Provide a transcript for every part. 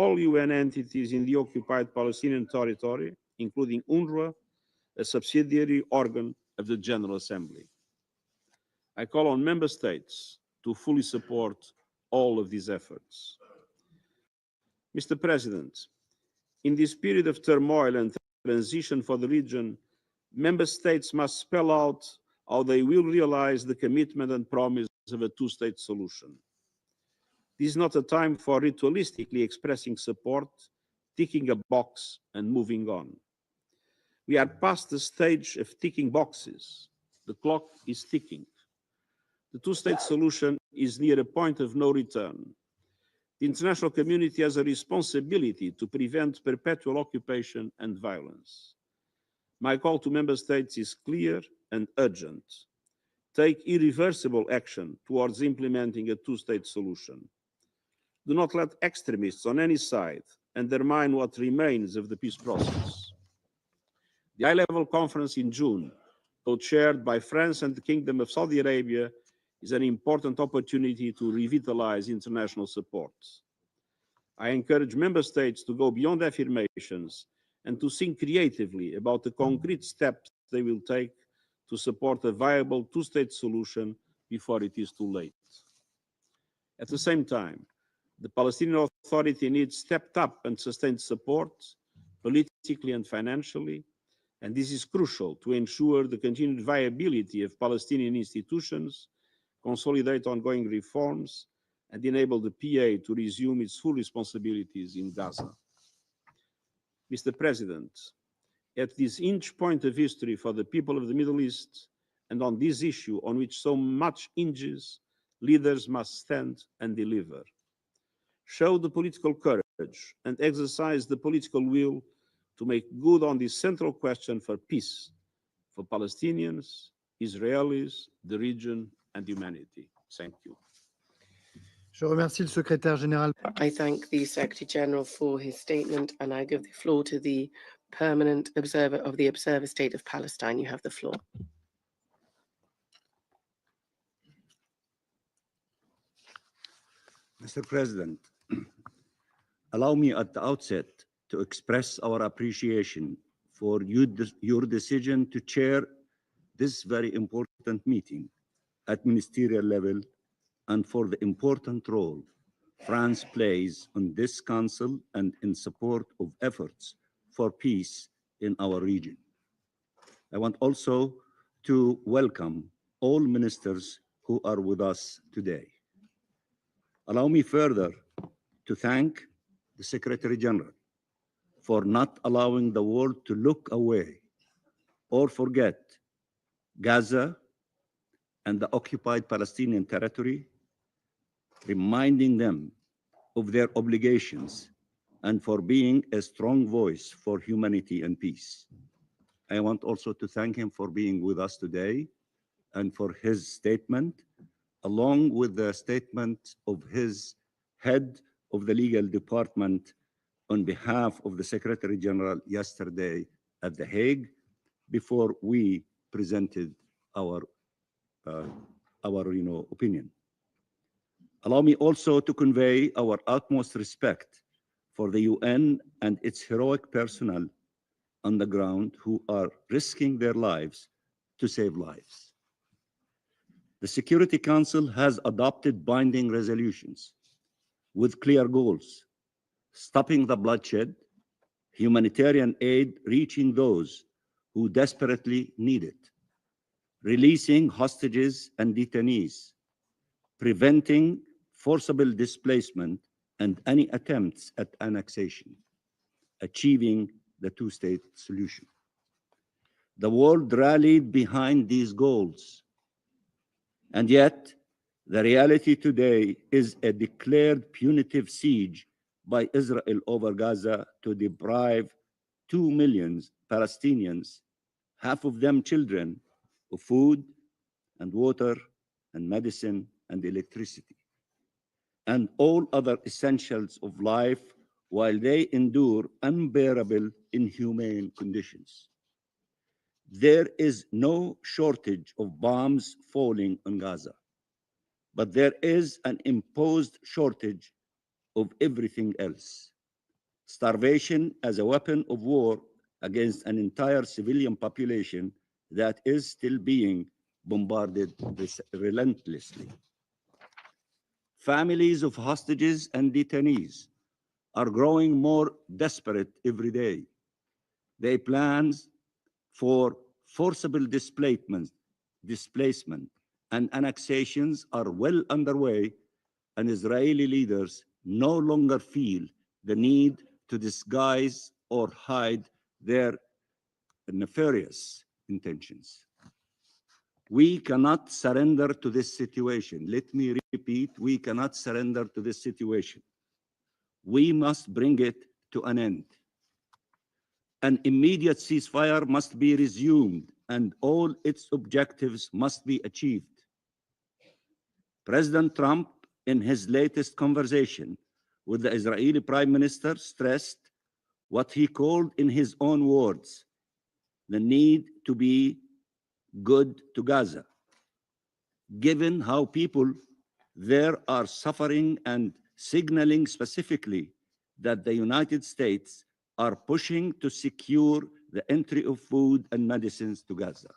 all UN entities in the occupied Palestinian territory, including UNRWA, a subsidiary organ of the General Assembly. I call on member states to fully support all of these efforts. Mr. President, in this period of turmoil and transition for the region, member states must spell out how they will realize the commitment and promise of a two-state solution. This is not a time for ritualistically expressing support, ticking a box, and moving on. We are past the stage of ticking boxes. The clock is ticking. The two-state solution is near a point of no return. The international community has a responsibility to prevent perpetual occupation and violence. My call to member states is clear and urgent. Take irreversible action towards implementing a two-state solution. Do not let extremists on any side undermine what remains of the peace process. The high-level conference in June, co-chaired by France and the Kingdom of Saudi Arabia, is an important opportunity to revitalize international support. I encourage member states to go beyond affirmations and to think creatively about the concrete steps they will take to support a viable two-state solution before it is too late. At the same time, the Palestinian Authority needs stepped up and sustained support, politically and financially, and this is crucial to ensure the continued viability of Palestinian institutions, consolidate ongoing reforms, and enable the PA to resume its full responsibilities in Gaza. Mr. President, at this hinge point of history for the people of the Middle East, and on this issue on which so much hinges, leaders must stand and deliver. Show the political courage and exercise the political will to make good on this central question for peace, for Palestinians, Israelis, the region, and humanity. Thank you. Je remercie le secrétaire général. I thank the Secretary General for his statement, and I give the floor to the permanent observer of the Observer State of Palestine. You have the floor. Mr. President, allow me at the outset to express our appreciation for your decision to chair this very important meeting at ministerial level and for the important role France plays on this council and in support of efforts for peace in our region. I want also to welcome all ministers who are with us today. Allow me further to thank the Secretary General for not allowing the world to look away or forget Gaza and the occupied Palestinian territory, reminding them of their obligations and for being a strong voice for humanity and peace. I want also to thank him for being with us today and for his statement, along with the statement of his head of the legal department on behalf of the Secretary General yesterday at The Hague before we presented our opinion. Allow me also to convey our utmost respect for the UN and its heroic personnel on the ground who are risking their lives to save lives. The Security Council has adopted binding resolutions with clear goals: stopping the bloodshed, humanitarian aid reaching those who desperately need it, releasing hostages and detainees, preventing forcible displacement and any attempts at annexation, achieving the two-state solution. The world rallied behind these goals, and yet the reality today is a declared punitive siege by Israel over Gaza to deprive 2 million Palestinians, half of them children, of food and water and medicine and electricity, and all other essentials of life while they endure unbearable, inhumane conditions. There is no shortage of bombs falling on Gaza, but there is an imposed shortage of everything else. starvation as a weapon of war against an entire civilian population that is still being bombarded relentlessly. Families of hostages and detainees are growing more desperate every day. Their plans for forcible displacement and annexations are well underway, and Israeli leaders no longer feel the need to disguise or hide their nefarious intentions. We cannot surrender to this situation. Let me repeat, we cannot surrender to this situation. We must bring it to an end. An immediate ceasefire must be resumed and all its objectives must be achieved. President Trump, in his latest conversation with the Israeli Prime Minister, stressed what he called, in his own words, the need to be good to Gaza, given how people there are suffering, and signaling specifically that the United States are pushing to secure the entry of food and medicines to Gaza.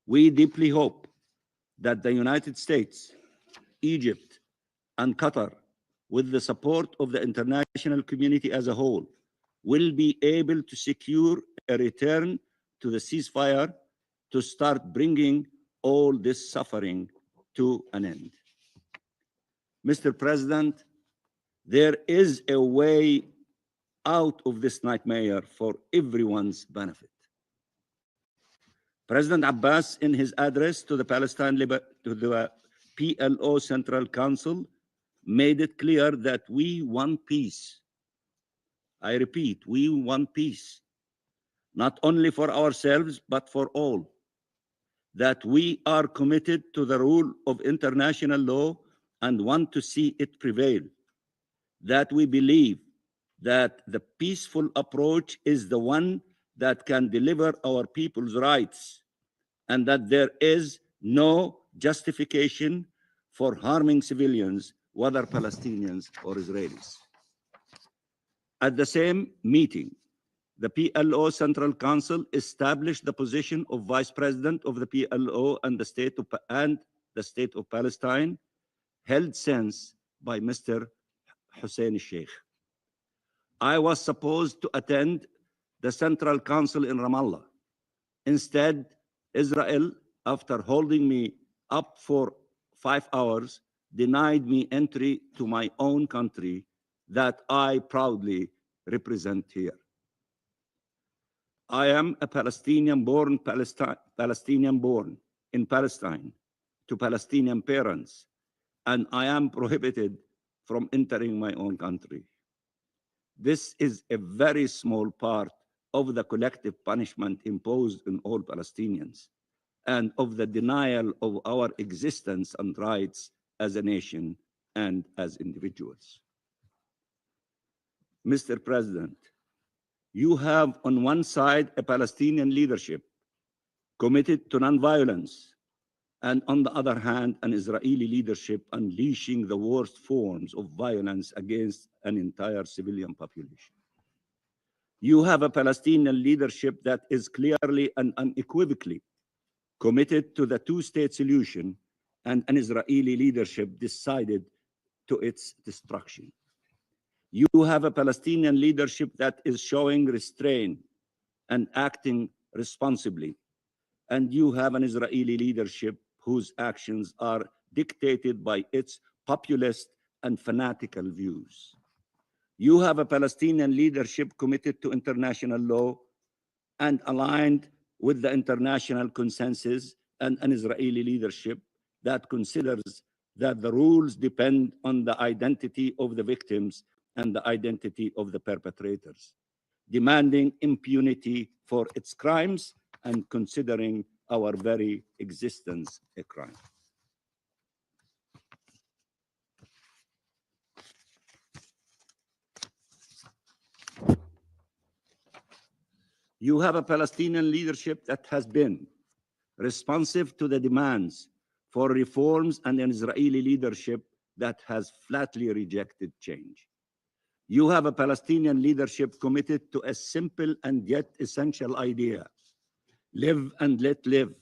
We deeply hope that the United States, Egypt, and Qatar, with the support of the international community as a whole, will be able to secure a return to the ceasefire to start bringing all this suffering to an end. Mr. President, there is a way out of this nightmare for everyone's benefit. President Abbas, in his address to the PLO Central Council, made it clear that we want peace. I repeat, we want peace, not only for ourselves, but for all. That we are committed to the rule of international law and want to see it prevail. That we believe that the peaceful approach is the one that can deliver our people's rights, and that there is no justification for harming civilians, whether Palestinians or Israelis. At the same meeting, the PLO Central Council established the position of Vice President of the PLO and the State of Palestine, held since by Mr. Hussein Sheikh. I was supposed to attend the Central Council in Ramallah. Instead, Israel, after holding me up for 5 hours, denied me entry to my own country that I proudly represent here. I am a Palestinian born in Palestine to Palestinian parents, and I am prohibited from entering my own country. This is a very small part of the collective punishment imposed on all Palestinians and of the denial of our existence and rights as a nation and as individuals. Mr. President, you have on one side a Palestinian leadership committed to nonviolence, and on the other hand, an Israeli leadership unleashing the worst forms of violence against an entire civilian population. You have a Palestinian leadership that is clearly and unequivocally committed to the two-state solution, and an Israeli leadership decided to its destruction. You have a Palestinian leadership that is showing restraint and acting responsibly, and you have an Israeli leadership whose actions are dictated by its populist and fanatical views. You have a Palestinian leadership committed to international law and aligned with the international consensus, and an Israeli leadership that considers that the rules depend on the identity of the victims and the identity of the perpetrators, demanding impunity for its crimes and considering our very existence a crime. You have a Palestinian leadership that has been responsive to the demands for reforms, and an Israeli leadership that has flatly rejected change. You have a Palestinian leadership committed to a simple and yet essential idea: live and let live,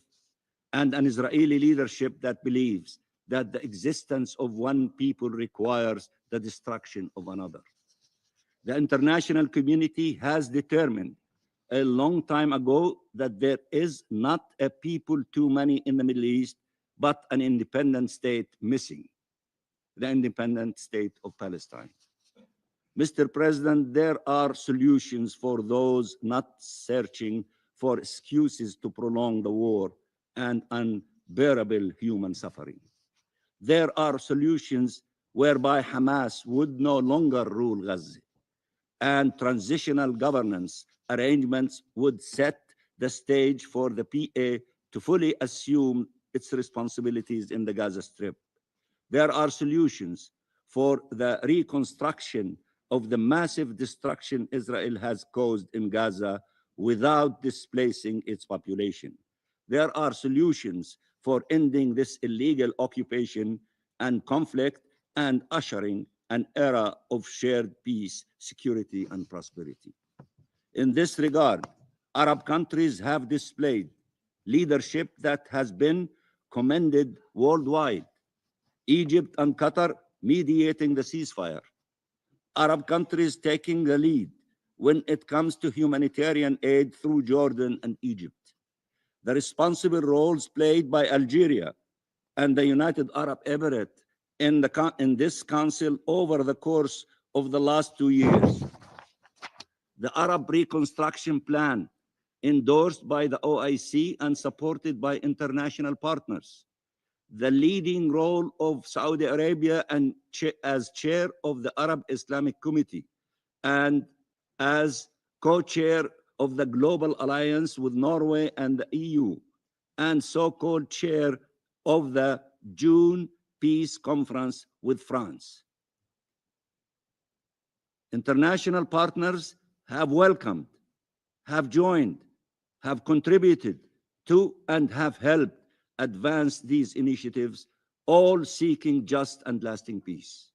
and an Israeli leadership that believes that the existence of one people requires the destruction of another. The international community has determined a long time ago that there is not a people too many in the Middle East, but an independent state missing: the independent state of Palestine. Mr. President, there are solutions for those not searching for excuses to prolong the war and unbearable human suffering. There are solutions whereby Hamas would no longer rule Gaza, and transitional governance arrangements would set the stage for the PA to fully assume its responsibilities in the Gaza Strip. There are solutions for the reconstruction of the massive destruction Israel has caused in Gaza without displacing its population. There are solutions for ending this illegal occupation and conflict and ushering an era of shared peace, security, and prosperity. In this regard, Arab countries have displayed leadership that has been commended worldwide. Egypt and Qatar mediating the ceasefire. Arab countries taking the lead when it comes to humanitarian aid through Jordan and Egypt. The responsible roles played by Algeria and the United Arab Emirates in this council over the course of the last 2 years. The Arab Reconstruction Plan, endorsed by the OIC and supported by international partners. The leading role of Saudi Arabia and as chair of the Arab Islamic Committee and as co-chair of the Global Alliance with Norway and the EU, and so-called chair of the June Peace Conference with France. International partners have welcomed, have joined, have contributed to, and have helped advance these initiatives, all seeking just and lasting peace.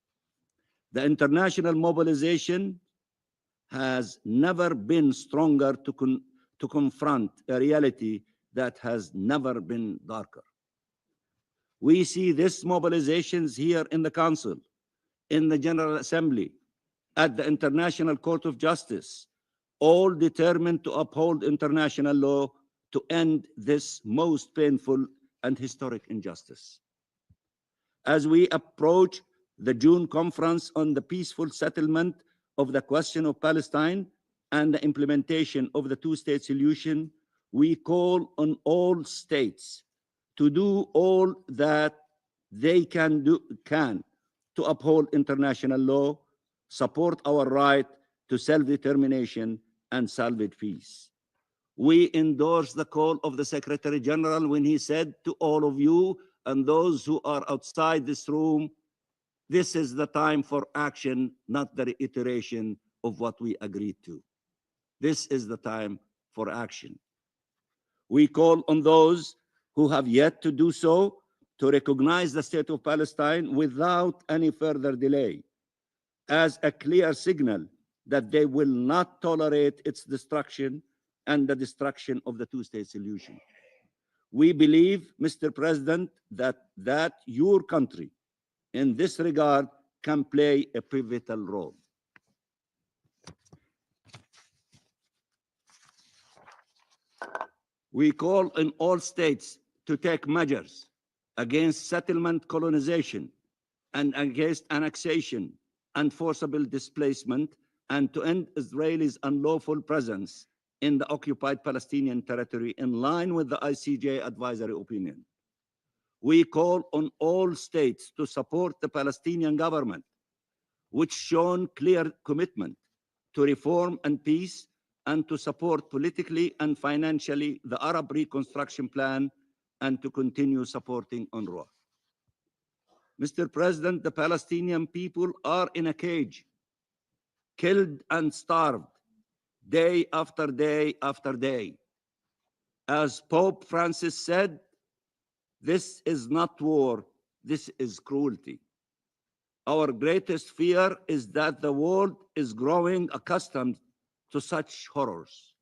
The international mobilization has never been stronger to confront a reality that has never been darker. We see these mobilizations here in the Council, in the General Assembly, at the International Court of Justice, all determined to uphold international law to end this most painful and historic injustice. As we approach the June conference on the peaceful settlement of the question of Palestine and the implementation of the two-state solution, we call on all states to do all that they can to uphold international law, support our right to self-determination, and salvage peace. We endorse the call of the Secretary General when he said to all of you and those who are outside this room, this is the time for action, not the reiteration of what we agreed to. This is the time for action. We call on those who have yet to do so to recognize the state of Palestine without any further delay, as a clear signal that they will not tolerate its destruction and the destruction of the two-state solution. We believe, Mr. President, that your country in this regard can play a pivotal role. We call on all states to take measures against settlement colonization and against annexation and forcible displacement, and to end Israelis' unlawful presence in the occupied Palestinian territory in line with the ICJ advisory opinion. We call on all states to support the Palestinian government, which shown clear commitment to reform and peace, and to support politically and financially the Arab Reconstruction Plan, and to continue supporting UNRWA. Mr. President, the Palestinian people are in a cage, killed and starved, day after day after day. As Pope Francis said, this is not war, this is cruelty. Our greatest fear is that the world is growing accustomed to such horrors.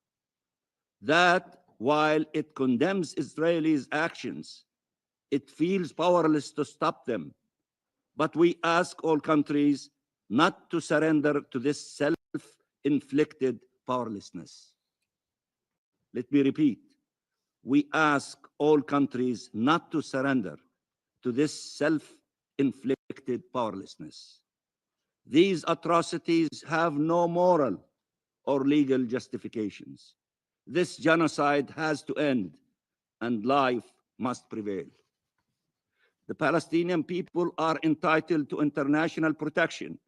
That while it condemns Israelis' actions, it feels powerless to stop them. But we ask all countries not to surrender to this self-inflicted powerlessness. Let me repeat. We ask all countries not to surrender to this self-inflicted powerlessness. These atrocities have no moral or legal justifications. This genocide has to end, and life must prevail. The Palestinian people are entitled to international protection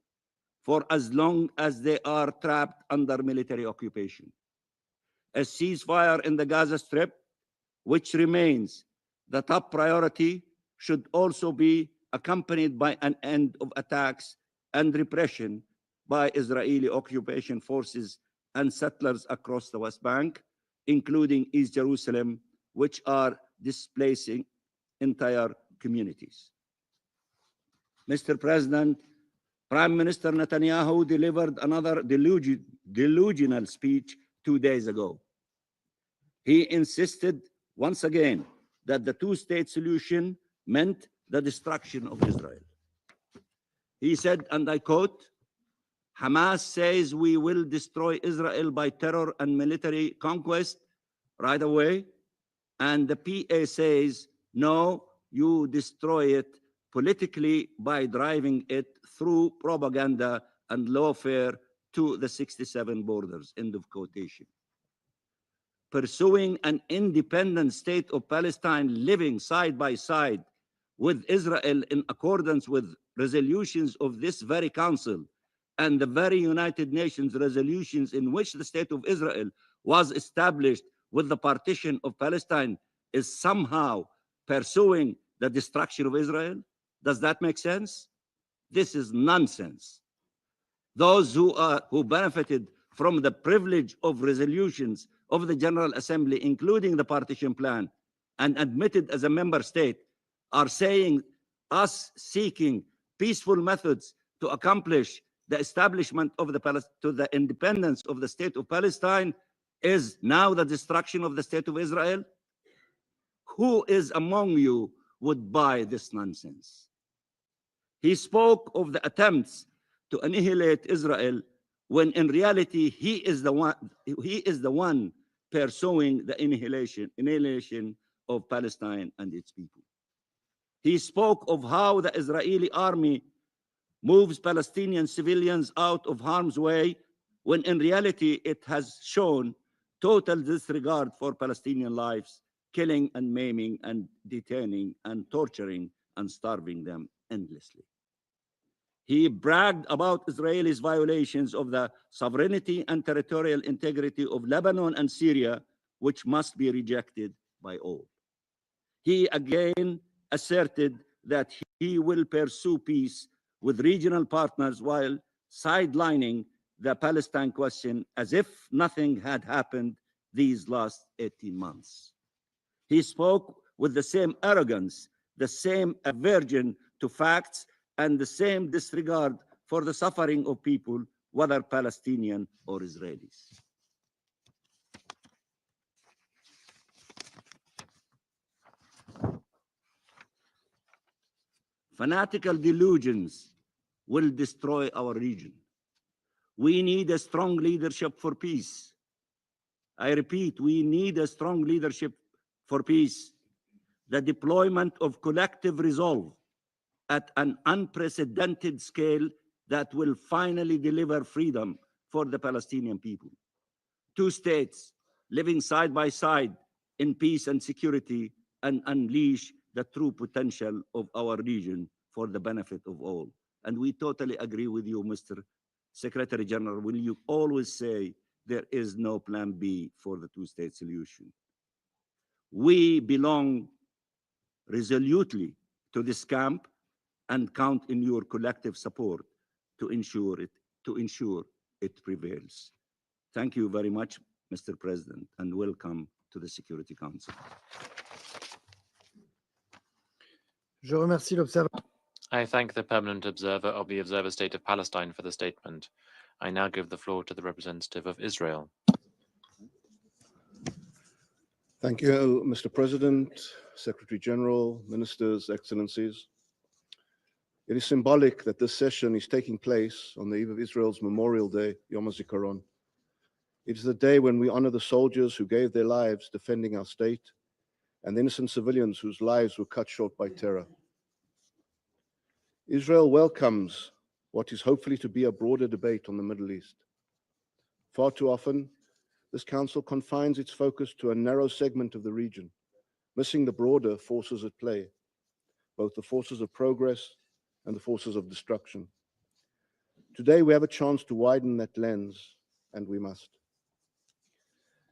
for as long as they are trapped under military occupation. A ceasefire in the Gaza Strip, which remains the top priority, should also be accompanied by an end of attacks and repression by Israeli occupation forces and settlers across the West Bank, including East Jerusalem, which are displacing entire communities. Mr. President, Prime Minister Netanyahu delivered another delusional speech 2 days ago. He insisted once again that the two-state solution meant the destruction of Israel. He said, and I quote, "Hamas says we will destroy Israel by terror and military conquest right away, and the PA says, no, you destroy it politically by driving it through propaganda and lawfare to the 67 borders," end of quotation. Pursuing an independent state of Palestine living side by side with Israel in accordance with resolutions of this very council and the very United Nations resolutions in which the state of Israel was established with the partition of Palestine is somehow pursuing the destruction of Israel? Does that make sense? This is nonsense. Those who benefited from the privilege of resolutions of the General Assembly, including the partition plan, and admitted as a member state, are saying us seeking peaceful methods to accomplish the establishment of the independence of the state of Palestine is now the destruction of the state of Israel? Who is among you would buy this nonsense? He spoke of the attempts to annihilate Israel when in reality he is the one pursuing the annihilation of Palestine and its people. He spoke of how the Israeli army moves Palestinian civilians out of harm's way when in reality it has shown total disregard for Palestinian lives, killing and maiming and detaining and torturing and starving them endlessly. He bragged about Israel's violations of the sovereignty and territorial integrity of Lebanon and Syria, which must be rejected by all. He again asserted that he will pursue peace with regional partners while sidelining the Palestine question as if nothing had happened these last 18 months. He spoke with the same arrogance, the same aversion to facts, and the same disregard for the suffering of people, whether Palestinian or Israelis. Fanatical delusions will destroy our region. We need a strong leadership for peace. I repeat, we need a strong leadership for peace. The deployment of collective resolve at an unprecedented scale that will finally deliver freedom for the Palestinian people. Two states living side by side in peace and security, and unleash the true potential of our region for the benefit of all. And we totally agree with you, Mr. Secretary General, when you always say there is no plan B for the two-state solution. We belong resolutely to this camp and count in your collective support to ensure it prevails. Thank you very much, Mr. President, and welcome to the Security Council. Je remercie l'observateur. I thank the permanent observer of the Observer State of Palestine for the statement. I now give the floor to the representative of Israel. Thank you, Mr. President, Secretary General, Ministers, Excellencies. It is symbolic that this session is taking place on the eve of Israel's Memorial Day, Yom HaZikaron. It is the day when we honor the soldiers who gave their lives defending our state and the innocent civilians whose lives were cut short by terror. Israel welcomes what is hopefully to be a broader debate on the Middle East. Far too often, this council confines its focus to a narrow segment of the region, missing the broader forces at play, both the forces of progress and the forces of destruction. Today, we have a chance to widen that lens, and we must.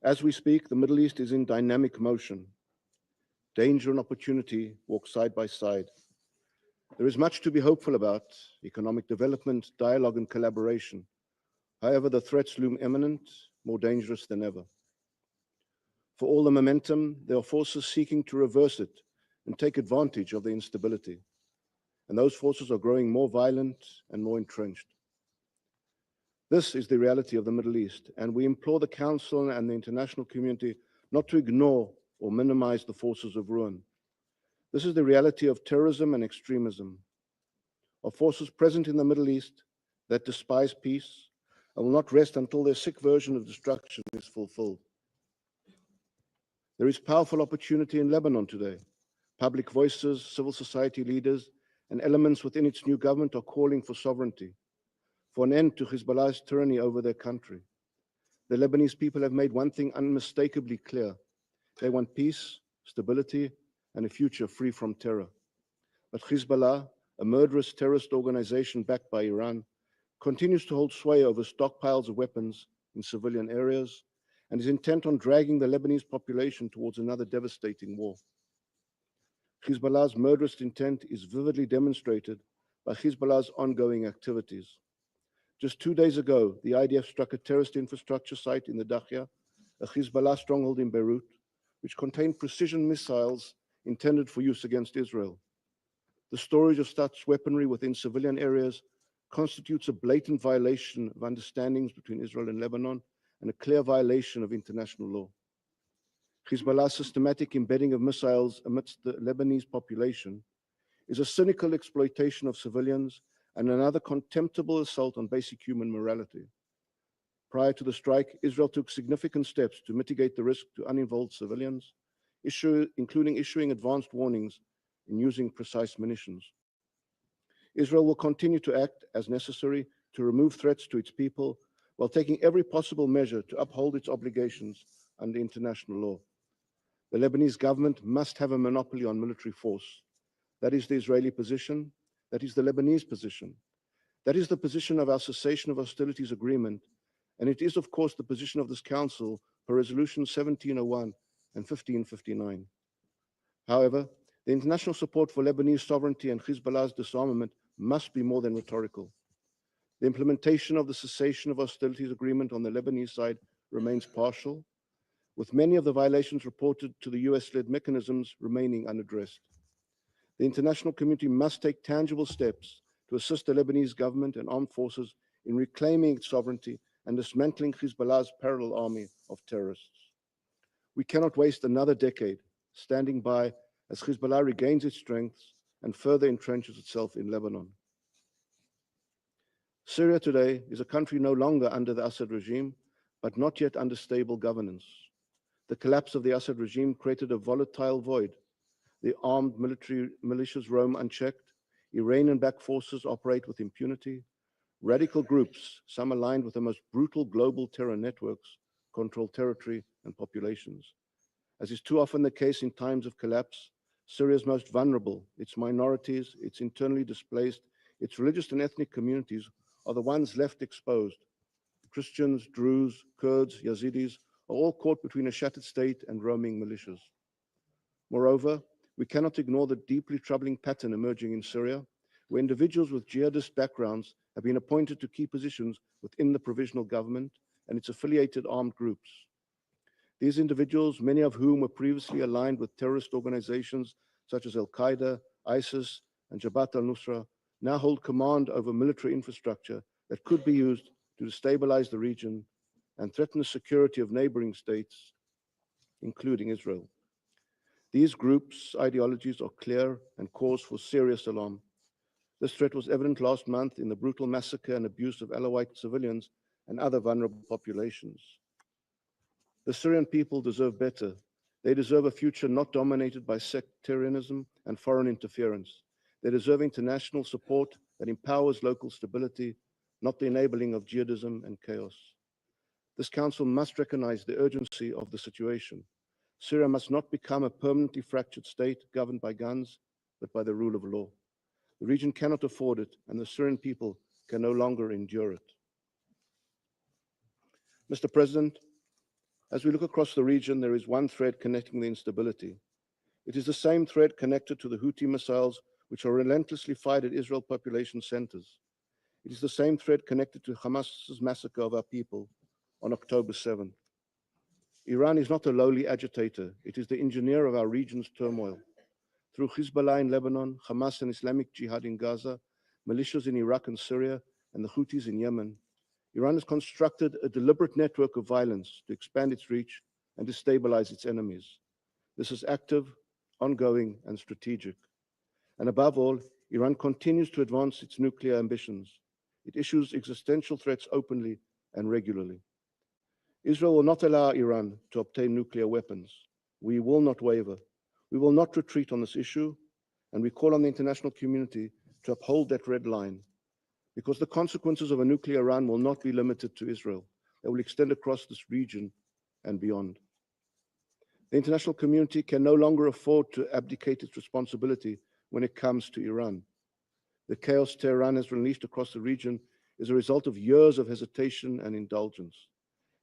As we speak, the Middle East is in dynamic motion. Danger and opportunity walk side by side. There is much to be hopeful about: economic development, dialogue, and collaboration. However, the threats loom imminent, more dangerous than ever. For all the momentum, there are forces seeking to reverse it and take advantage of the instability. And those forces are growing more violent and more entrenched. This is the reality of the Middle East, and we implore the Council and the international community not to ignore or minimize the forces of ruin. This is the reality of terrorism and extremism, of forces present in the Middle East that despise peace and will not rest until their sick version of destruction is fulfilled. There is powerful opportunity in Lebanon today. Public voices, civil society leaders, and elements within its new government are calling for sovereignty, for an end to Hezbollah's tyranny over their country. The Lebanese people have made one thing unmistakably clear: they want peace, stability, and a future free from terror. But Hezbollah, a murderous terrorist organization backed by Iran, continues to hold sway over stockpiles of weapons in civilian areas and is intent on dragging the Lebanese population towards another devastating war. Hezbollah's murderous intent is vividly demonstrated by Hezbollah's ongoing activities. Just 2 days ago, the IDF struck a terrorist infrastructure site in the Dakhya, a Hezbollah stronghold in Beirut, which contained precision missiles intended for use against Israel. The storage of such weaponry within civilian areas constitutes a blatant violation of understandings between Israel and Lebanon and a clear violation of international law. Hezbollah's systematic embedding of missiles amidst the Lebanese population is a cynical exploitation of civilians and another contemptible assault on basic human morality. Prior to the strike, Israel took significant steps to mitigate the risk to uninvolved civilians, including issuing advanced warnings in using precise munitions. Israel will continue to act as necessary to remove threats to its people while taking every possible measure to uphold its obligations under international law. The Lebanese government must have a monopoly on military force. That is the Israeli position. That is the Lebanese position. That is the position of our cessation of hostilities agreement. And it is, of course, the position of this Council per Resolution 1701 and 1559. However, the international support for Lebanese sovereignty and Hezbollah's disarmament must be more than rhetorical. The implementation of the cessation of hostilities agreement on the Lebanese side remains partial, with many of the violations reported to the US-led mechanisms remaining unaddressed. The international community must take tangible steps to assist the Lebanese government and armed forces in reclaiming its sovereignty and dismantling Hezbollah's parallel army of terrorists. We cannot waste another decade standing by as Hezbollah regains its strengths and further entrenches itself in Lebanon. Syria today is a country no longer under the Assad regime, but not yet under stable governance. The collapse of the Assad regime created a volatile void. The armed military militias roam unchecked. Iranian-backed forces operate with impunity. Radical groups, some aligned with the most brutal global terror networks, control territory and populations. As is too often the case in times of collapse, Syria's most vulnerable, its minorities, its internally displaced, its religious and ethnic communities are the ones left exposed. Christians, Druze, Kurds, Yazidis are all caught between a shattered state and roaming militias. Moreover, we cannot ignore the deeply troubling pattern emerging in Syria, where individuals with jihadist backgrounds have been appointed to key positions within the provisional government and its affiliated armed groups. These individuals, many of whom were previously aligned with terrorist organizations such as Al-Qaeda, ISIS, and Jabhat al-Nusra now hold command over military infrastructure that could be used to destabilize the region and threaten the security of neighboring states, including Israel. These groups' ideologies are clear and cause for serious alarm. This threat was evident last month in the brutal massacre and abuse of Alawite civilians and other vulnerable populations. The Syrian people deserve better. They deserve a future not dominated by sectarianism and foreign interference. They deserve international support that empowers local stability, not the enabling of jihadism and chaos. This council must recognize the urgency of the situation. Syria must not become a permanently fractured state governed by guns, but by the rule of law. The region cannot afford it, and the Syrian people can no longer endure it. Mr. President, as we look across the region, there is one thread connecting the instability. It is the same thread connected to the Houthi missiles, which are relentlessly fired at Israel population centers. It is the same thread connected to Hamas's massacre of our people on October 7th. Iran is not a lowly agitator. It is the engineer of our region's turmoil. Through Hezbollah in Lebanon, Hamas and Islamic Jihad in Gaza, militias in Iraq and Syria, and the Houthis in Yemen, Iran has constructed a deliberate network of violence to expand its reach and destabilize its enemies. This is active, ongoing, and strategic. And above all, Iran continues to advance its nuclear ambitions. It issues existential threats openly and regularly. Israel will not allow Iran to obtain nuclear weapons. We will not waver. We will not retreat on this issue, and we call on the international community to uphold that red line, because the consequences of a nuclear Iran will not be limited to Israel. They will extend across this region and beyond. The international community can no longer afford to abdicate its responsibility when it comes to Iran. The chaos Tehran has released across the region is a result of years of hesitation and indulgence.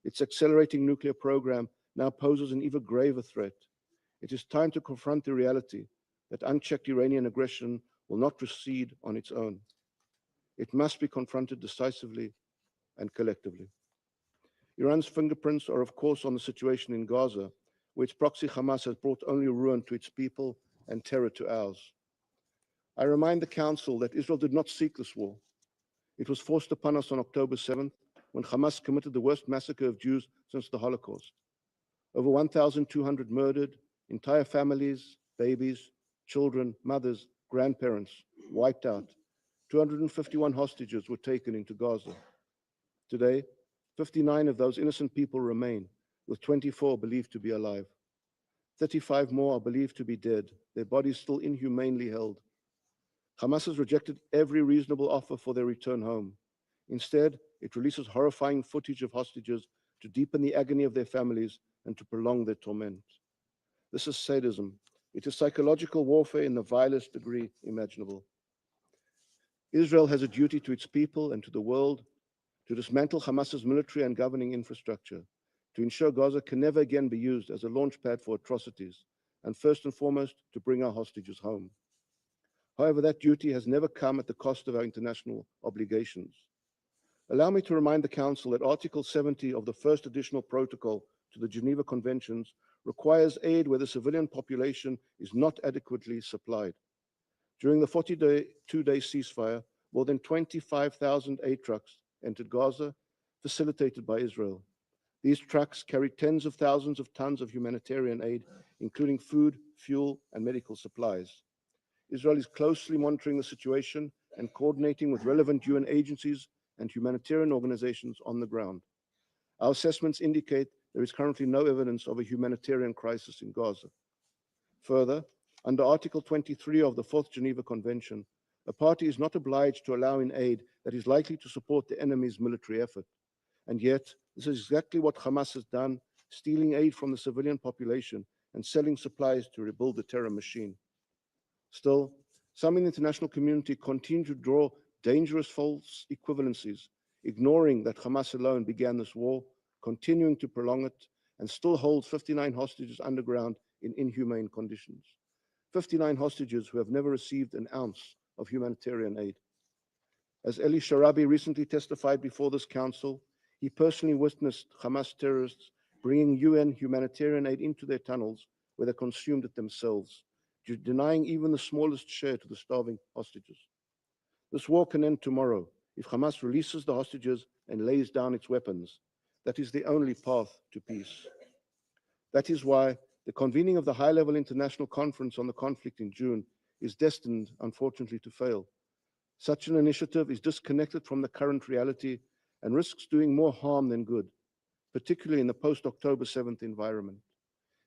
Its accelerating nuclear program now poses an even graver threat. It is time to confront the reality that unchecked Iranian aggression will not proceed on its own. It must be confronted decisively and collectively. Iran's fingerprints are, of course, on the situation in Gaza, where its proxy Hamas has brought only ruin to its people and terror to ours. I remind the Council that Israel did not seek this war. It was forced upon us on October 7th, when Hamas committed the worst massacre of Jews since the Holocaust. Over 1,200 murdered, entire families, babies, children, mothers, grandparents wiped out. 251 hostages were taken into Gaza. Today, 59 of those innocent people remain, with 24 believed to be alive. 35 more are believed to be dead, their bodies still inhumanely held. Hamas has rejected every reasonable offer for their return home. Instead, it releases horrifying footage of hostages to deepen the agony of their families and to prolong their torment. This is sadism. It is psychological warfare in the vilest degree imaginable. Israel has a duty to its people and to the world to dismantle Hamas's military and governing infrastructure, to ensure Gaza can never again be used as a launchpad for atrocities, and first and foremost, to bring our hostages home. However, that duty has never come at the cost of our international obligations. Allow me to remind the Council that Article 70 of the first additional protocol to the Geneva Conventions requires aid where the civilian population is not adequately supplied. During the 42-day ceasefire, more than 25,000 aid trucks entered Gaza, facilitated by Israel. These trucks carried tens of thousands of tons of humanitarian aid, including food, fuel, and medical supplies. Israel is closely monitoring the situation and coordinating with relevant UN agencies and humanitarian organizations on the ground. Our assessments indicate there is currently no evidence of a humanitarian crisis in Gaza. Further, under Article 23 of the Fourth Geneva Convention, a party is not obliged to allow in aid that is likely to support the enemy's military effort. And yet, this is exactly what Hamas has done, stealing aid from the civilian population and selling supplies to rebuild the terror machine. Still, some in the international community continue to draw dangerous false equivalencies, ignoring that Hamas alone began this war, continuing to prolong it, and still holds 59 hostages underground in inhumane conditions. 59 hostages who have never received an ounce of humanitarian aid. As Eli Sharabi recently testified before this council, he personally witnessed Hamas terrorists bringing UN humanitarian aid into their tunnels where they consumed it themselves, denying even the smallest share to the starving hostages. This war can end tomorrow if Hamas releases the hostages and lays down its weapons. That is the only path to peace. That is why the convening of the high-level international conference on the conflict in June is destined, unfortunately, to fail. Such an initiative is disconnected from the current reality and risks doing more harm than good, particularly in the post-October 7th environment.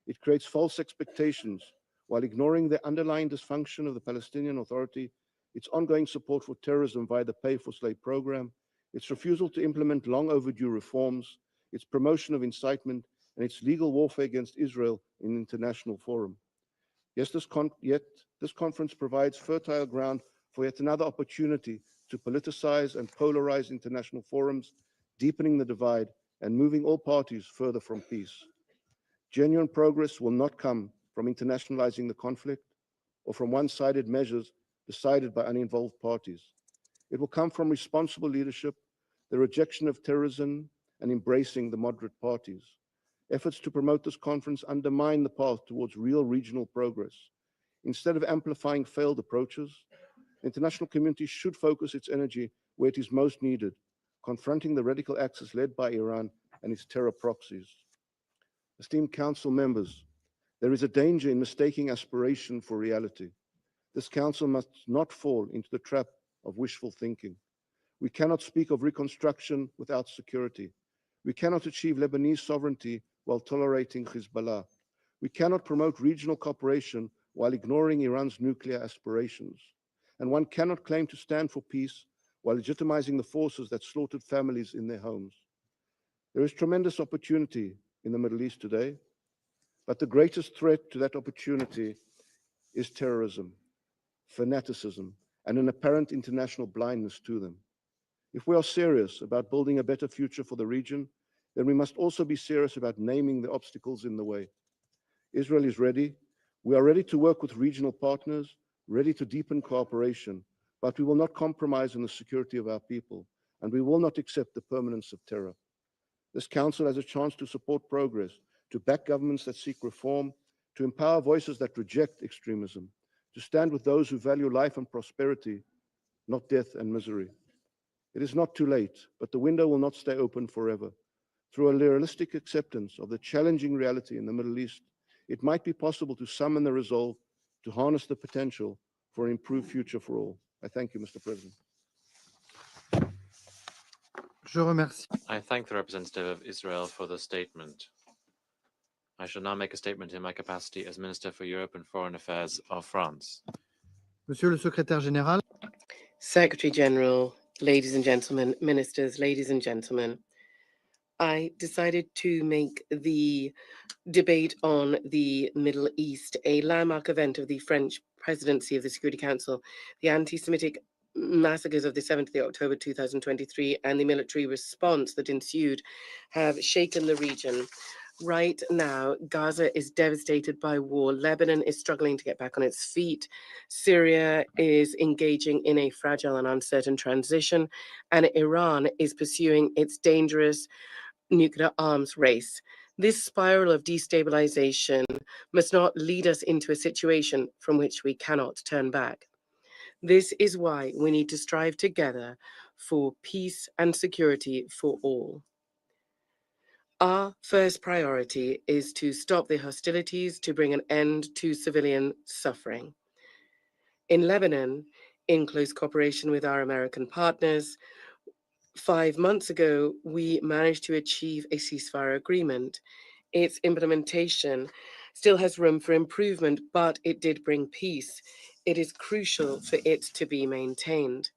It creates false expectations while ignoring the underlying dysfunction of the Palestinian Authority, its ongoing support for terrorism via the pay-for-slave program, its refusal to implement long overdue reforms, its promotion of incitement, and its legal warfare against Israel in international forum. Yet this conference provides fertile ground for yet another opportunity to politicize and polarize international forums, deepening the divide and moving all parties further from peace. Genuine progress will not come from internationalizing the conflict or from one-sided measures decided by uninvolved parties. It will come from responsible leadership, the rejection of terrorism, and embracing the moderate parties. Efforts to promote this conference undermine the path towards real regional progress. Instead of amplifying failed approaches, the international community should focus its energy where it is most needed, confronting the radical axis led by Iran and its terror proxies. Esteemed Council members, there is a danger in mistaking aspiration for reality. This Council must not fall into the trap of wishful thinking. We cannot speak of reconstruction without security. We cannot achieve Lebanese sovereignty while tolerating Hezbollah. We cannot promote regional cooperation while ignoring Iran's nuclear aspirations. And one cannot claim to stand for peace while legitimizing the forces that slaughtered families in their homes. There is tremendous opportunity in the Middle East today, but the greatest threat to that opportunity is terrorism, fanaticism, and an apparent international blindness to them. If we are serious about building a better future for the region, then we must also be serious about naming the obstacles in the way. Israel is ready. We are ready to work with regional partners, ready to deepen cooperation, but we will not compromise on the security of our people, and we will not accept the permanence of terror. This Council has a chance to support progress, to back governments that seek reform, to empower voices that reject extremism, to stand with those who value life and prosperity, not death and misery. It is not too late, but the window will not stay open forever. Through a realistic acceptance of the challenging reality in the Middle East, it might be possible to summon the resolve to harness the potential for an improved future for all. I thank you, Mr. President. Je remercie. I thank the representative of Israel for the statement. I shall now make a statement in my capacity as Minister for Europe and Foreign Affairs of France. Monsieur le secrétaire général, Secretary General, ladies and gentlemen, ministers, ladies and gentlemen, I decided to make the debate on the Middle East a landmark event of the French presidency of the Security Council. The anti-Semitic massacres of the 7th of October 2023 and the military response that ensued have shaken the region. Right now, Gaza is devastated by war. Lebanon is struggling to get back on its feet. Syria is engaging in a fragile and uncertain transition. And Iran is pursuing its dangerous nuclear arms race. This spiral of destabilization must not lead us into a situation from which we cannot turn back. This is why we need to strive together for peace and security for all. Our first priority is to stop the hostilities, to bring an end to civilian suffering. In Lebanon, in close cooperation with our American partners, 5 months ago, we managed to achieve a ceasefire agreement. Its implementation still has room for improvement, but it did bring peace. It is crucial for it to be maintained.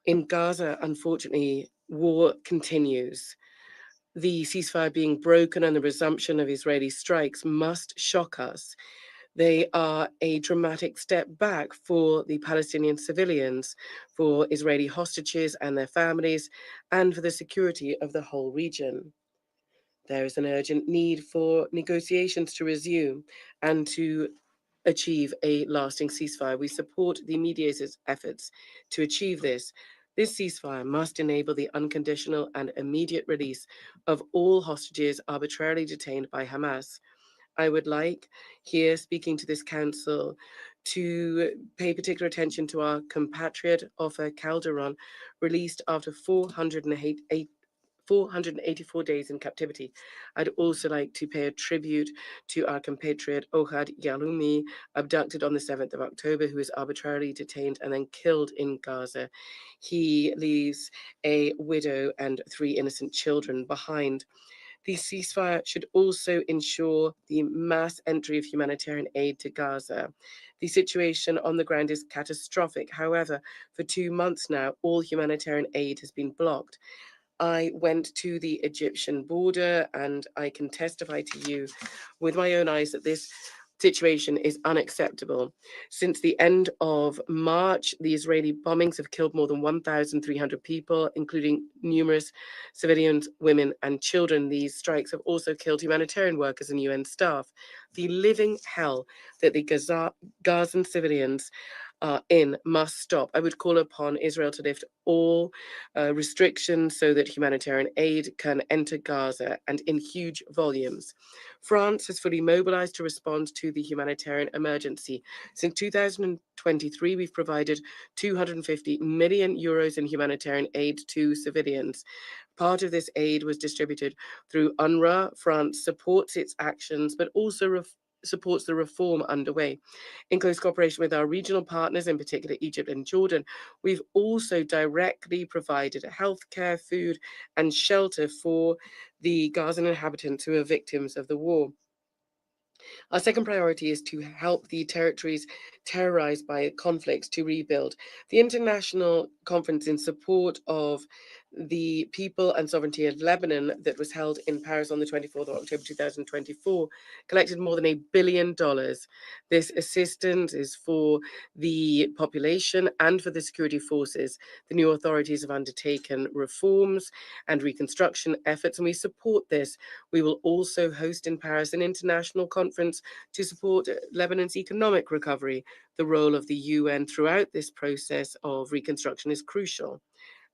In Gaza, unfortunately, war continues. The ceasefire being broken and the resumption of Israeli strikes must shock us. They are a dramatic step back for the Palestinian civilians, for Israeli hostages and their families, and for the security of the whole region. There is an urgent need for negotiations to resume and to achieve a lasting ceasefire. We support the mediators' efforts to achieve this. This ceasefire must enable the unconditional and immediate release of all hostages arbitrarily detained by Hamas I would like here, speaking to this council, to pay particular attention to our compatriot Ofer Calderon, released after 484 days in captivity. I'd also like to pay a tribute to our compatriot Ohad Yaloumi, abducted on the 7th of October, who was arbitrarily detained and then killed in Gaza. He leaves a widow and 3 innocent children behind. The ceasefire should also ensure the mass entry of humanitarian aid to Gaza. The situation on the ground is catastrophic. However, for 2 months now, all humanitarian aid has been blocked. I went to the Egyptian border, and I can testify to you with my own eyes that this situation is unacceptable. Since the end of March, the Israeli bombings have killed more than 1,300 people, including numerous civilians, women, and children. These strikes have also killed humanitarian workers and UN staff. The living hell that the Gazan civilians are in must stop. I would call upon Israel to lift all restrictions so that humanitarian aid can enter Gaza, and in huge volumes. France has fully mobilized to respond to the humanitarian emergency. Since 2023, we've provided 250 million euros in humanitarian aid to civilians. Part of this aid was distributed through UNRWA. France supports its actions, but also supports the reform underway. In close cooperation with our regional partners, in particular Egypt and Jordan, we've also directly provided healthcare, food, and shelter for the Gazan inhabitants who are victims of the war. Our second priority is to help the territories terrorized by conflicts to rebuild. The international conference in support of the people and sovereignty of Lebanon that was held in Paris on the 24th of October 2024 collected more than $1 billion. This assistance is for the population and for the security forces. The new authorities have undertaken reforms and reconstruction efforts, and we support this. We will also host in Paris an international conference to support Lebanon's economic recovery. The role of the UN throughout this process of reconstruction is crucial.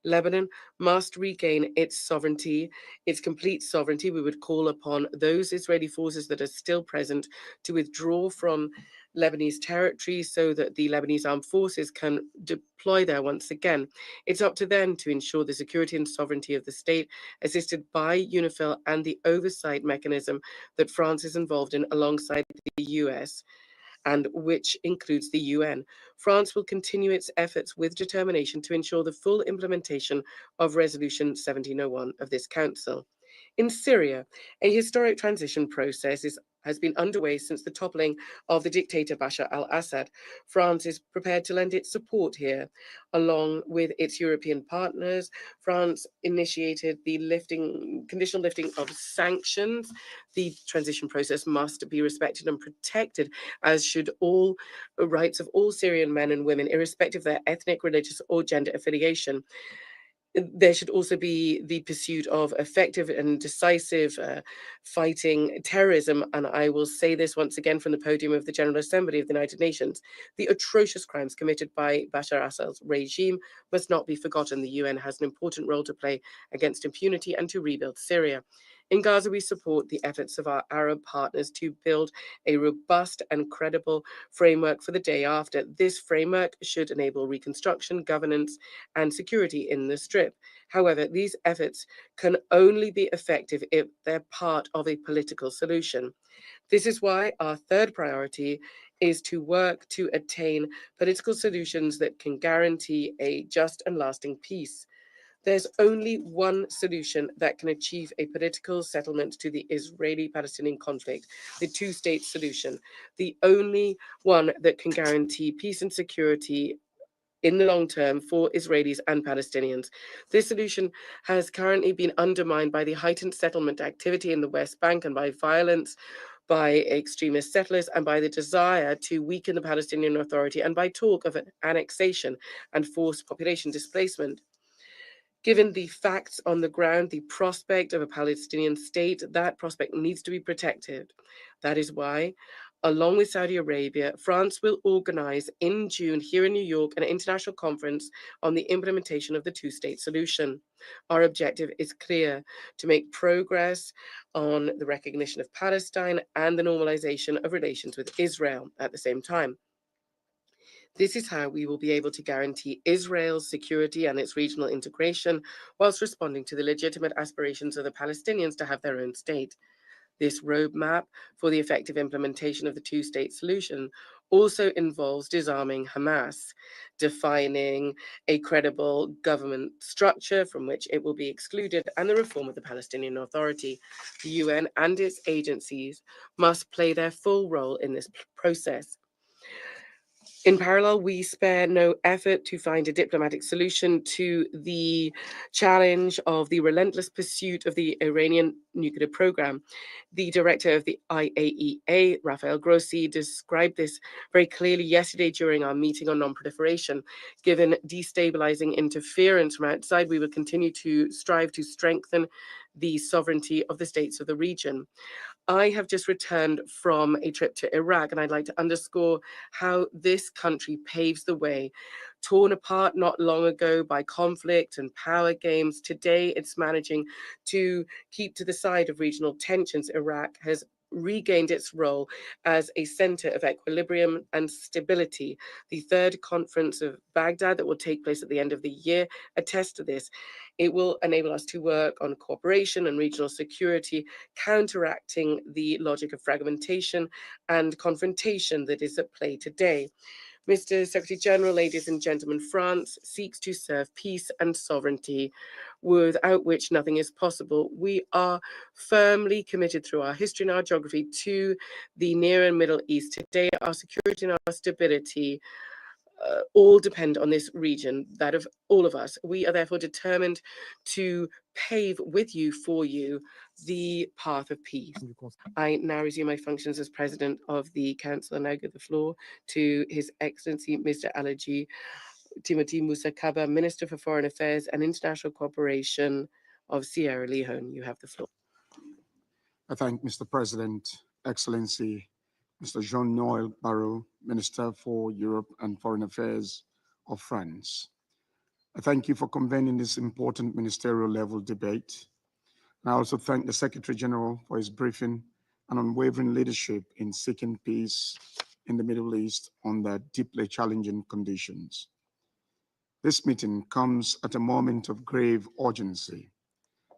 Lebanon must regain its sovereignty, its complete sovereignty. We would call upon those Israeli forces that are still present to withdraw from Lebanese territory so that the Lebanese armed forces can deploy there once again. It's up to them to ensure the security and sovereignty of the state, assisted by UNIFIL and the oversight mechanism that France is involved in alongside the US, and which includes the UN. France will continue its efforts with determination to ensure the full implementation of Resolution 1701 of this Council. In Syria, a historic transition process has been underway since the toppling of the dictator Bashar al-Assad. France is prepared to lend its support here. Along with its European partners, France initiated the conditional lifting of sanctions. The transition process must be respected and protected, as should all rights of all Syrian men and women, irrespective of their ethnic, religious, or gender affiliation. There should also be the pursuit of effective and decisive fighting terrorism. And I will say this once again from the podium of the General Assembly of the United Nations. The atrocious crimes committed by Bashar al-Assad's regime must not be forgotten. The UN has an important role to play against impunity and to rebuild Syria. In Gaza, we support the efforts of our Arab partners to build a robust and credible framework for the day after. This framework should enable reconstruction, governance, and security in the Strip. However, these efforts can only be effective if they're part of a political solution. This is why our third priority is to work to attain political solutions that can guarantee a just and lasting peace. There's only one solution that can achieve a political settlement to the Israeli-Palestinian conflict, the two-state solution, the only one that can guarantee peace and security in the long term for Israelis and Palestinians. This solution has currently been undermined by the heightened settlement activity in the West Bank and by violence by extremist settlers and by the desire to weaken the Palestinian Authority and by talk of an annexation and forced population displacement. Given the facts on the ground, the prospect of a Palestinian state, that prospect needs to be protected. That is why Along with Saudi Arabia, France will organize in June here in New York an international conference on the implementation of the two-state solution. Our objective is clear: to make progress on the recognition of Palestine and the normalization of relations with Israel at the same time. This is how we will be able to guarantee Israel's security and its regional integration, whilst responding to the legitimate aspirations of the Palestinians to have their own state. This roadmap for the effective implementation of the two-state solution also involves disarming Hamas, defining a credible government structure from which it will be excluded, and the reform of the Palestinian Authority. The UN and its agencies must play their full role in this process. In parallel, we spare no effort to find a diplomatic solution to the challenge of the relentless pursuit of the Iranian nuclear program. The director of the IAEA, Rafael Grossi, described this very clearly yesterday during our meeting on non-proliferation. Given destabilizing interference from outside, we will continue to strive to strengthen the sovereignty of the states of the region. I have just returned from a trip to Iraq, and I'd like to underscore how this country paves the way. Torn apart not long ago by conflict and power games, today it's managing to keep to the side of regional tensions. Iraq has regained its role as a center of equilibrium and stability. The third conference of Baghdad that will take place at the end of the year attests to this. It will enable us to work on cooperation and regional security, counteracting the logic of fragmentation and confrontation that is at play today. Mr. Secretary General, ladies and gentlemen, France seeks to serve peace and sovereignty, without which nothing is possible. We are firmly committed through our history and our geography to the Near and Middle East. Today, our security and our stability all depend on this region, that of all of us. We are therefore determined to pave with you, for you, the path of peace. I now resume my functions as President of the Council, and I give the floor to His Excellency Mr. Alaji Timothy Musa Kaba, Minister for Foreign Affairs and International Cooperation of Sierra Leone. You have the floor. I thank Mr. President, Excellency Mr. Jean-Noël Barrot, Minister for Europe and Foreign Affairs of France. I thank you for convening this important ministerial level debate. And I also thank the Secretary General for his briefing and unwavering leadership in seeking peace in the Middle East under deeply challenging conditions. This meeting comes at a moment of grave urgency.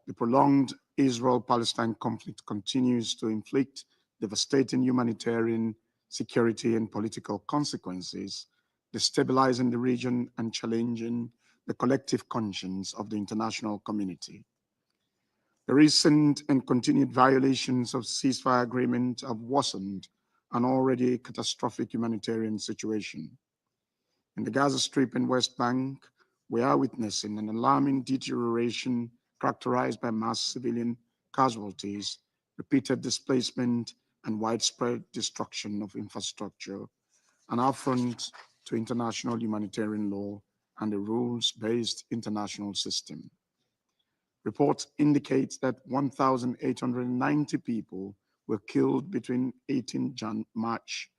The prolonged Israel-Palestine conflict continues to inflict devastating humanitarian, security, and political consequences, destabilizing the region and challenging the collective conscience of the international community. The recent and continued violations of ceasefire agreement have worsened an already catastrophic humanitarian situation. In the Gaza Strip and West Bank, we are witnessing an alarming deterioration characterized by mass civilian casualties, repeated displacement, and widespread destruction of infrastructure, an affront to international humanitarian law and the rules-based international system. Reports indicate that 1,890 people were killed between 18 March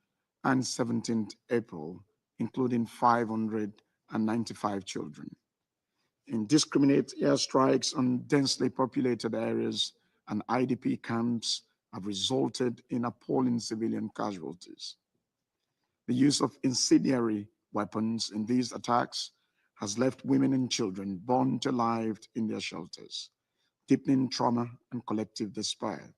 and 17 April, including 595 children. Indiscriminate airstrikes on densely populated areas and IDP camps have resulted in appalling civilian casualties. The use of incendiary weapons in these attacks has left women and children burnt alive in their shelters, deepening trauma and collective despair.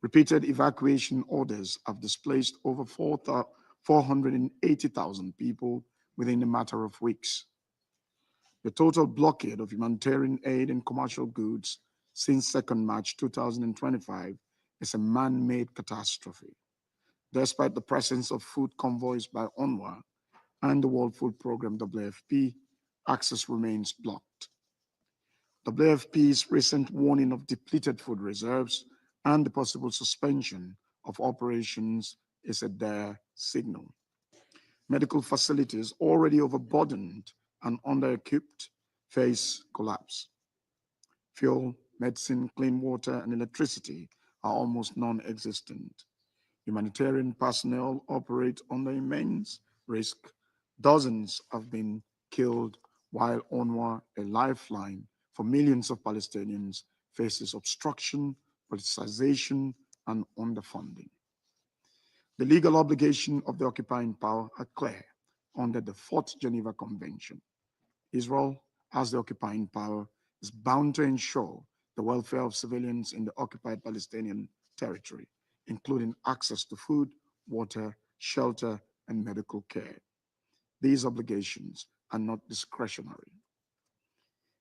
Repeated evacuation orders have displaced over 480,000 people within a matter of weeks. The total blockade of humanitarian aid and commercial goods since 2nd March 2025 is a man-made catastrophe. Despite the presence of food convoys by UNRWA and the World Food Programme WFP, access remains blocked. WFP's recent warning of depleted food reserves and the possible suspension of operations is a dire signal. Medical facilities already overburdened and under-equipped face collapse. Fuel, medicine, clean water, and electricity are almost non-existent. Humanitarian personnel operate under immense risk. Dozens have been killed, while UNRWA, a lifeline for millions of Palestinians, faces obstruction, politicization, and underfunding. The legal obligations of the occupying power are clear under the Fourth Geneva Convention. Israel, as the occupying power, is bound to ensure the welfare of civilians in the occupied Palestinian territory, including access to food, water, shelter, and medical care. These obligations are not discretionary.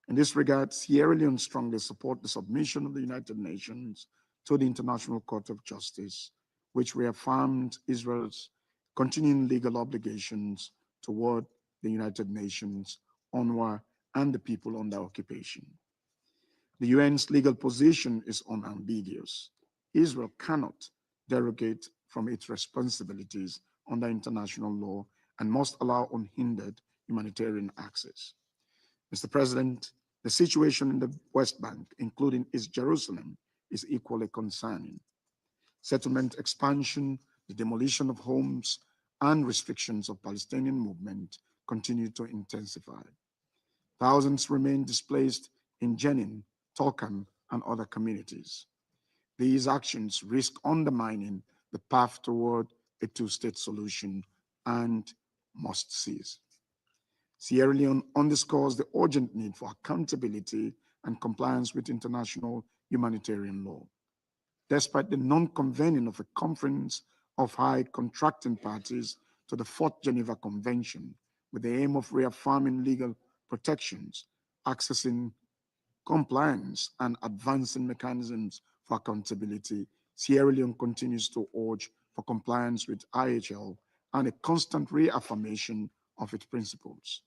In this regard, Sierra Leone strongly supports the submission of the United Nations to the International Court of Justice, which reaffirmed Israel's continuing legal obligations toward the United Nations, UNRWA, and the people under occupation. The UN's legal position is unambiguous. Israel cannot derogate from its responsibilities under international law and must allow unhindered humanitarian access. Mr. President, the situation in the West Bank, including East Jerusalem, is equally concerning. Settlement expansion, the demolition of homes, and restrictions of Palestinian movement continue to intensify. Thousands remain displaced in Jenin, Torkham, and other communities. These actions risk undermining the path toward a two-state solution and must cease. Sierra Leone underscores the urgent need for accountability and compliance with international humanitarian law. Despite the non-convening of a conference of high contracting parties to the Fourth Geneva Convention with the aim of reaffirming legal protections, accessing compliance, and advancing mechanisms for accountability, Sierra Leone continues to urge for compliance with IHL and a constant reaffirmation of its principles.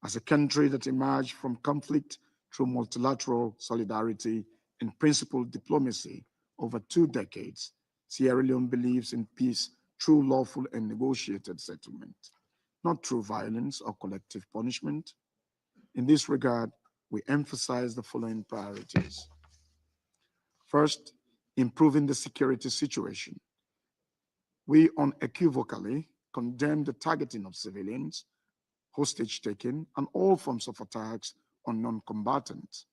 As a country that emerged from conflict through multilateral solidarity and principled diplomacy over 2 decades, Sierra Leone believes in peace through lawful and negotiated settlement, not through violence or collective punishment. In this regard, we emphasize the following priorities. First, improving the security situation. We unequivocally condemn the targeting of civilians, hostage taking, and all forms of attacks on non-combatants.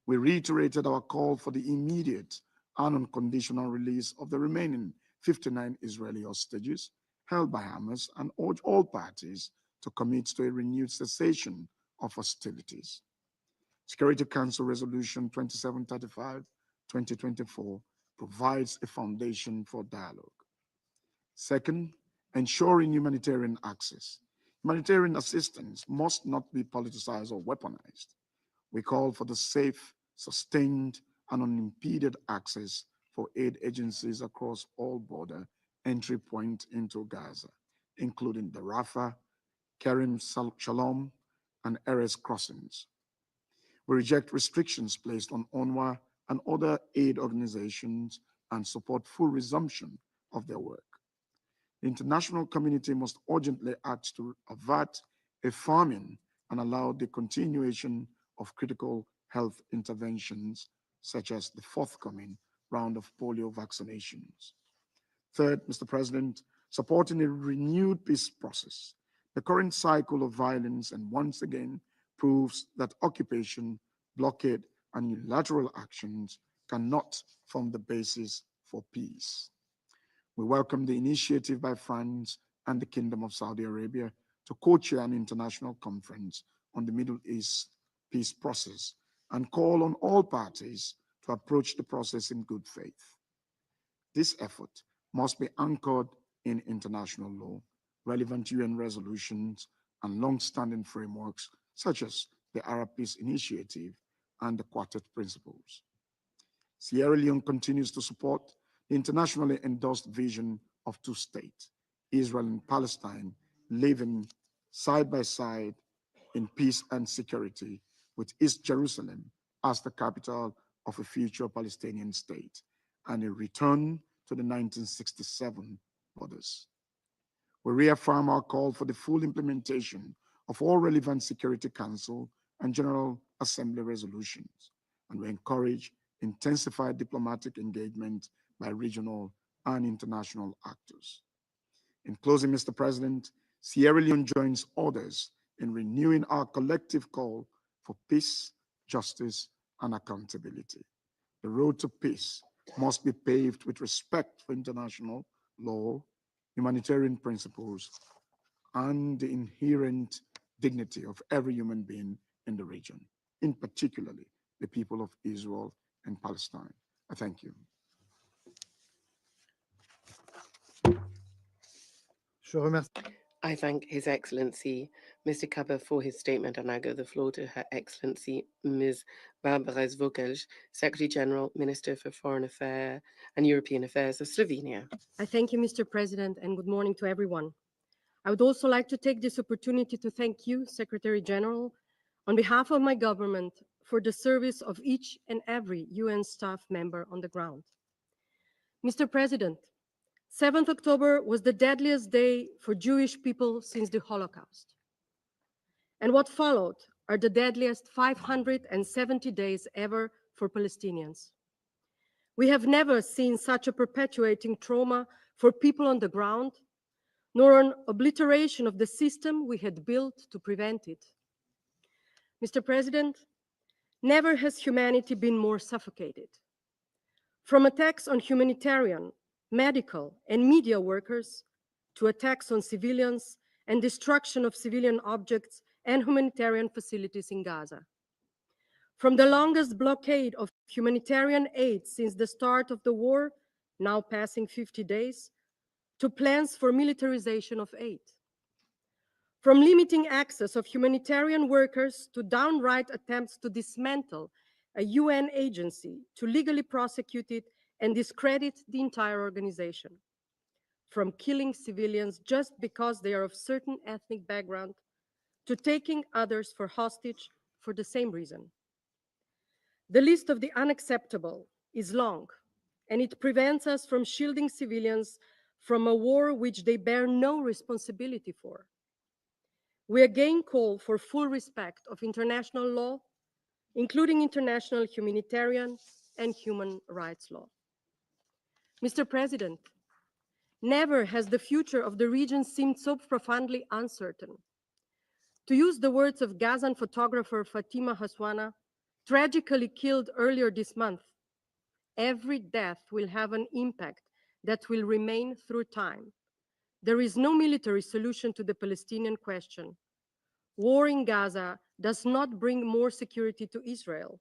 We reiterated our call for the immediate and unconditional release of the remaining 59 Israeli hostages held by Hamas and urge all parties to commit to a renewed cessation of hostilities. Security Council Resolution 2735-2024 provides a foundation for dialogue. Second, ensuring humanitarian access. Humanitarian assistance must not be politicized or weaponized. We call for the safe, sustained, and unimpeded access for aid agencies across all border entry points into Gaza, including the Rafah, Kerem Shalom, and Erez crossings. We reject restrictions placed on UNRWA and other aid organizations and support full resumption of their work. The international community must urgently act to avert a famine and allow the continuation of critical health interventions, such as the forthcoming round of polio vaccinations. Third, Mr. President, supporting a renewed peace process. The current cycle of violence and once again proves that occupation, blockade, and unilateral actions cannot form the basis for peace. We welcome the initiative by France and the Kingdom of Saudi Arabia to co-chair an international conference on the Middle East peace process and call on all parties to approach the process in good faith. This effort must be anchored in international law, relevant UN resolutions, and long-standing frameworks such as the Arab Peace Initiative and the Quartet Principles. Sierra Leone continues to support the internationally endorsed vision of 2 states, Israel and Palestine, living side by side in peace and security, with East Jerusalem as the capital of a future Palestinian state, and a return to the 1967 borders. We reaffirm our call for the full implementation of all relevant Security Council and General Assembly resolutions, and we encourage intensified diplomatic engagement by regional and international actors. In closing, Mr. President, Sierra Leone joins others in renewing our collective call for peace, justice, and accountability. The road to peace must be paved with respect for international law, humanitarian principles, and the inherent dignity of every human being in the region, in particularly the people of Israel and Palestine. I thank you. Je remercie. I thank His Excellency Mr. Kaba for his statement, and I give the floor to Her Excellency Ms. Barbara Zvogelj, Secretary General, Minister for Foreign Affairs and European Affairs of Slovenia. I thank you, Mr. President, and good morning to everyone. I would also like to take this opportunity to thank you, Secretary General, on behalf of my government, for the service of each and every UN staff member on the ground. Mr. President, 7th October was the deadliest day for Jewish people since the Holocaust. And what followed are the deadliest 570 days ever for Palestinians. We have never seen such a perpetuating trauma for people on the ground, nor an obliteration of the system we had built to prevent it. Mr. President, never has humanity been more suffocated. From attacks on humanitarian, medical, and media workers, to attacks on civilians and destruction of civilian objects and humanitarian facilities in Gaza. From the longest blockade of humanitarian aid since the start of the war, now passing 50 days, to plans for militarization of aid. From limiting access of humanitarian workers to downright attempts to dismantle a UN agency, to legally prosecute it and discredit the entire organization. From killing civilians just because they are of certain ethnic background, to taking others for hostage for the same reason. The list of the unacceptable is long, and it prevents us from shielding civilians from a war which they bear no responsibility for. We again call for full respect of international law, including international humanitarian and human rights law. Mr. President, never has the future of the region seemed so profoundly uncertain. To use the words of Gazan photographer Fatima Haswana, tragically killed earlier this month, every death will have an impact that will remain through time. There is no military solution to the Palestinian question. War in Gaza does not bring more security to Israel.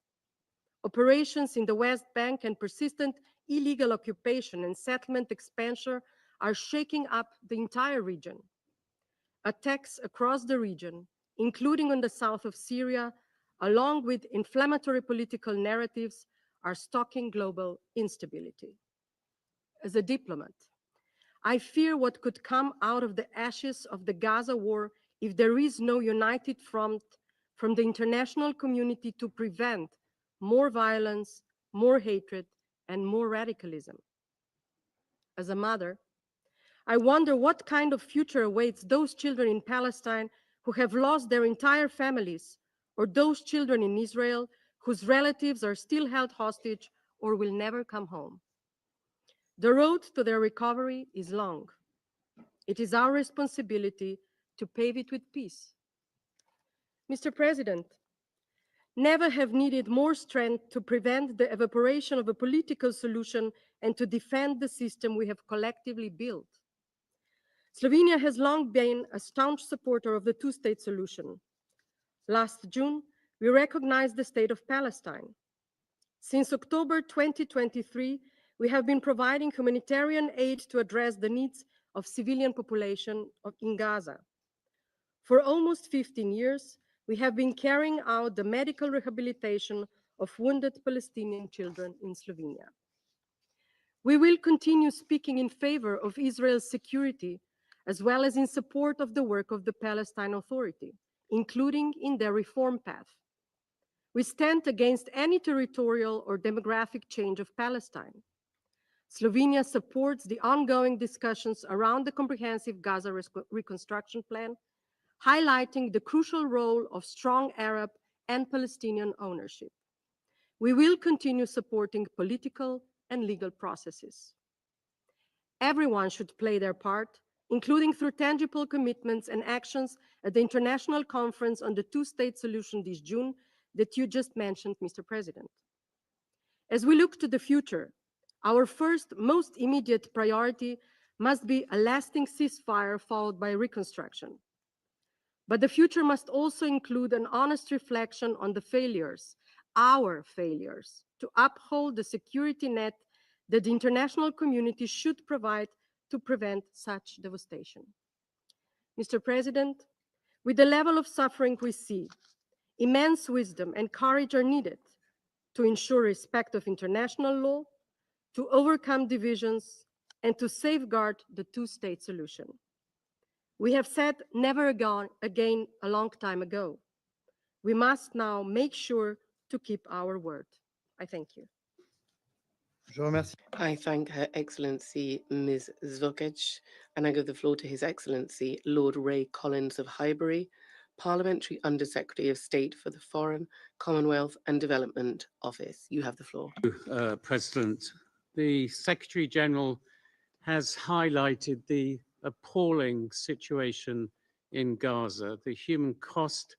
Operations in the West Bank and persistent illegal occupation and settlement expansion are shaking up the entire region. Attacks across the region, including on the south of Syria, along with inflammatory political narratives, are stoking global instability. As a diplomat, I fear what could come out of the ashes of the Gaza war if there is no united front from the international community to prevent more violence, more hatred, and more radicalism. As a mother, I wonder what kind of future awaits those children in Palestine who have lost their entire families, or those children in Israel whose relatives are still held hostage or will never come home. The road to their recovery is long. It is our responsibility to pave it with peace. Mr. President, never have needed more strength to prevent the evaporation of a political solution and to defend the system we have collectively built. Slovenia has long been a staunch supporter of the two-state solution. Last June, we recognized the state of Palestine. Since October 2023, we have been providing humanitarian aid to address the needs of civilian population in Gaza. For almost 15 years, we have been carrying out the medical rehabilitation of wounded Palestinian children in Slovenia. We will continue speaking in favor of Israel's security, as well as in support of the work of the Palestine Authority, including in their reform path. We stand against any territorial or demographic change of Palestine. Slovenia supports the ongoing discussions around the comprehensive Gaza reconstruction plan, highlighting the crucial role of strong Arab and Palestinian ownership. We will continue supporting political and legal processes. Everyone should play their part, including through tangible commitments and actions at the international conference on the two-state solution this June that you just mentioned, Mr. President. As we look to the future, our first, most immediate priority must be a lasting ceasefire followed by reconstruction. But the future must also include an honest reflection on the failures, our failures, to uphold the security net that the international community should provide to prevent such devastation. Mr. President, with the level of suffering we see, immense wisdom and courage are needed to ensure respect of international law, to overcome divisions, and to safeguard the two-state solution. We have said never again a long time ago. We must now make sure to keep our word. I thank you. Je remercie. I thank Her Excellency Ms. Zvokec, and I give the floor to His Excellency Lord Ray Collins of Highbury, Parliamentary Undersecretary of State for the Foreign, Commonwealth and Development Office. You have the floor. President. The Secretary General has highlighted the appalling situation in Gaza. The human cost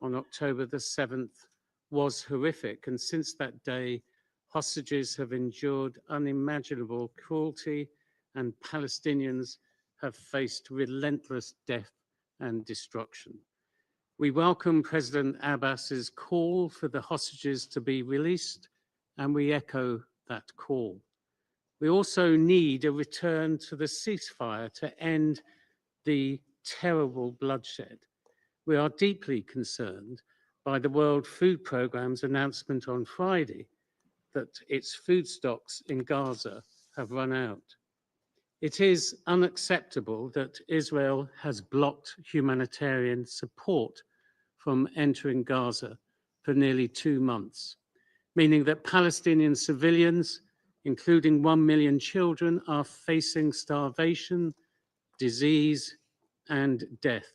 on October the 7th was horrific, and since that day, hostages have endured unimaginable cruelty and Palestinians have faced relentless death and destruction. We welcome President Abbas's call for the hostages to be released, and we echo that call. We also need a return to the ceasefire to end the terrible bloodshed. We are deeply concerned by the World Food Programme's announcement on Friday that its food stocks in Gaza have run out. It is unacceptable that Israel has blocked humanitarian support from entering Gaza for nearly 2 months, meaning that Palestinian civilians, including 1 million children, are facing starvation, disease, and death.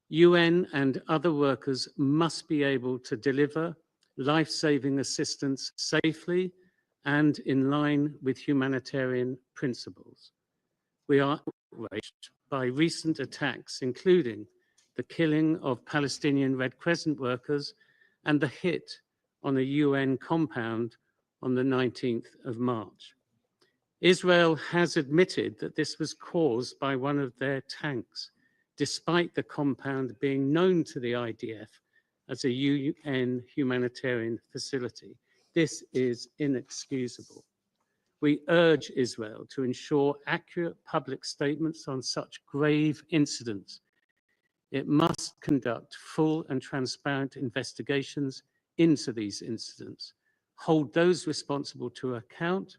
UN and other workers must be able to deliver life-saving assistance safely and in line with humanitarian principles. We are outraged by recent attacks, including the killing of Palestinian Red Crescent workers and the hit on a UN compound on the 19th of March. Israel has admitted that this was caused by one of their tanks, despite the compound being known to the IDF as a UN humanitarian facility. This is inexcusable. We urge Israel to ensure accurate public statements on such grave incidents. It must conduct full and transparent investigations into these incidents, hold those responsible to account,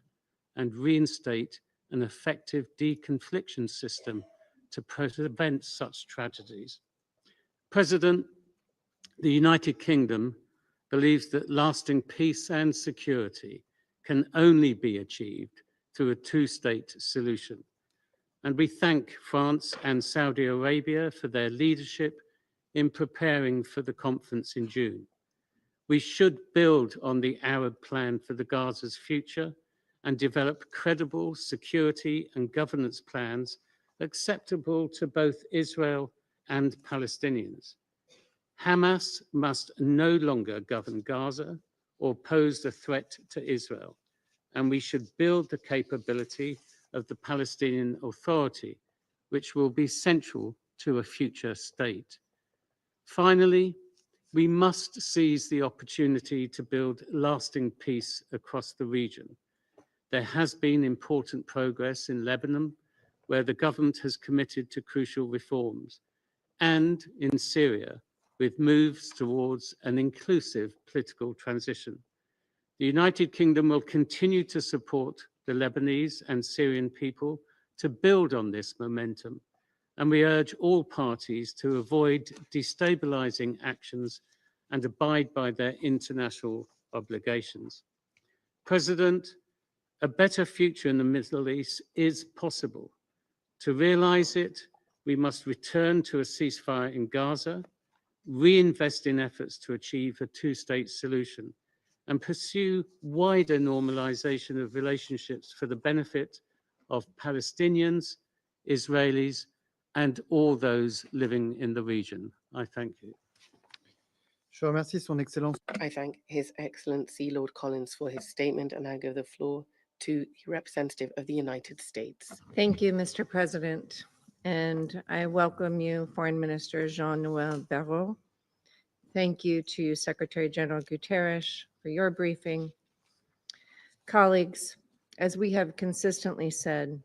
and reinstate an effective deconfliction system to prevent such tragedies. President, the United Kingdom believes that lasting peace and security can only be achieved through a two-state solution. And we thank France and Saudi Arabia for their leadership in preparing for the conference in June. We should build on the Arab plan for the Gaza's future and develop credible security and governance plans acceptable to both Israel and Palestinians. Hamas must no longer govern Gaza or pose a threat to Israel, and we should build the capability of the Palestinian Authority, which will be central to a future state. Finally, we must seize the opportunity to build lasting peace across the region. There has been important progress in Lebanon, where the government has committed to crucial reforms, and in Syria, with moves towards an inclusive political transition. The United Kingdom will continue to support the Lebanese and Syrian people to build on this momentum, and we urge all parties to avoid destabilizing actions and abide by their international obligations. President, a better future in the Middle East is possible. To realize it, we must return to a ceasefire in Gaza, reinvest in efforts to achieve a two-state solution, and pursue wider normalization of relationships for the benefit of Palestinians, Israelis, and all those living in the region. I thank you. Je remercie Son Excellence. I thank His Excellency Lord Collins for his statement, and I give the floor to the representative of the United States. Thank you, Mr. President. And I welcome you, Foreign Minister Jean-Noel Barrot. Thank you to Secretary General Guterres for your briefing. Colleagues, as we have consistently said,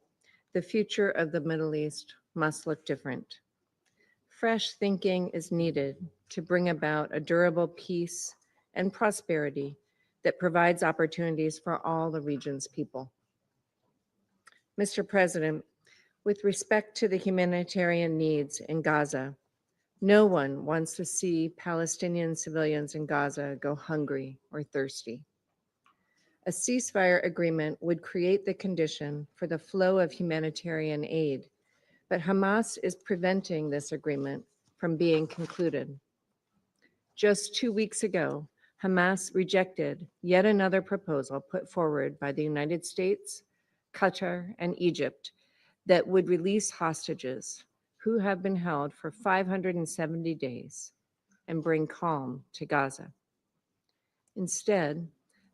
the future of the Middle East must look different. Fresh thinking is needed to bring about a durable peace and prosperity that provides opportunities for all the region's people. Mr. President, with respect to the humanitarian needs in Gaza, no one wants to see Palestinian civilians in Gaza go hungry or thirsty. A ceasefire agreement would create the condition for the flow of humanitarian aid, but Hamas is preventing this agreement from being concluded. Just 2 weeks ago, Hamas rejected yet another proposal put forward by the United States, Qatar, and Egypt that would release hostages who have been held for 570 days and bring calm to Gaza. Instead,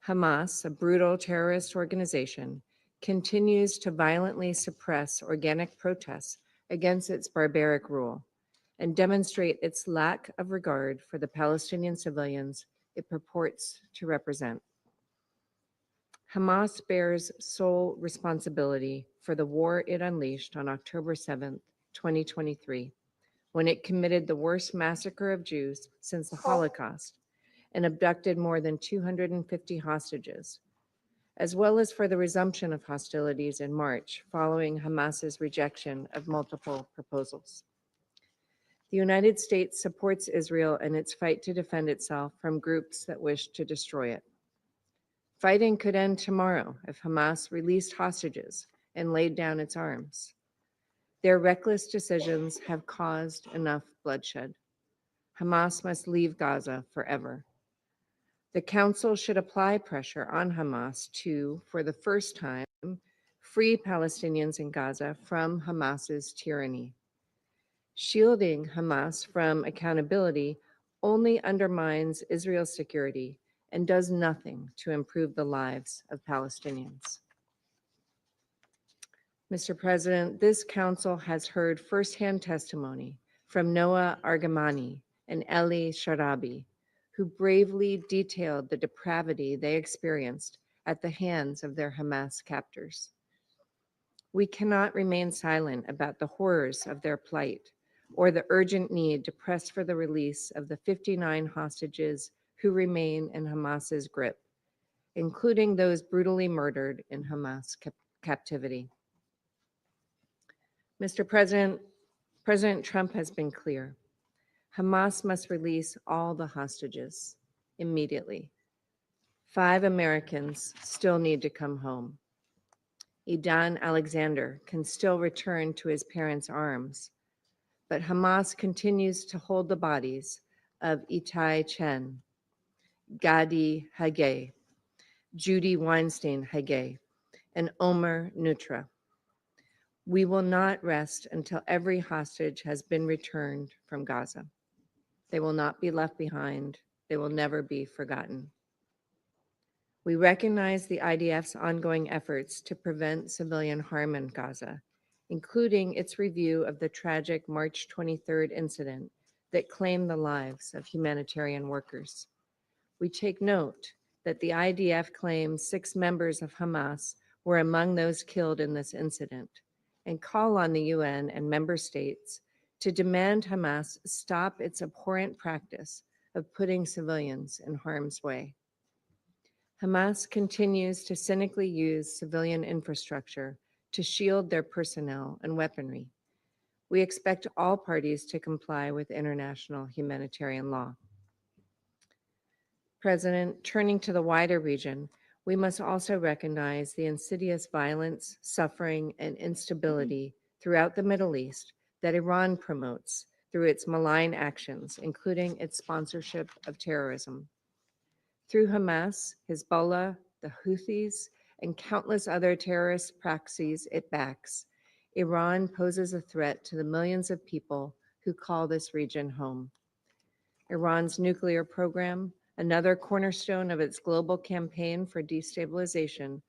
Hamas, a brutal terrorist organization, continues to violently suppress organic protests against its barbaric rule and demonstrate its lack of regard for the Palestinian civilians it purports to represent. Hamas bears sole responsibility for the war it unleashed on October 7, 2023, when it committed the worst massacre of Jews since the Holocaust and abducted more than 250 hostages, as well as for the resumption of hostilities in March following Hamas's rejection of multiple proposals. The United States supports Israel in its fight to defend itself from groups that wish to destroy it. Fighting could end tomorrow if Hamas released hostages and laid down its arms. Their reckless decisions have caused enough bloodshed. Hamas must leave Gaza forever. The Council should apply pressure on Hamas to, for the first time, free Palestinians in Gaza from Hamas's tyranny. Shielding Hamas from accountability only undermines Israel's security and does nothing to improve the lives of Palestinians. Mr. President, this Council has heard firsthand testimony from Noah Argamani and Eli Sharabi, who bravely detailed the depravity they experienced at the hands of their Hamas captors. We cannot remain silent about the horrors of their plight or the urgent need to press for the release of the 59 hostages who remain in Hamas's grip, including those brutally murdered in Hamas captivity. Mr. President, President Trump has been clear. Hamas must release all the hostages immediately. 5 Americans still need to come home. Idan Alexander can still return to his parents' arms, but Hamas continues to hold the bodies of Itai Chen, Gadi Hagei, Judy Weinstein Hagei, and Omer Nutra. We will not rest until every hostage has been returned from Gaza. They will not be left behind. They will never be forgotten. We recognize the IDF's ongoing efforts to prevent civilian harm in Gaza, including its review of the tragic March 23rd incident that claimed the lives of humanitarian workers. We take note that the IDF claims 6 members of Hamas were among those killed in this incident and call on the UN and member states to demand Hamas stop its abhorrent practice of putting civilians in harm's way. Hamas continues to cynically use civilian infrastructure to shield their personnel and weaponry. We expect all parties to comply with international humanitarian law. President, turning to the wider region, we must also recognize the insidious violence, suffering, and instability throughout the Middle East that Iran promotes through its malign actions, including its sponsorship of terrorism. Through Hamas, Hezbollah, the Houthis, and countless other terrorist proxies it backs, Iran poses a threat to the millions of people who call this region home. Iran's nuclear program, another cornerstone of its global campaign for destabilization,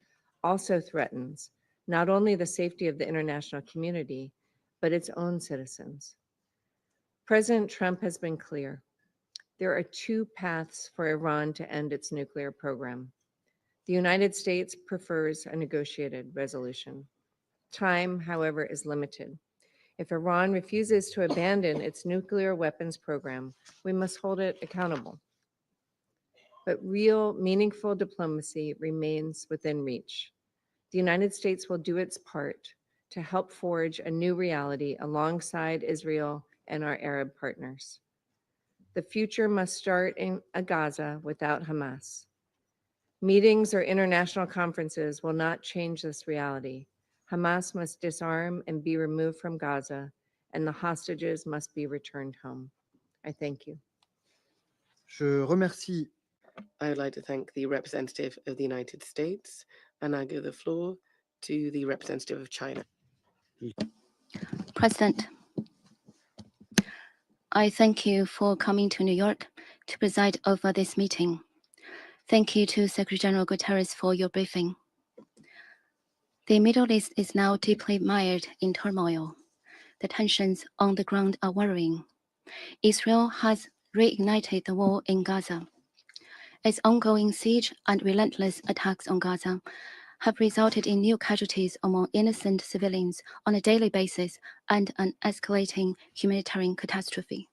also threatens not only the safety of the international community, but its own citizens. President Trump has been clear. There are two paths for Iran to end its nuclear program. The United States prefers a negotiated resolution. Time, however, is limited. If Iran refuses to abandon its nuclear weapons program, we must hold it accountable. But real, meaningful diplomacy remains within reach. The United States will do its part to help forge a new reality alongside Israel and our Arab partners. The future must start in Gaza without Hamas. Meetings or international conferences will not change this reality. Hamas must disarm and be removed from Gaza, and the hostages must be returned home. I thank you. Je remercie I would like to thank the representative of the United States, and I give the floor to the representative of China. President, I thank you for coming to New York to preside over this meeting. Thank you to Secretary General Guterres for your briefing. The Middle East is now deeply mired in turmoil. The tensions on the ground are worrying. Israel has reignited the war in Gaza. Its ongoing siege and relentless attacks on Gaza have resulted in new casualties among innocent civilians on a daily basis and an escalating humanitarian catastrophe.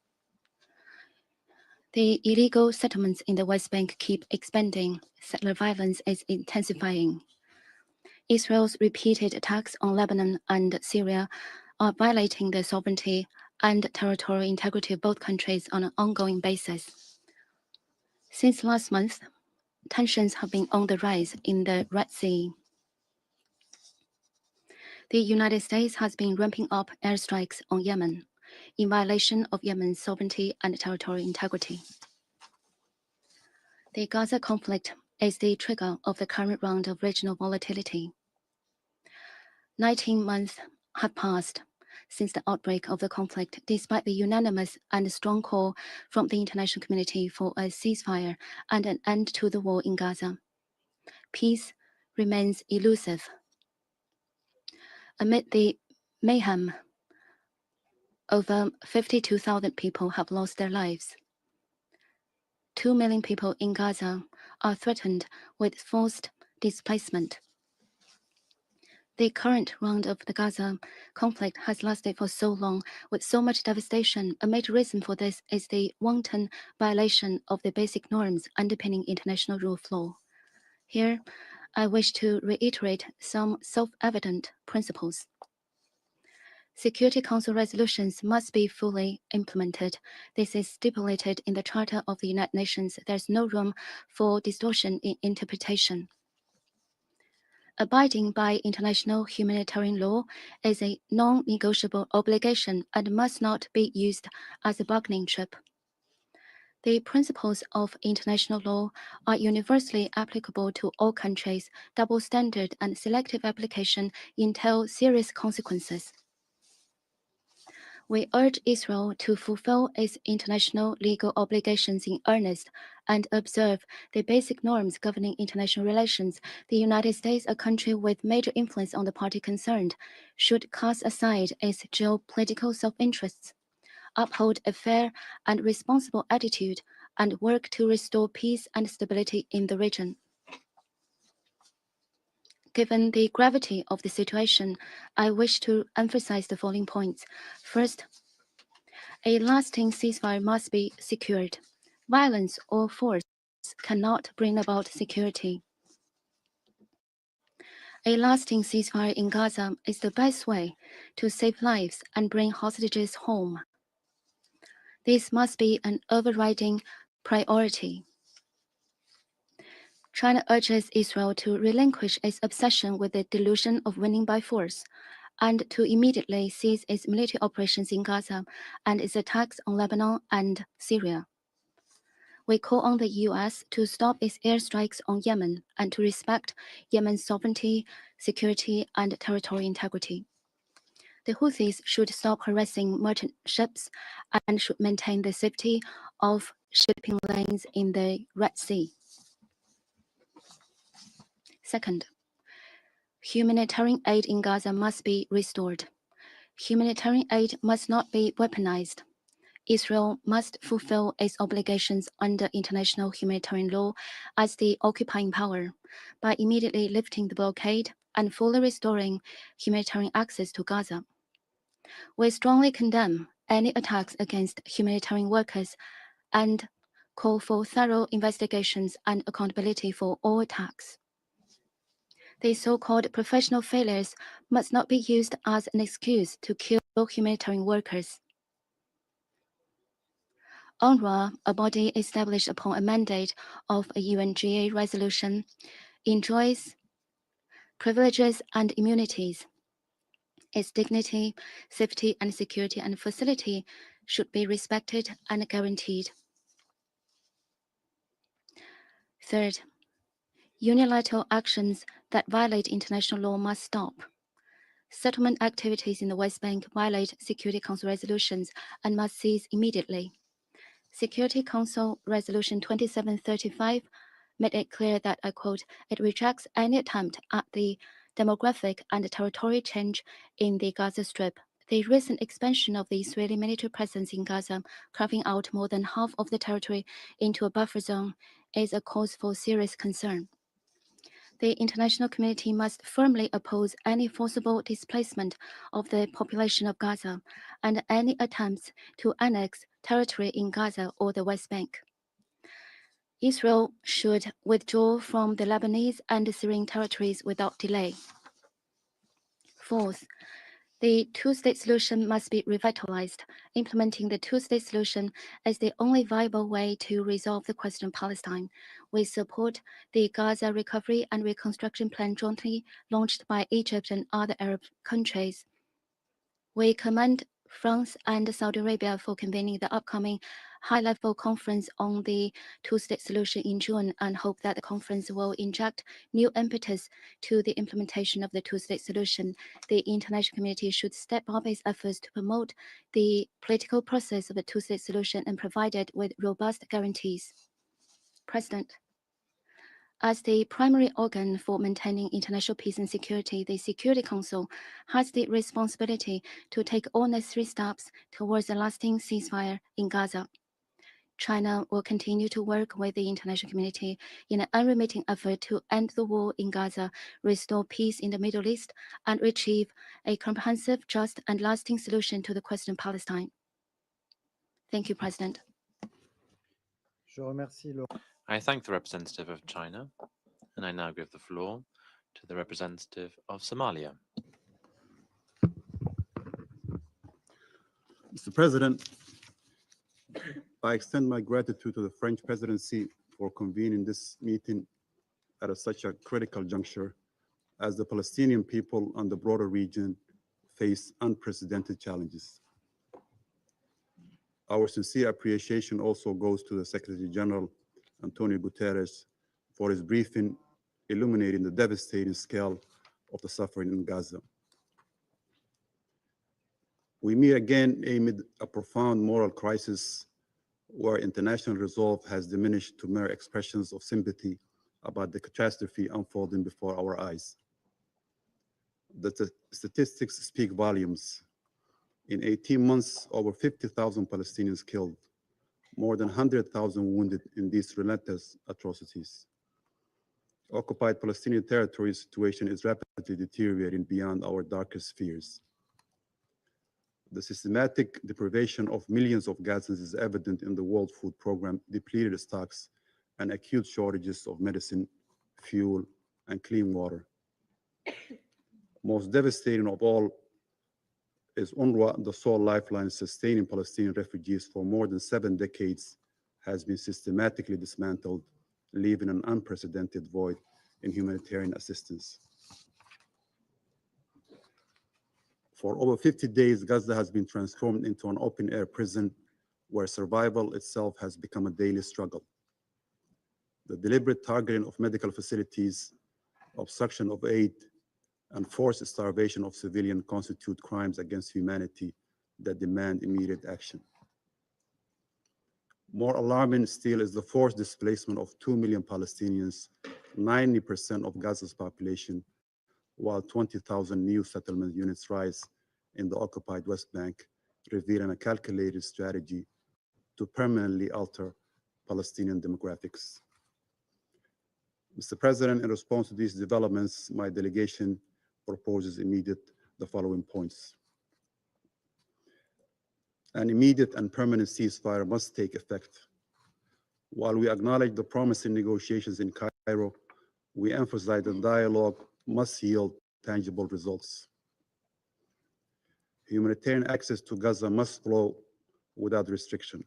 The illegal settlements in the West Bank keep expanding. Settler violence is intensifying. Israel's repeated attacks on Lebanon and Syria are violating the sovereignty and territorial integrity of both countries on an ongoing basis. Since last month, tensions have been on the rise in the Red Sea. The United States has been ramping up airstrikes on Yemen in violation of Yemen's sovereignty and territorial integrity. The Gaza conflict is the trigger of the current round of regional volatility. 19 months have passed since the outbreak of the conflict, despite the unanimous and strong call from the international community for a ceasefire and an end to the war in Gaza. Peace remains elusive. Amid the mayhem, over 52,000 people have lost their lives. 2 million people in Gaza are threatened with forced displacement. The current round of the Gaza conflict has lasted for so long with so much devastation. A major reason for this is the wanton violation of the basic norms underpinning international rule of law. Here, I wish to reiterate some self-evident principles. Security Council resolutions must be fully implemented. This is stipulated in the Charter of the United Nations. There's no room for distortion in interpretation. Abiding by international humanitarian law is a non-negotiable obligation and must not be used as a bargaining chip. The principles of international law are universally applicable to all countries. Double standard and selective application entail serious consequences. We urge Israel to fulfill its international legal obligations in earnest and observe the basic norms governing international relations. The United States, a country with major influence on the party concerned, should cast aside its geopolitical self-interests, uphold a fair and responsible attitude, and work to restore peace and stability in the region. Given the gravity of the situation, I wish to emphasize the following points. First, a lasting ceasefire must be secured. Violence or force cannot bring about security. A lasting ceasefire in Gaza is the best way to save lives and bring hostages home. This must be an overriding priority. China urges Israel to relinquish its obsession with the delusion of winning by force and to immediately cease its military operations in Gaza and its attacks on Lebanon and Syria. We call on the US to stop its airstrikes on Yemen and to respect Yemen's sovereignty, security, and territorial integrity. The Houthis should stop harassing merchant ships and should maintain the safety of shipping lanes in the Red Sea. Second, humanitarian aid in Gaza must be restored. Humanitarian aid must not be weaponized. Israel must fulfill its obligations under international humanitarian law as the occupying power by immediately lifting the blockade and fully restoring humanitarian access to Gaza. We strongly condemn any attacks against humanitarian workers and call for thorough investigations and accountability for all attacks. These so-called professional failures must not be used as an excuse to kill humanitarian workers. UNRWA, a body established upon a mandate of a UNGA resolution, enjoys privileges and immunities. Its dignity, safety, and security and facility should be respected and guaranteed. Third, unilateral actions that violate international law must stop. Settlement activities in the West Bank violate Security Council resolutions and must cease immediately. Security Council Resolution 2735 made it clear that, I quote, it rejects any attempt at the demographic and territorial change in the Gaza Strip. The recent expansion of the Israeli military presence in Gaza, carving out more than half of the territory into a buffer zone, is a cause for serious concern. The international community must firmly oppose any forcible displacement of the population of Gaza and any attempts to annex territory in Gaza or the West Bank. Israel should withdraw from the Lebanese and Syrian territories without delay. Fourth, the two-state solution must be revitalized. Implementing the two-state solution is the only viable way to resolve the question of Palestine. We support the Gaza Recovery and Reconstruction Plan jointly launched by Egypt and other Arab countries. We commend France and Saudi Arabia for convening the upcoming high-level conference on the two-state solution in June and hope that the conference will inject new impetus to the implementation of the two-state solution. The international community should step up its efforts to promote the political process of a two-state solution and provide it with robust guarantees. President, as the primary organ for maintaining international peace and security, the Security Council has the responsibility to take all necessary steps towards a lasting ceasefire in Gaza. China will continue to work with the international community in an unremitting effort to end the war in Gaza, restore peace in the Middle East, and achieve a comprehensive, just, and lasting solution to the question of Palestine. Thank you, President. I thank the representative of China, and I now give the floor to the representative of Somalia. Mr. President, I extend my gratitude to the French presidency for convening this meeting at such a critical juncture as the Palestinian people and the broader region face unprecedented challenges. Our sincere appreciation also goes to the Secretary General, Antonio Guterres, for his briefing illuminating the devastating scale of the suffering in Gaza. We meet again amid a profound moral crisis where international resolve has diminished to mere expressions of sympathy about the catastrophe unfolding before our eyes. The statistics speak volumes. In 18 months, over 50,000 Palestinians killed, more than 100,000 wounded in these relentless atrocities. Occupied Palestinian territory situation is rapidly deteriorating beyond our darkest fears. The systematic deprivation of millions of Gazans is evident in the World Food Program depleted stocks and acute shortages of medicine, fuel, and clean water. Most devastating of all is UNRWA, the sole lifeline sustaining Palestinian refugees for more than 7 decades, has been systematically dismantled, leaving an unprecedented void in humanitarian assistance. For over 50 days, Gaza has been transformed into an open-air prison where survival itself has become a daily struggle. The deliberate targeting of medical facilities, obstruction of aid, and forced starvation of civilians constitute crimes against humanity that demand immediate action. More alarming still is the forced displacement of 2 million Palestinians, 90% of Gaza's population, while 20,000 new settlement units rise in the occupied West Bank, revealing a calculated strategy to permanently alter Palestinian demographics. Mr. President, in response to these developments, my delegation proposes the following points. An immediate and permanent ceasefire must take effect. While we acknowledge the promising negotiations in Cairo, we emphasize that dialogue must yield tangible results. Humanitarian access to Gaza must flow without restriction.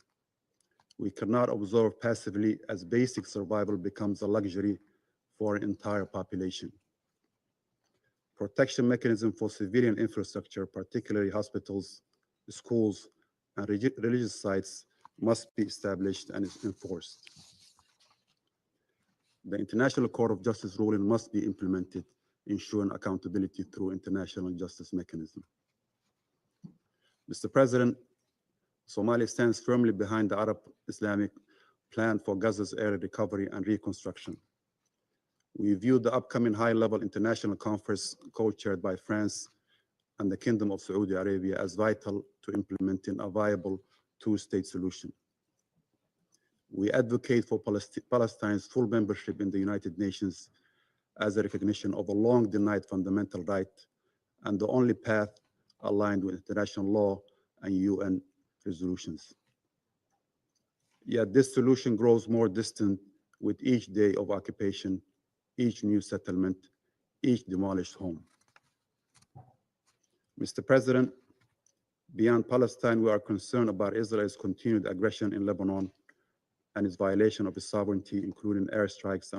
We cannot observe passively as basic survival becomes a luxury for an entire population. Protection mechanisms for civilian infrastructure, particularly hospitals, schools, and religious sites, must be established and enforced. The International Court of Justice ruling must be implemented, ensuring accountability through international justice mechanism. Mr. President, Somalia stands firmly behind the Arab Islamic plan for Gaza's early recovery and reconstruction. We view the upcoming high-level international conference co-chaired by France and the Kingdom of Saudi Arabia as vital to implementing a viable two-state solution. We advocate for Palestine's full membership in the United Nations as a recognition of a long-denied fundamental right and the only path aligned with international law and UN resolutions. Yet this solution grows more distant with each day of occupation, each new settlement, each demolished home. Mr. President, beyond Palestine, we are concerned about Israel's continued aggression in Lebanon and its violation of its sovereignty, including airstrikes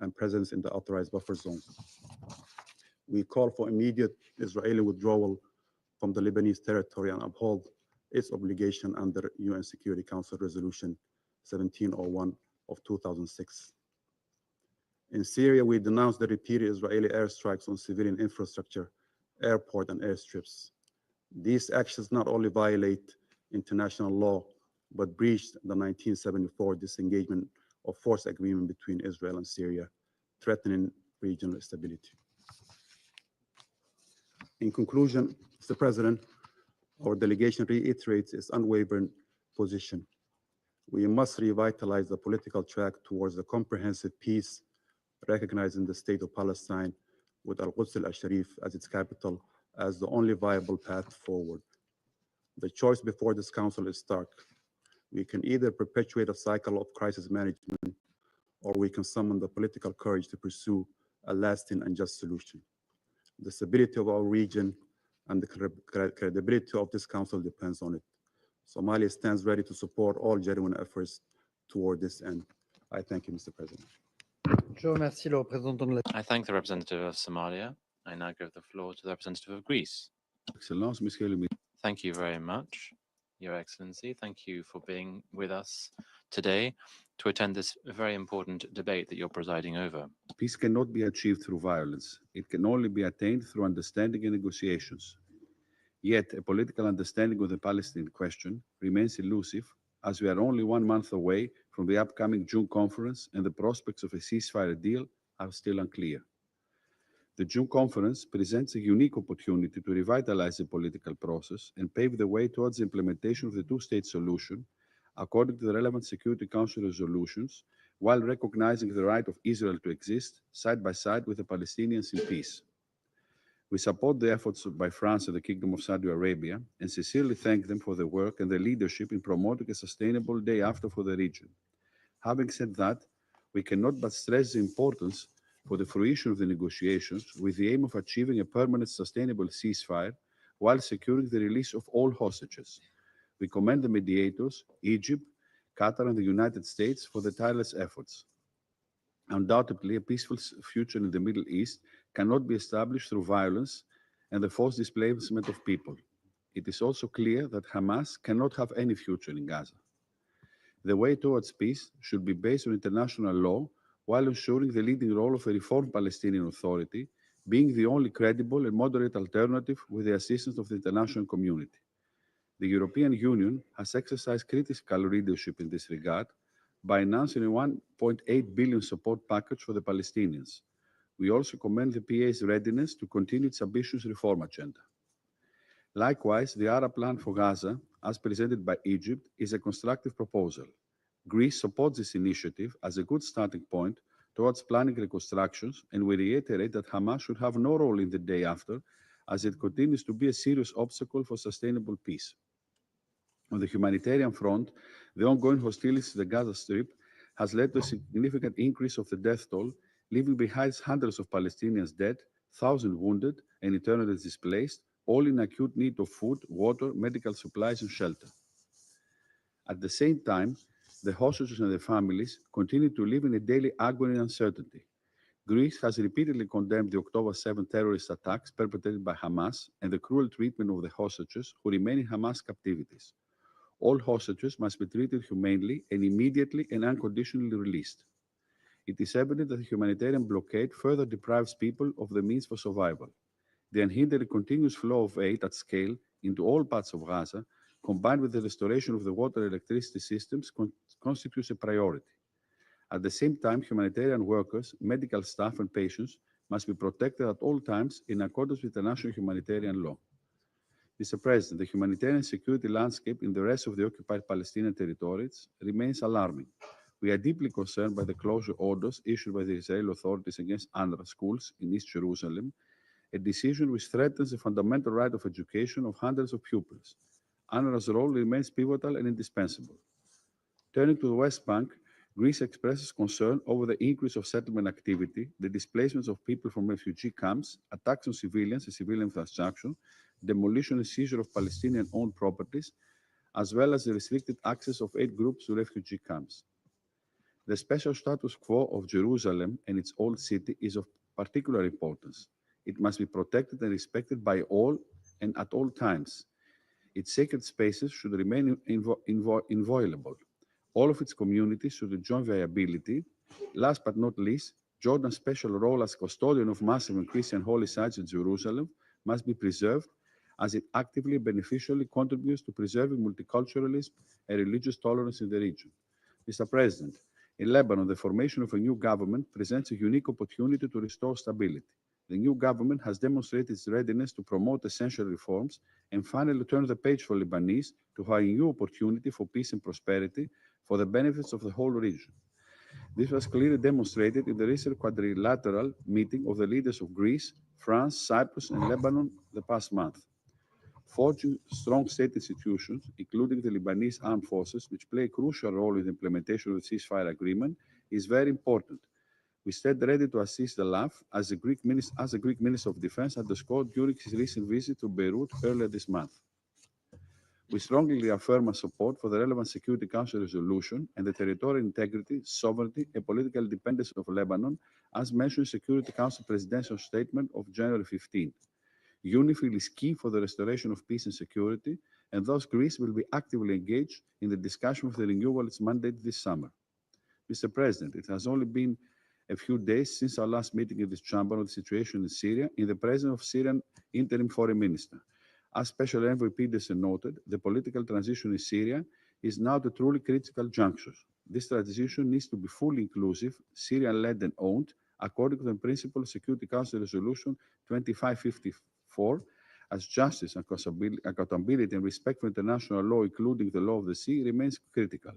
and presence in the authorized buffer zone. We call for immediate Israeli withdrawal from the Lebanese territory and uphold its obligation under UN Security Council Resolution 1701 of 2006. In Syria, we denounce the repeated Israeli airstrikes on civilian infrastructure, airport, and airstrips. These actions not only violate international law, but breach the 1974 disengagement of force agreement between Israel and Syria, threatening regional stability. In conclusion, Mr. President, our delegation reiterates its unwavering position. We must revitalize the political track towards a comprehensive peace, recognizing the state of Palestine with Al-Quds al-Sharif as its capital as the only viable path forward. The choice before this council is stark. We can either perpetuate a cycle of crisis management, or we can summon the political courage to pursue a lasting and just solution. The stability of our region and the credibility of this council depends on it. Somalia stands ready to support all genuine efforts toward this end. I thank you, Mr. President. I thank the representative of Somalia. I now give the floor to the representative of Greece. Thank you very much, Your Excellency. Thank you for being with us today to attend this very important debate that you're presiding over. Peace cannot be achieved through violence. It can only be attained through understanding and negotiations. Yet, a political understanding of the Palestinian question remains elusive, as we are only 1 month away from the upcoming June conference and the prospects of a ceasefire deal are still unclear. The June conference presents a unique opportunity to revitalize the political process and pave the way towards the implementation of the two-state solution according to the relevant Security Council resolutions, while recognizing the right of Israel to exist side by side with the Palestinians in peace. We support the efforts by France and the Kingdom of Saudi Arabia and sincerely thank them for their work and their leadership in promoting a sustainable day after for the region. Having said that, we cannot but stress the importance for the fruition of the negotiations with the aim of achieving a permanent sustainable ceasefire while securing the release of all hostages. We commend the mediators, Egypt, Qatar, and the United States for their tireless efforts. Undoubtedly, a peaceful future in the Middle East cannot be established through violence and the forced displacement of people. It is also clear that Hamas cannot have any future in Gaza. The way towards peace should be based on international law while ensuring the leading role of a reformed Palestinian Authority, being the only credible and moderate alternative with the assistance of the international community. The European Union has exercised critical leadership in this regard by announcing a 1.8 billion support package for the Palestinians. We also commend the PA's readiness to continue its ambitious reform agenda. Likewise, the Arab Plan for Gaza, as presented by Egypt, is a constructive proposal. Greece supports this initiative as a good starting point towards planning reconstructions, and we reiterate that Hamas should have no role in the day after, as it continues to be a serious obstacle for sustainable peace. On the humanitarian front, the ongoing hostilities in the Gaza Strip has led to a significant increase of the death toll, leaving behind hundreds of Palestinians dead, thousands wounded, and internally displaced, all in acute need of food, water, medical supplies, and shelter. At the same time, the hostages and their families continue to live in a daily agony and uncertainty. Greece has repeatedly condemned the October 7 terrorist attacks perpetrated by Hamas and the cruel treatment of the hostages who remain in Hamas captivities. All hostages must be treated humanely and immediately and unconditionally released. It is evident that the humanitarian blockade further deprives people of the means for survival. The unhindered continuous flow of aid at scale into all parts of Gaza, combined with the restoration of the water and electricity systems, constitutes a priority. At the same time, humanitarian workers, medical staff, and patients must be protected at all times in accordance with international humanitarian law. Mr. President, the humanitarian security landscape in the rest of the occupied Palestinian territories remains alarming. We are deeply concerned by the closure orders issued by the Israeli authorities against UNRWA schools in East Jerusalem, a decision which threatens the fundamental right of education of hundreds of pupils. UNRWA's role remains pivotal and indispensable. Turning to the West Bank, Greece expresses concern over the increase of settlement activity, the displacements of people from refugee camps, attacks on civilians and civilian infrastructure, demolition and seizure of Palestinian-owned properties, as well as the restricted access of aid groups to refugee camps. The special status quo of Jerusalem and its old city is of particular importance. It must be protected and respected by all and at all times. Its sacred spaces should remain inviolable. All of its communities should enjoy viability. Last but not least, Jordan's special role as custodian of massive and Christian holy sites in Jerusalem must be preserved, as it actively and beneficially contributes to preserving multiculturalism and religious tolerance in the region. Mr. President, in Lebanon, the formation of a new government presents a unique opportunity to restore stability. The new government has demonstrated its readiness to promote essential reforms and finally turn the page for Lebanese to have a new opportunity for peace and prosperity for the benefits of the whole region. This was clearly demonstrated in the recent quadrilateral meeting of the leaders of Greece, France, Cyprus, and Lebanon the past month. Forging strong state institutions, including the Lebanese armed forces, which play a crucial role in the implementation of the ceasefire agreement, is very important. We stand ready to assist the LAF, as the Greek Minister of Defense underscored during his recent visit to Beirut earlier this month. We strongly reaffirm our support for the relevant Security Council resolution and the territorial integrity, sovereignty, and political independence of Lebanon, as mentioned in Security Council Presidential Statement of January 15. UNIFIL is key for the restoration of peace and security, and thus Greece will be actively engaged in the discussion of the renewal of its mandate this summer. Mr. President, it has only been a few days since our last meeting in this chamber on the situation in Syria in the presence of Syrian interim foreign minister. As Special Envoy Peterson noted, the political transition in Syria is now the truly critical juncture. This transition needs to be fully inclusive, Syrian-led and owned, according to the principle of Security Council Resolution 2554, as justice, accountability, and respect for international law, including the law of the sea, remains critical.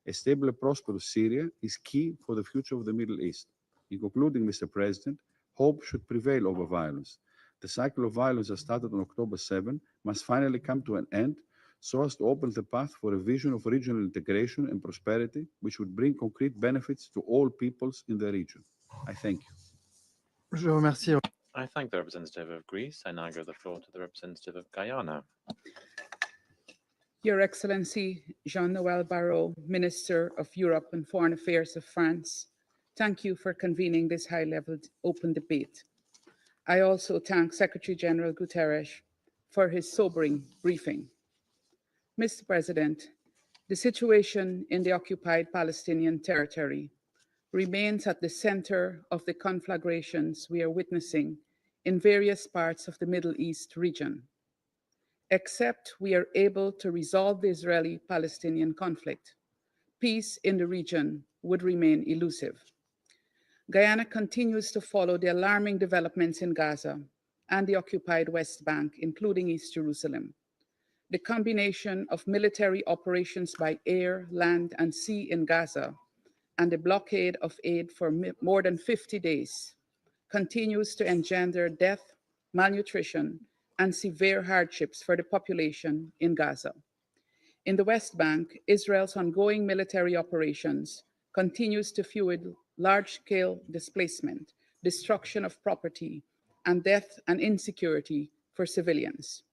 A stable and prosperous Syria is key for the future of the Middle East. In concluding, Mr. President, hope should prevail over violence. The cycle of violence that started on October 7 must finally come to an end so as to open the path for a vision of regional integration and prosperity, which would bring concrete benefits to all peoples in the region. I thank you. Je remercie. I thank the representative of Greece. I now give the floor to the representative of Guyana. Your Excellency Jean-Noël Barrot, Minister of Europe and Foreign Affairs of France, thank you for convening this high-level open debate. I also thank Secretary General Guterres for his sobering briefing. Mr. President, The situation in the occupied Palestinian territory remains at the center of the conflagrations we are witnessing in various parts of the Middle East region. Except we are able to resolve the Israeli-Palestinian conflict, peace in the region would remain elusive. Guyana continues to follow the alarming developments in Gaza and the occupied West Bank, including East Jerusalem. The combination of military operations by air, land, and sea in Gaza and the blockade of aid for more than 50 days continues to engender death, malnutrition, and severe hardships for the population in Gaza. In the West Bank, Israel's ongoing military operations continues to fuel large-scale displacement, destruction of property, and death and insecurity for civilians.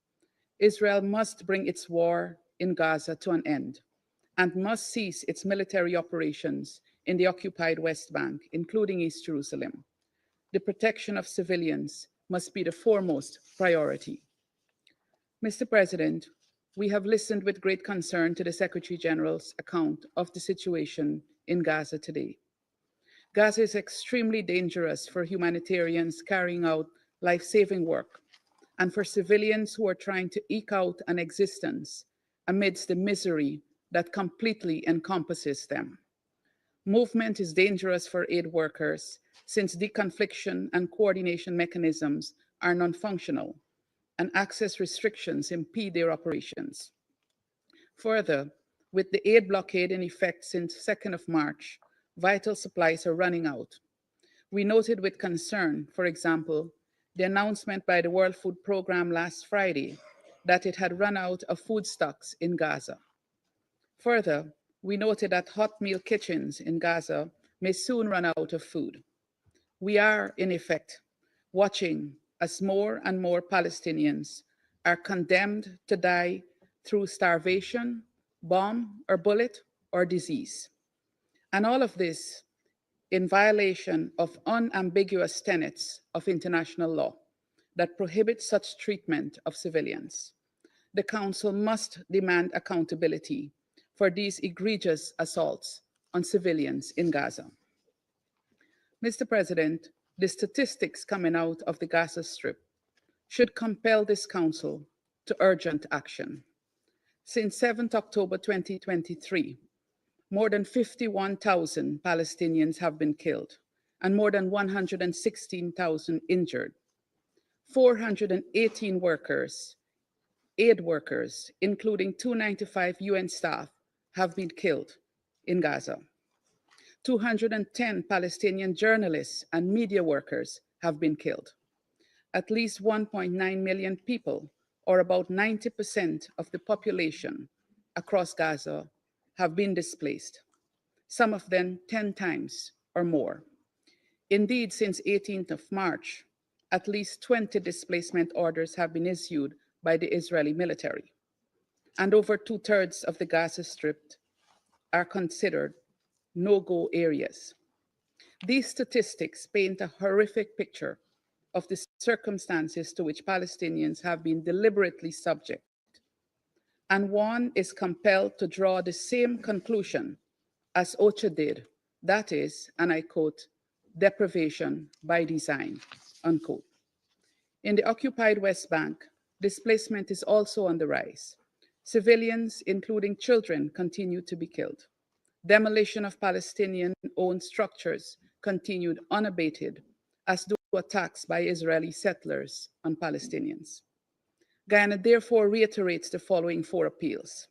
Israel must bring its war in Gaza to an end and must cease its military operations in the occupied West Bank, including East Jerusalem. The protection of civilians must be the foremost priority. Mr. President, we have listened with great concern to the Secretary General's account of the situation in Gaza today. Gaza is extremely dangerous for humanitarians carrying out life-saving work and for civilians who are trying to eke out an existence amidst the misery that completely encompasses them. Movement is dangerous for aid workers since deconfliction and coordination mechanisms are non-functional and access restrictions impede their operations. Further, with the aid blockade in effect since 2nd of March, vital supplies are running out. We noted with concern, for example, the announcement by the World Food Programme last Friday that it had run out of food stocks in Gaza. Further, we noted that hot meal kitchens in Gaza may soon run out of food. We are, in effect, watching as more and more Palestinians are condemned to die through starvation, bomb or bullet, or disease. And all of this in violation of unambiguous tenets of international law that prohibit such treatment of civilians. The Council must demand accountability for these egregious assaults on civilians in Gaza. Mr. President, the statistics coming out of the Gaza Strip should compel this Council to urgent action. Since 7th October 2023, more than 51,000 Palestinians have been killed and more than 116,000 injured. 418 workers, aid workers, including 295 UN staff, have been killed in Gaza. 210 Palestinian journalists and media workers have been killed. At least 1.9 million people, or about 90% of the population across Gaza, have been displaced, some of them 10 times or more. Indeed, since 18th of March, at least 20 displacement orders have been issued by the Israeli military, and over 2/3 of the Gaza Strip are considered no-go areas. These statistics paint a horrific picture of the circumstances to which Palestinians have been deliberately subject. And one is compelled to draw the same conclusion as OCHA did, that is, and I quote, deprivation by design, unquote. In the occupied West Bank, displacement is also on the rise. Civilians, including children, continue to be killed. Demolition of Palestinian-owned structures continued unabated, as do attacks by Israeli settlers on Palestinians. Guyana therefore reiterates the following 4 appeals.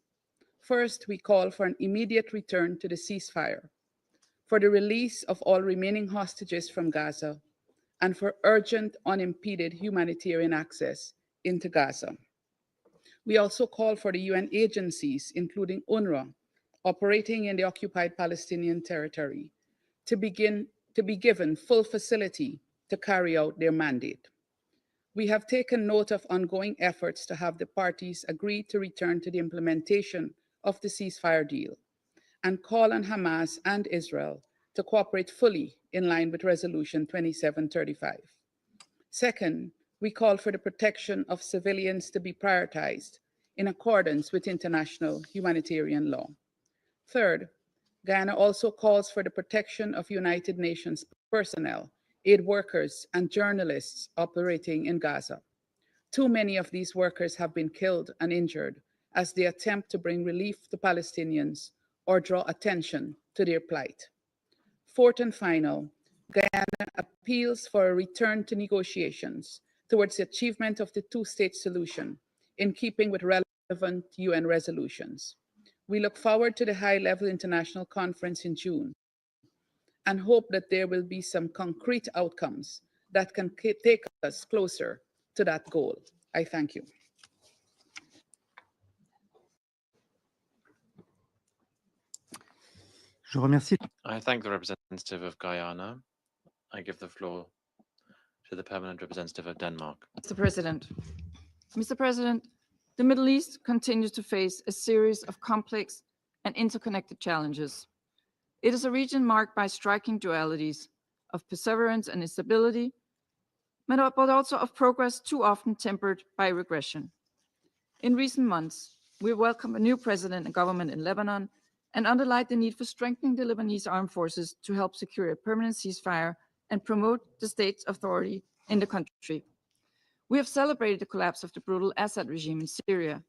First, we call for an immediate return to the ceasefire, for the release of all remaining hostages from Gaza, and for urgent, unimpeded humanitarian access into Gaza. We also call for the UN agencies, including UNRWA, operating in the occupied Palestinian territory, to be given full facility to carry out their mandate. We have taken note of ongoing efforts to have the parties agree to return to the implementation of the ceasefire deal and call on Hamas and Israel to cooperate fully in line with Resolution 2735. Second, we call for the protection of civilians to be prioritized in accordance with international humanitarian law. Third, Guyana also calls for the protection of United Nations personnel, aid workers, and journalists operating in Gaza. Too many of these workers have been killed and injured as they attempt to bring relief to Palestinians or draw attention to their plight. Fourth and final, Guyana appeals for a return to negotiations towards the achievement of the two-state solution in keeping with relevant UN resolutions. We look forward to the high-level international conference in June and hope that there will be some concrete outcomes that can take us closer to that goal. I thank you. Je remercie. I thank the representative of Guyana. I give the floor to the permanent representative of Denmark. Mr. President, the Middle East continues to face a series of complex and interconnected challenges. It is a region marked by striking dualities of perseverance and instability, but also of progress too often tempered by regression. In recent months, we welcome a new president and government in Lebanon and underlined the need for strengthening the Lebanese armed forces to help secure a permanent ceasefire and promote the state's authority in the country. We have celebrated the collapse of the brutal Assad regime in Syria.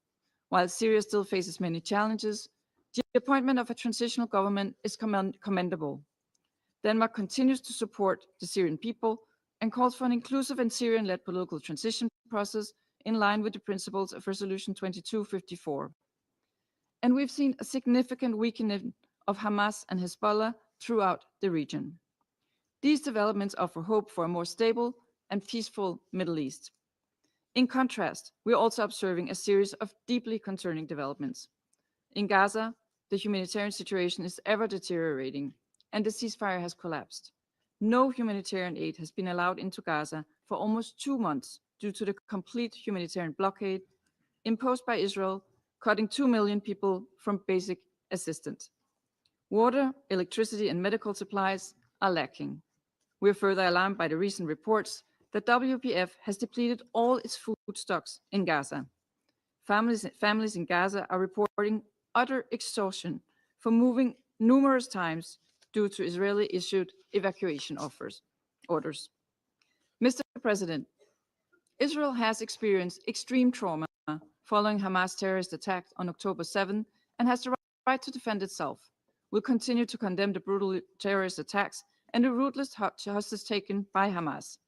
While Syria still faces many challenges, the appointment of a transitional government is commendable. Denmark continues to support the Syrian people and calls for an inclusive and Syrian-led political transition process in line with the principles of Resolution 2254. And we've seen a significant weakening of Hamas and Hezbollah throughout the region. These developments offer hope for a more stable and peaceful Middle East. In contrast, we are also observing a series of deeply concerning developments. In Gaza, the humanitarian situation is ever deteriorating, and the ceasefire has collapsed. No humanitarian aid has been allowed into Gaza for almost 2 months due to the complete humanitarian blockade imposed by Israel, cutting 2 million people from basic assistance. Water, electricity, and medical supplies are lacking. We are further alarmed by the recent reports that WPF has depleted all its food stocks in Gaza. Families in Gaza are reporting utter exhaustion from moving numerous times due to Israeli-issued evacuation orders. Mr. President, Israel has experienced extreme trauma following Hamas terrorist attack on October 7 and has the right to defend itself. We'll continue to condemn the brutal terrorist attacks and the ruthless hostage taken by Hamas.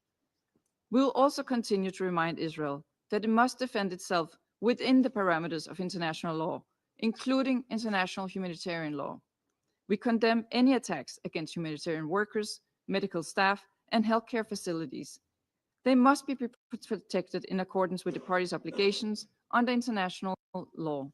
We'll also continue to remind Israel that it must defend itself within the parameters of international law, including international humanitarian law. We condemn any attacks against humanitarian workers, medical staff, and healthcare facilities. They must be protected in accordance with the parties' obligations under international law.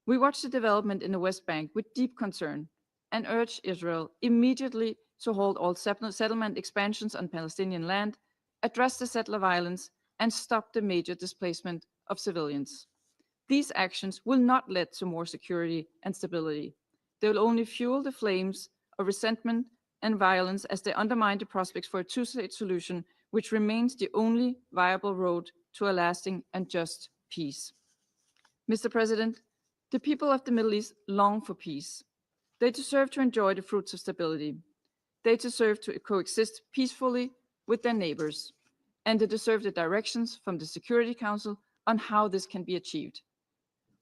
We watch the development in the West Bank with deep concern and urge Israel immediately to halt all settlement expansions on Palestinian land, address the settler violence, and stop the major displacement of civilians. These actions will not lead to more security and stability. They will only fuel the flames of resentment and violence as they undermine the prospects for a two-state solution, which remains the only viable road to a lasting and just peace. Mr. President, the people of the Middle East long for peace. They deserve to enjoy the fruits of stability. They deserve to coexist peacefully with their neighbors, and they deserve the directions from the Security Council on how this can be achieved.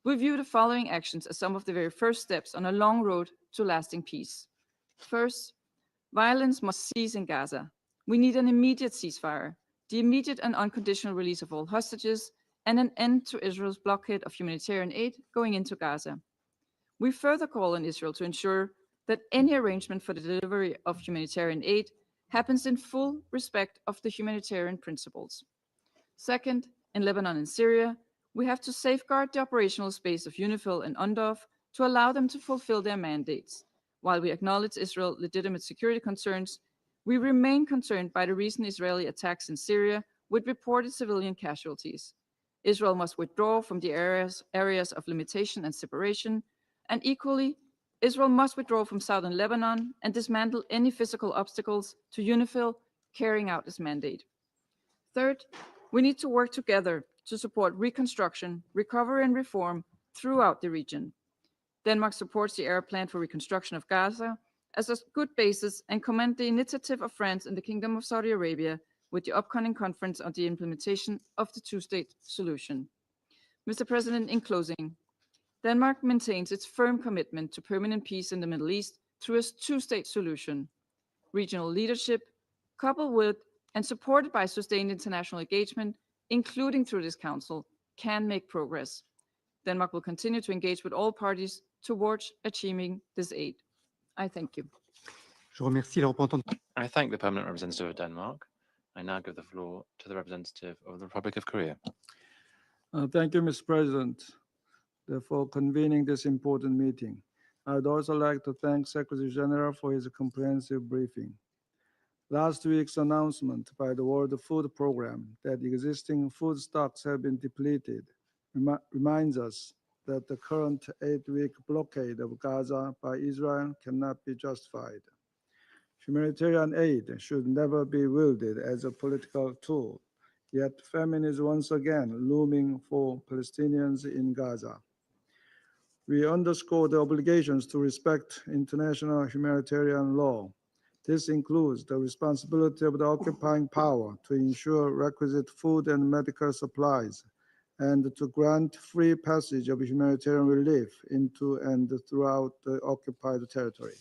We view the following actions as some of the very first steps on a long road to lasting peace. First, violence must cease in Gaza. We need an immediate ceasefire, the immediate and unconditional release of all hostages, and an end to Israel's blockade of humanitarian aid going into Gaza. We further call on Israel to ensure that any arrangement for the delivery of humanitarian aid happens in full respect of the humanitarian principles. Second, in Lebanon and Syria, we have to safeguard the operational space of UNIFIL and UNDOF to allow them to fulfill their mandates. While we acknowledge Israel's legitimate security concerns, we remain concerned by the recent Israeli attacks in Syria with reported civilian casualties. Israel must withdraw from the areas of limitation and separation, and equally, Israel must withdraw from southern Lebanon and dismantle any physical obstacles to UNIFIL carrying out its mandate. Third, we need to work together to support reconstruction, recovery, and reform throughout the region. Denmark supports the Arab Plan for Reconstruction of Gaza as a good basis and commend the initiative of France and the Kingdom of Saudi Arabia with the upcoming conference on the implementation of the two-state solution. Mr. President, in closing, Denmark maintains its firm commitment to permanent peace in the Middle East through a two-state solution. Regional leadership, coupled with and supported by sustained international engagement, including through this council, can make progress. Denmark will continue to engage with all parties towards achieving this aid. I thank you. I thank the permanent representative of Denmark. I now give the floor to the representative of the Republic of Korea. Thank you, Mr. President, for convening this important meeting. I would also like to thank Secretary General for his comprehensive briefing. Last week's announcement by the World Food Program that existing food stocks have been depleted reminds us that the current 8-week blockade of Gaza by Israel cannot be justified. Humanitarian aid should never be wielded as a political tool, yet famine is once again looming for Palestinians in Gaza. We underscore the obligations to respect international humanitarian law. This includes the responsibility of the occupying power to ensure requisite food and medical supplies and to grant free passage of humanitarian relief into and throughout the occupied territory.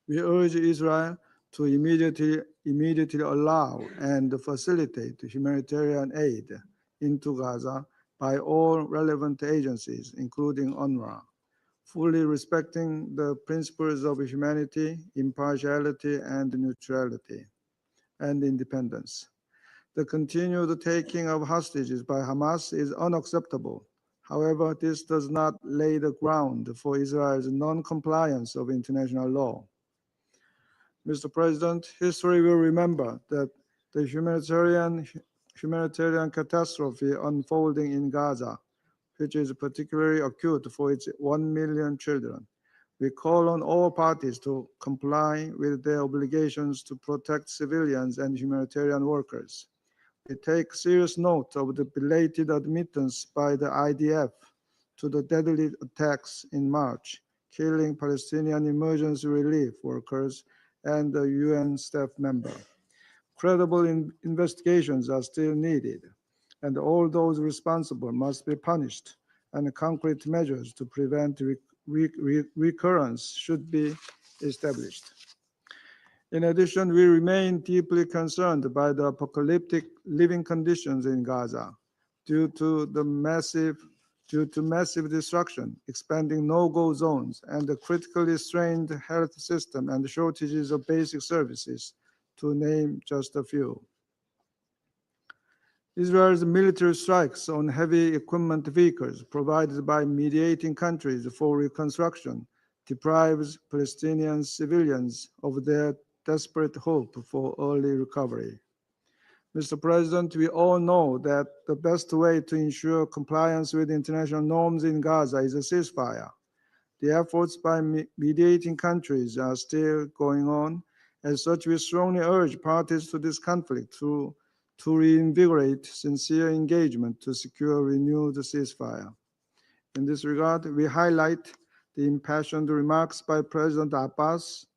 We urge Israel to immediately allow and facilitate humanitarian aid into Gaza by all relevant agencies, including UNRWA, fully respecting the principles of humanity, impartiality, and neutrality, and independence. The continued taking of hostages by Hamas is unacceptable. However, this does not lay the ground for Israel's non-compliance of international law. Mr. President, history will remember that the humanitarian catastrophe unfolding in Gaza, which is particularly acute for its 1 million children. We call on all parties to comply with their obligations to protect civilians and humanitarian workers. We take serious note of the belated admittance by the IDF to the deadly attacks in March, killing Palestinian emergency relief workers and the UN staff member. Credible investigations are still needed, and all those responsible must be punished, and concrete measures to prevent recurrence should be established. In addition, we remain deeply concerned by the apocalyptic living conditions in Gaza due to massive destruction, expanding no-go zones, and the critically strained health system and shortages of basic services, to name just a few. Israel's military strikes on heavy equipment vehicles provided by mediating countries for reconstruction deprives Palestinian civilians of their desperate hope for early recovery. Mr. President, we all know that the best way to ensure compliance with international norms in Gaza is a ceasefire. The efforts by mediating countries are still going on. As such, we strongly urge parties to this conflict to reinvigorate sincere engagement to secure a renewed ceasefire. In this regard, we highlight the impassioned remarks by President Abbas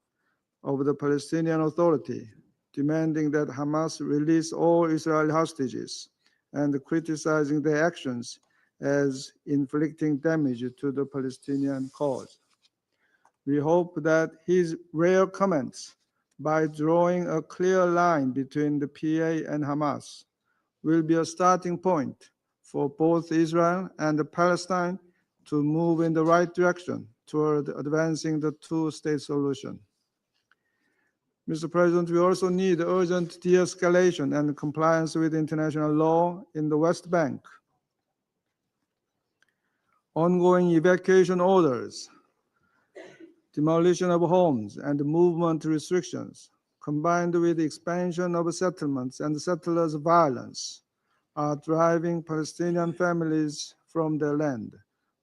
of the Palestinian Authority, demanding that Hamas release all Israeli hostages and criticizing their actions as inflicting damage to the Palestinian cause. We hope that his rare comments, by drawing a clear line between the PA and Hamas, will be a starting point for both Israel and Palestine to move in the right direction toward advancing the two-state solution. Mr. President, we also need urgent de-escalation and compliance with international law in the West Bank. Ongoing evacuation orders, demolition of homes, and movement restrictions, combined with the expansion of settlements and settlers' violence, are driving Palestinian families from their land.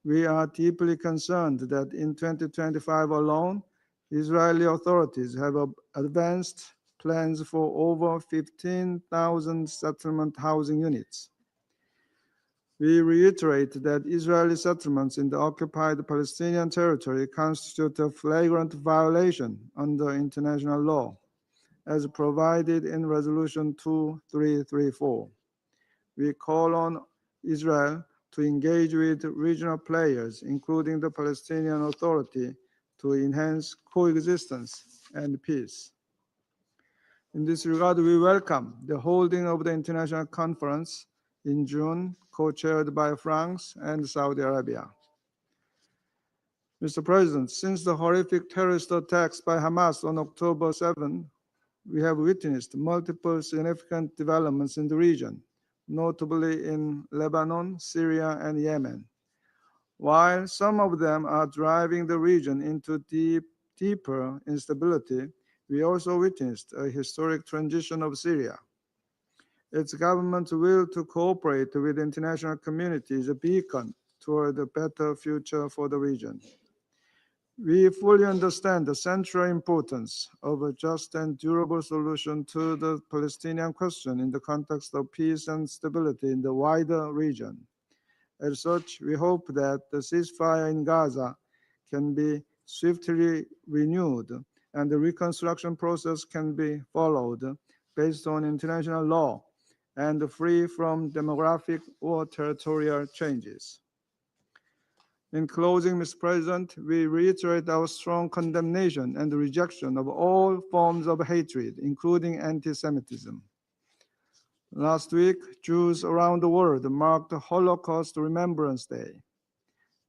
We are deeply concerned that in 2025 alone, Israeli authorities have advanced plans for over 15,000 settlement housing units. We reiterate that Israeli settlements in the occupied Palestinian territory constitute a flagrant violation under international law, as provided in Resolution 2334. We call on Israel to engage with regional players, including the Palestinian Authority, to enhance coexistence and peace. In this regard, we welcome the holding of the international conference in June, co-chaired by France and Saudi Arabia. Mr. President, since the horrific terrorist attacks by Hamas on October 7, we have witnessed multiple significant developments in the region, notably in Lebanon, Syria, and Yemen. While some of them are driving the region into deeper instability, we also witnessed a historic transition of Syria. Its government's will to cooperate with the international community is a beacon toward a better future for the region. We fully understand the central importance of a just and durable solution to the Palestinian question in the context of peace and stability in the wider region. As such, we hope that the ceasefire in Gaza can be swiftly renewed and the reconstruction process can be followed based on international law and free from demographic or territorial changes. In closing, Mr. President, we reiterate our strong condemnation and rejection of all forms of hatred, including anti-Semitism. Last week, Jews around the world marked Holocaust Remembrance Day.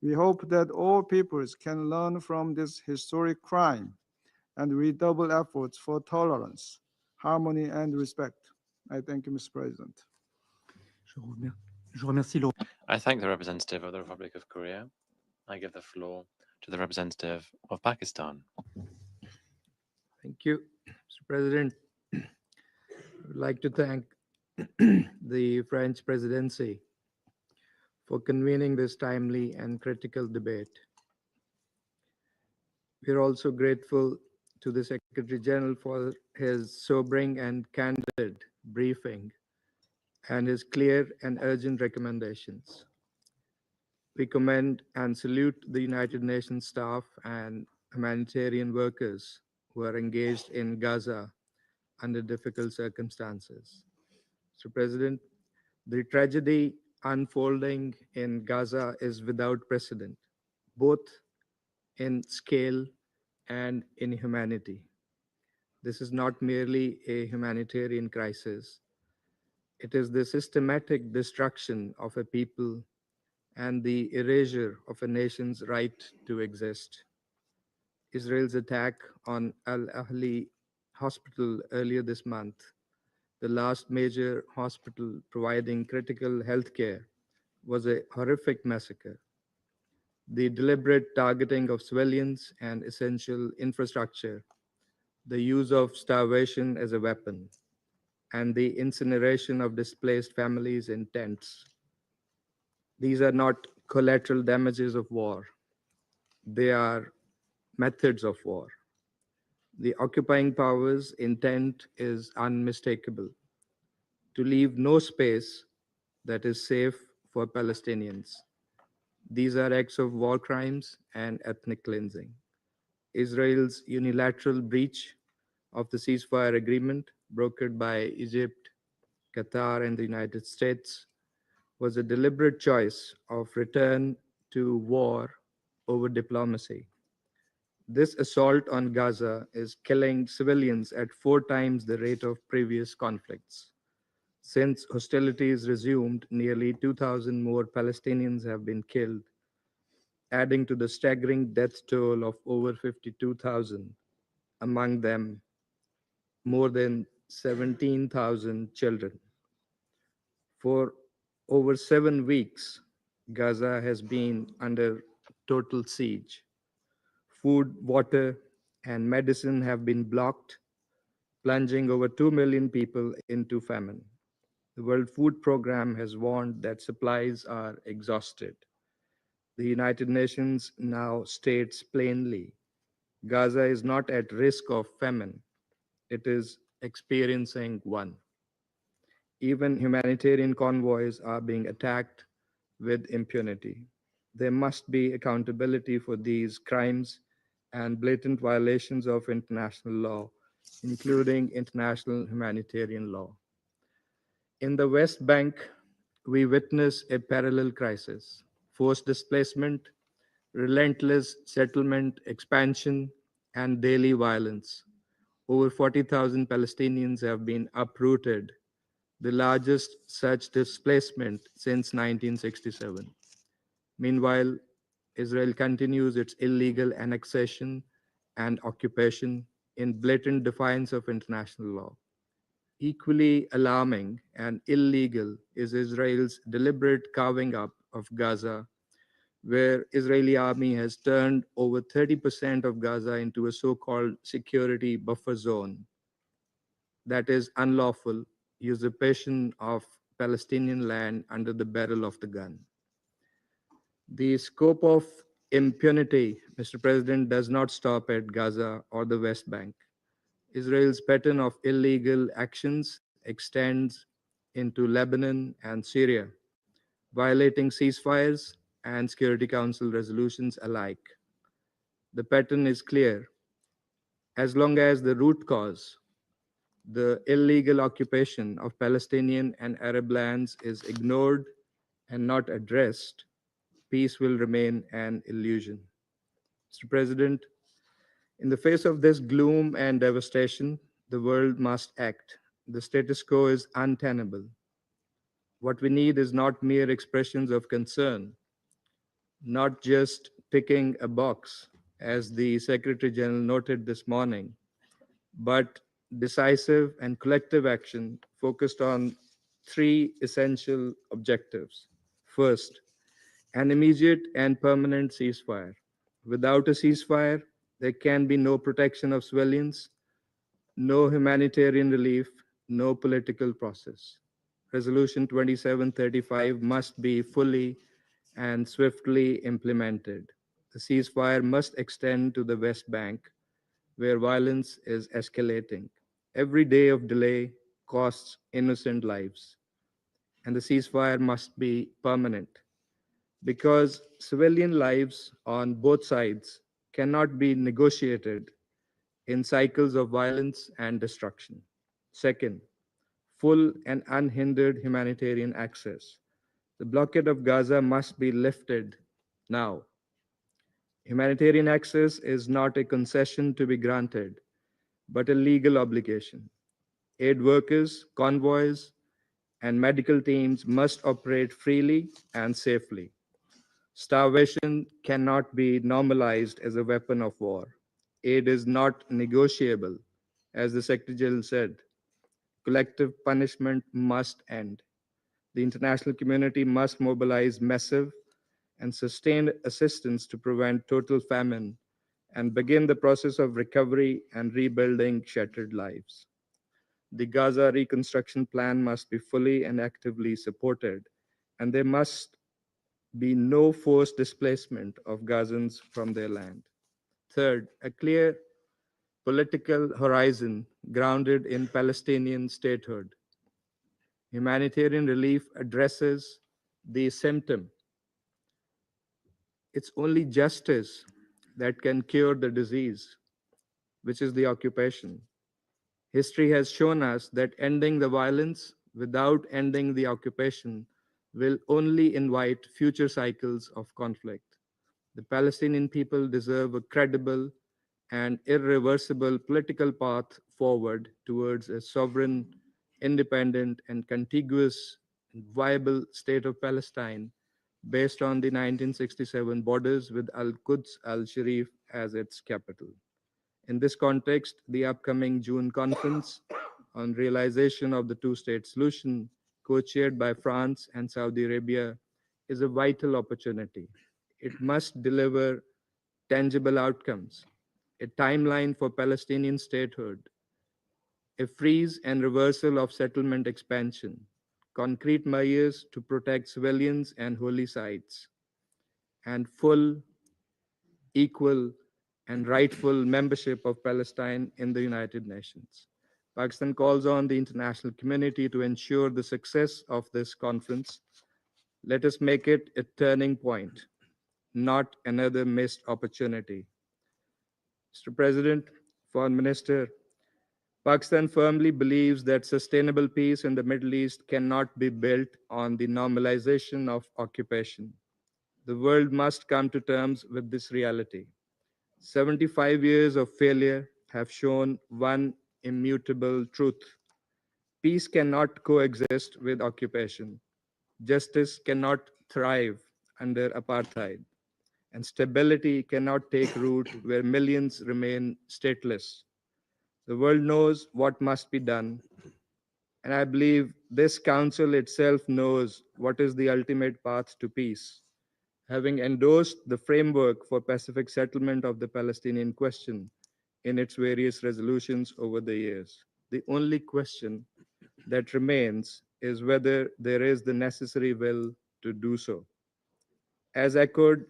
We hope that all peoples can learn from this historic crime and redouble efforts for tolerance, harmony, and respect. I thank you, Mr. President. I thank the representative of the Republic of Korea. I give the floor to the representative of Pakistan. Thank you, Mr. President. I would like to thank the French presidency for convening this timely and critical debate. We are also grateful to the Secretary General for his sobering and candid briefing and his clear and urgent recommendations. We commend and salute the United Nations staff and humanitarian workers who are engaged in Gaza under difficult circumstances. Mr. President, the tragedy unfolding in Gaza is without precedent, both in scale and in humanity. This is not merely a humanitarian crisis. It is the systematic destruction of a people and the erasure of a nation's right to exist. Israel's attack on Al-Ahli Hospital earlier this month, the last major hospital providing critical health care, was a horrific massacre. The deliberate targeting of civilians and essential infrastructure, the use of starvation as a weapon, and the incineration of displaced families in tents. These are not collateral damages of war. They are methods of war. The occupying powers' intent is unmistakable: to leave no space that is safe for Palestinians. These are acts of war crimes and ethnic cleansing. Israel's unilateral breach of the ceasefire agreement brokered by Egypt, Qatar, and the United States was a deliberate choice of return to war over diplomacy. This assault on Gaza is killing civilians at 4 times the rate of previous conflicts. Since hostilities resumed, nearly 2,000 more Palestinians have been killed, adding to the staggering death toll of over 52,000, among them more than 17,000 children. For over 7 weeks, Gaza has been under total siege. Food, water, and medicine have been blocked, plunging over 2 million people into famine. The World Food Programme has warned that supplies are exhausted. The United Nations now states plainly, Gaza is not at risk of famine. It is experiencing one. Even humanitarian convoys are being attacked with impunity. There must be accountability for these crimes and blatant violations of international law, including international humanitarian law. In the West Bank, we witness a parallel crisis: forced displacement, relentless settlement expansion, and daily violence. Over 40,000 Palestinians have been uprooted, the largest such displacement since 1967. Meanwhile, Israel continues its illegal annexation and occupation in blatant defiance of international law. Equally alarming and illegal is Israel's deliberate carving up of Gaza, where Israeli army has turned over 30% of Gaza into a so-called security buffer zone. That is unlawful usurpation of Palestinian land under the barrel of the gun. The scope of impunity, Mr. President, does not stop at Gaza or the West Bank. Israel's pattern of illegal actions extends into Lebanon and Syria, violating ceasefires and Security Council resolutions alike. The pattern is clear. As long as the root cause, the illegal occupation of Palestinian and Arab lands, is ignored and not addressed, peace will remain an illusion. Mr. President, in the face of this gloom and devastation, the world must act. The status quo is untenable. What we need is not mere expressions of concern, not just ticking a box, as the Secretary General noted this morning, but decisive and collective action focused on three essential objectives. First, an immediate and permanent ceasefire. Without a ceasefire, there can be no protection of civilians, no humanitarian relief, no political process. Resolution 2735 must be fully and swiftly implemented. The ceasefire must extend to the West Bank, where violence is escalating. Every day of delay costs innocent lives, and the ceasefire must be permanent, because civilian lives on both sides cannot be negotiated in cycles of violence and destruction. Second, full and unhindered humanitarian access. The blockade of Gaza must be lifted now. Humanitarian access is not a concession to be granted, but a legal obligation. Aid workers, convoys, and medical teams must operate freely and safely. Starvation cannot be normalized as a weapon of war. Aid is not negotiable, as the Secretary General said. Collective punishment must end. The international community must mobilize massive and sustained assistance to prevent total famine and begin the process of recovery and rebuilding shattered lives. The Gaza reconstruction plan must be fully and actively supported, and there must be no forced displacement of Gazans from their land. Third, a clear political horizon grounded in Palestinian statehood. Humanitarian relief addresses the symptom. It's only justice that can cure the disease, which is the occupation. History has shown us that ending the violence without ending the occupation will only invite future cycles of conflict. The Palestinian people deserve a credible and irreversible political path forward towards a sovereign, independent, and contiguous and viable state of Palestine based on the 1967 borders with Al-Quds al-Sharif as its capital. In this context, the upcoming June conference on realization of the two-state solution, co-chaired by France and Saudi Arabia, is a vital opportunity. It must deliver tangible outcomes, a timeline for Palestinian statehood, a freeze and reversal of settlement expansion, concrete measures to protect civilians and holy sites, and full, equal, and rightful membership of Palestine in the United Nations. Pakistan calls on the international community to ensure the success of this conference Let us make it a turning point, not another missed opportunity. Mr. President, Foreign Minister, Pakistan firmly believes that sustainable peace in the Middle East cannot be built on the normalization of occupation. The world must come to terms with this reality. 75 years of failure have shown one immutable truth. Peace cannot coexist with occupation. Justice cannot thrive under apartheid. And stability cannot take root where millions remain stateless. The world knows what must be done, and I believe this council itself knows what is the ultimate path to peace. Having endorsed the framework for pacific settlement of the Palestinian question in its various resolutions over the years, the only question that remains is whether there is the necessary will to do so. As echoed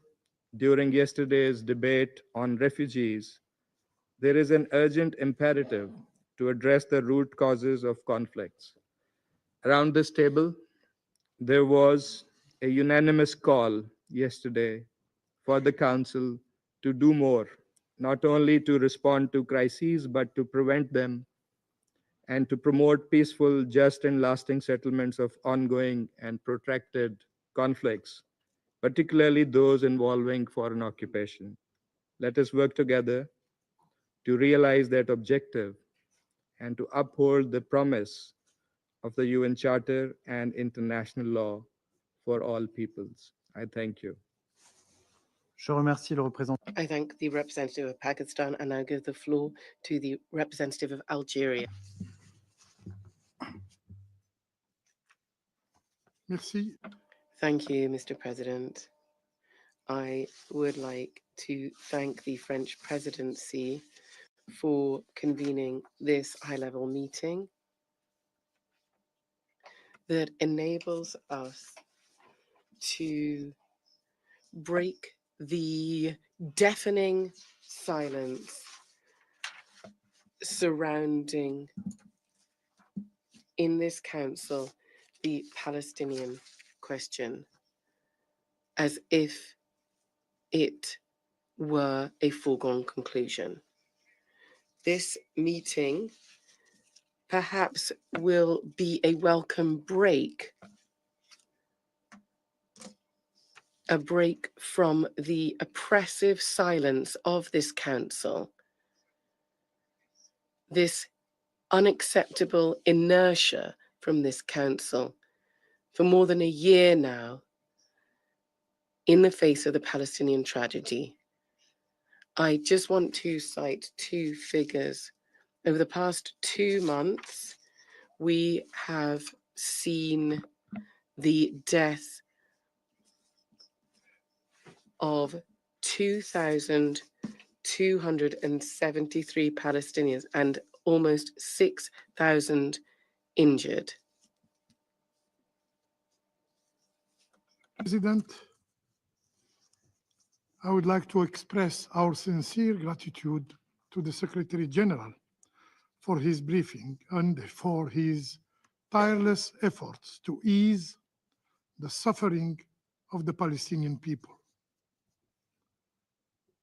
during yesterday's debate on refugees, there is an urgent imperative to address the root causes of conflicts. Around this table, there was a unanimous call yesterday for the Council to do more, not only to respond to crises, but to prevent them and to promote peaceful, just, and lasting settlements of ongoing and protracted conflicts, particularly those involving foreign occupation. Let us work together to realize that objective and to uphold the promise of the UN Charter and international law for all peoples. I thank you. Je remercie le représentant. I thank the representative of Pakistan and now give the floor to the representative of Algeria. Merci. Thank you, Mr. President. I would like to thank the French presidency for convening this high-level meeting that enables us to break the deafening silence surrounding, in this council, the Palestinian question, as if it were a foregone conclusion. This meeting perhaps will be a welcome break, a break from the oppressive silence of this council, this unacceptable inertia from this council for more than a year now in the face of the Palestinian tragedy. I just want to cite two figures. Over the past 2 months, we have seen the death of 2,273 Palestinians and almost 6,000 injured. President, I would like to express our sincere gratitude to the Secretary General for his briefing and for his tireless efforts to ease the suffering of the Palestinian people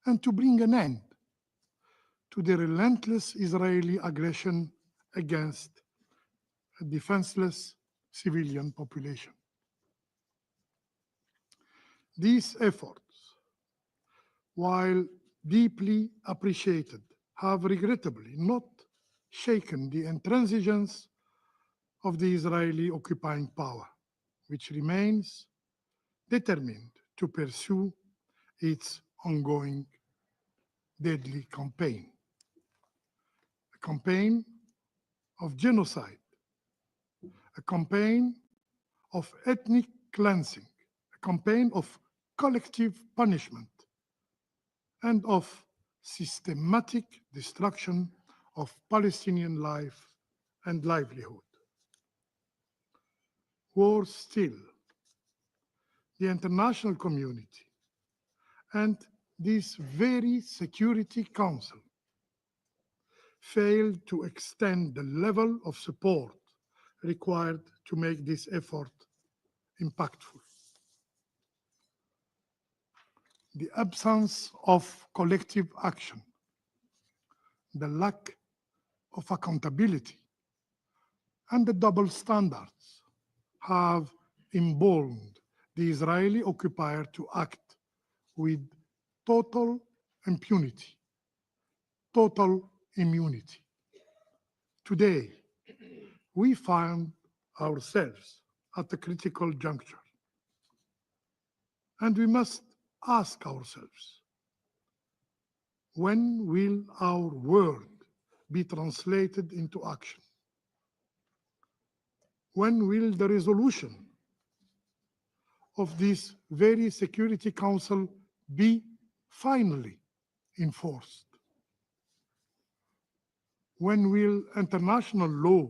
and to bring an end to the relentless Israeli aggression against a defenseless civilian population. These efforts, while deeply appreciated, have regrettably not shaken the intransigence of the Israeli occupying power, which remains determined to pursue its ongoing deadly campaign, a campaign of genocide, a campaign of ethnic cleansing, a campaign of collective punishment, and of systematic destruction of Palestinian life and livelihood. Worse still, the international community and this very Security Council failed to extend the level of support required to make this effort impactful. the absence of collective action, the lack of accountability, and the double standards have emboldened the Israeli occupier to act with total impunity, total immunity. Today, we find ourselves at a critical juncture, and we must ask ourselves, when will our word be translated into action? When will the resolution of this very Security Council be finally enforced? When will international law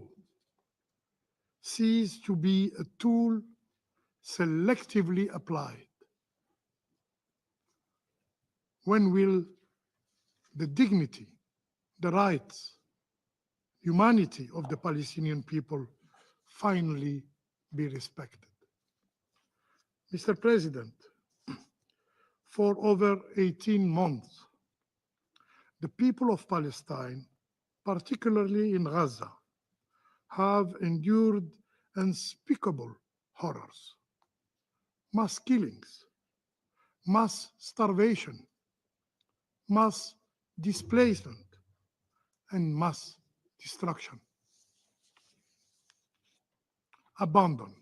cease to be a tool selectively applied? When will the dignity, the rights, humanity of the Palestinian people finally be respected? Mr. President, for over 18 months, the people of Palestine, particularly in Gaza, have endured unspeakable horrors, mass killings, mass starvation, mass displacement, and mass destruction. Abandoned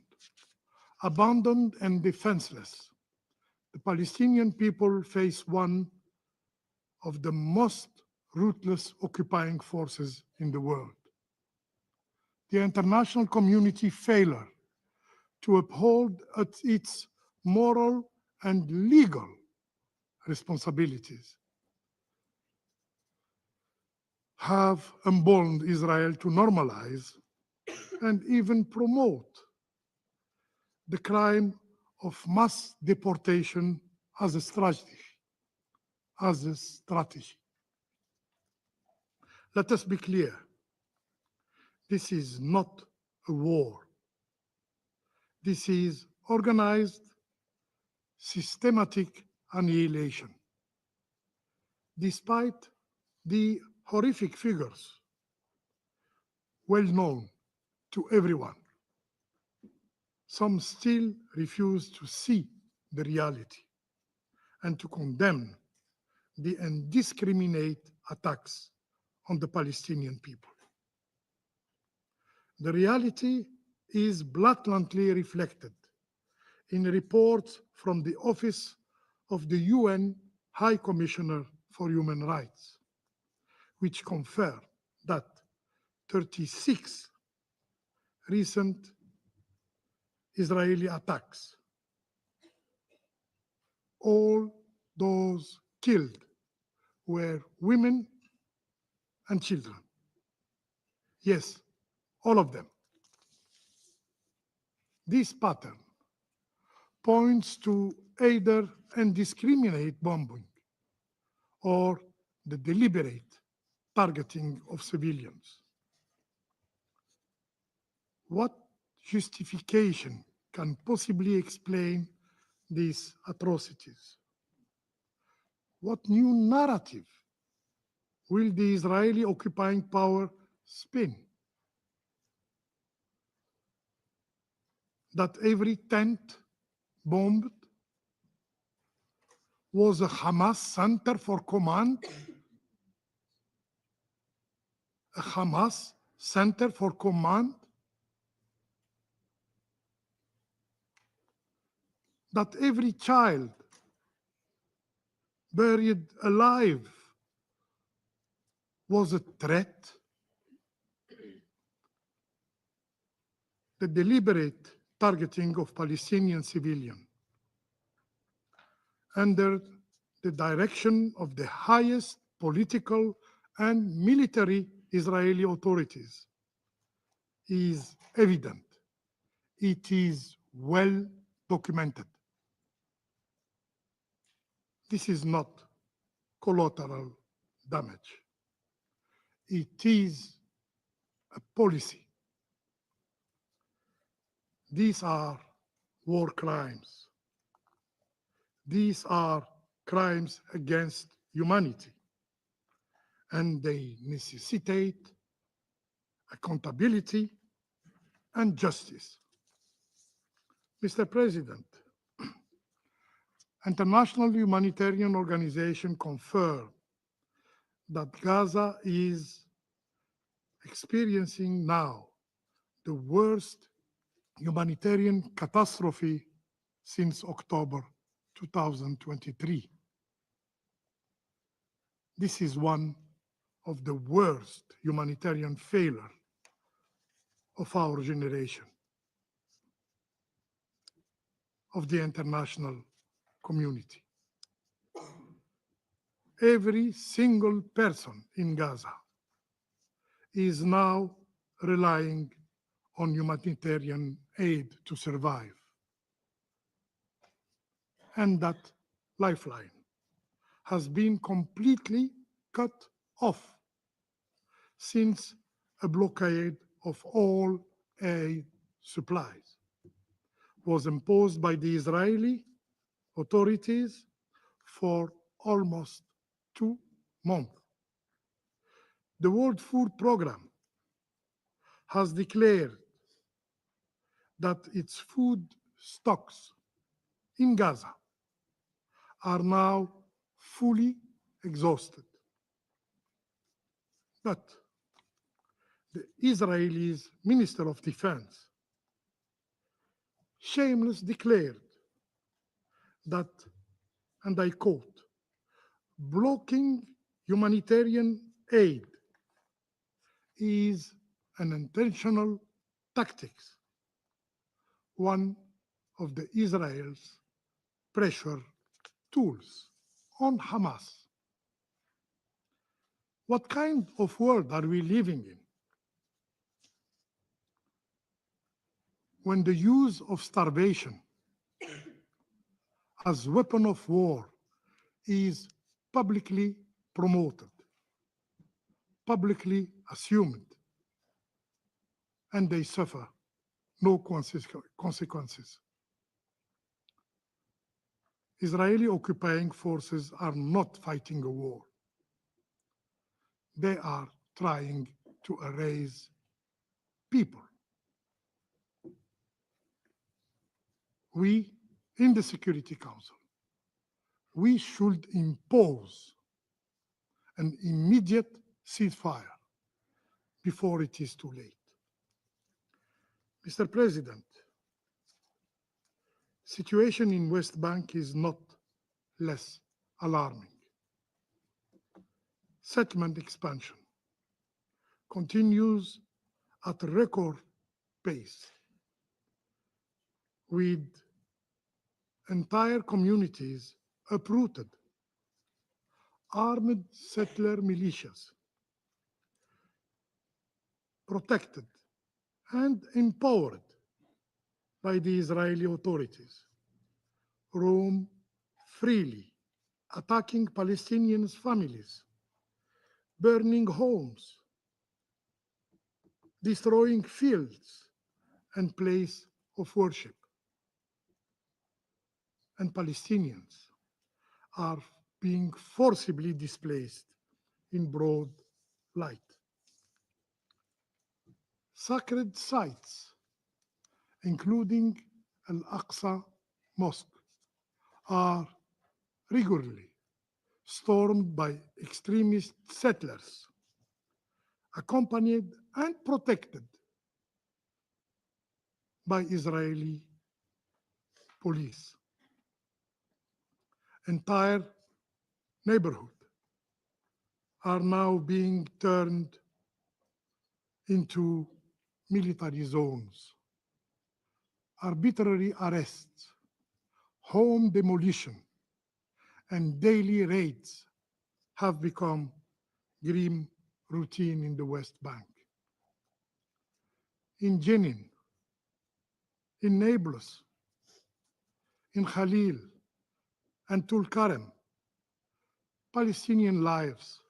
and defenseless, the Palestinian people face one of the most ruthless occupying forces in the world. The international community failure to uphold its moral and legal responsibilities have emboldened Israel to normalize and even promote the crime of mass deportation as a strategy. Let us be clear. This is not a war. This is organized, systematic annihilation. Despite the horrific figures well known to everyone, some still refuse to see the reality and to condemn the indiscriminate attacks on the Palestinian people. The reality is blatantly reflected in reports from the Office of the UN High Commissioner for Human Rights, which confirm that 36 recent Israeli attacks, all those killed were women and children. Yes, all of them. This pattern points to either indiscriminate bombing or the deliberate targeting of civilians. What justification can possibly explain these atrocities? What new narrative will the Israeli occupying power spin? That every tent bombed was a Hamas center for command? A Hamas center for command? That every child buried alive was a threat? The deliberate targeting of Palestinian civilians under the direction of the highest political and military Israeli authorities is evident. It is well documented. This is not collateral damage. It is a policy. These are war crimes. These are crimes against humanity, and they necessitate accountability and justice. Mr. President, international humanitarian organizations confirm that Gaza is experiencing now the worst humanitarian catastrophe since October 2023. This is one of the worst humanitarian failures of our generation, of the international community. Every single person in Gaza is now relying on humanitarian aid to survive. And that lifeline has been completely cut off since a blockade of all aid supplies was imposed by the Israeli authorities for almost 2 months. The World Food Programme has declared that its food stocks in Gaza are now fully exhausted. But the Israeli Minister of Defense shamelessly declared that, and I quote, blocking humanitarian aid is an intentional tactics, one of the Israel's pressure tools on Hamas. What kind of world are we living in when the use of starvation as weapon of war is publicly promoted, publicly assumed, and they suffer no consequences? Israeli occupying forces are not fighting a war. They are trying to erase people. We, in the Security Council, we should impose an immediate ceasefire before it is too late. Mr. President, situation in West Bank is not less alarming. Settlement expansion continues at a record pace, with entire communities uprooted, armed settler militias protected and empowered by the Israeli authorities roam freely, attacking Palestinian families, burning homes, destroying fields and places of worship. And Palestinians are being forcibly displaced in broad light. Sacred sites, including Al-Aqsa Mosque, are regularly stormed by extremist settlers, accompanied and protected by Israeli police. Entire neighborhoods are now being turned into military zones. Arbitrary arrests, home demolition, and daily raids have become grim routine in the West Bank. In Jenin, in Nablus, in Khalil, and Tulkarem, Palestinian lives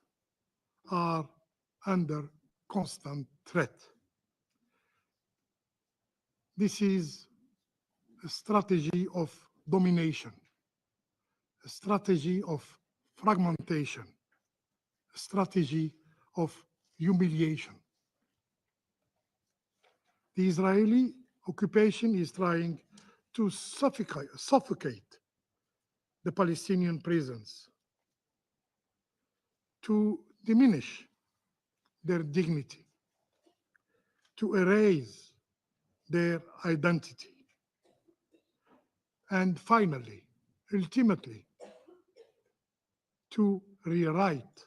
are under constant threat. This is a strategy of domination, a strategy of fragmentation, a strategy of humiliation. The Israeli occupation is trying to suffocate the Palestinian presence, to diminish their dignity, to erase their identity, and finally, ultimately, to rewrite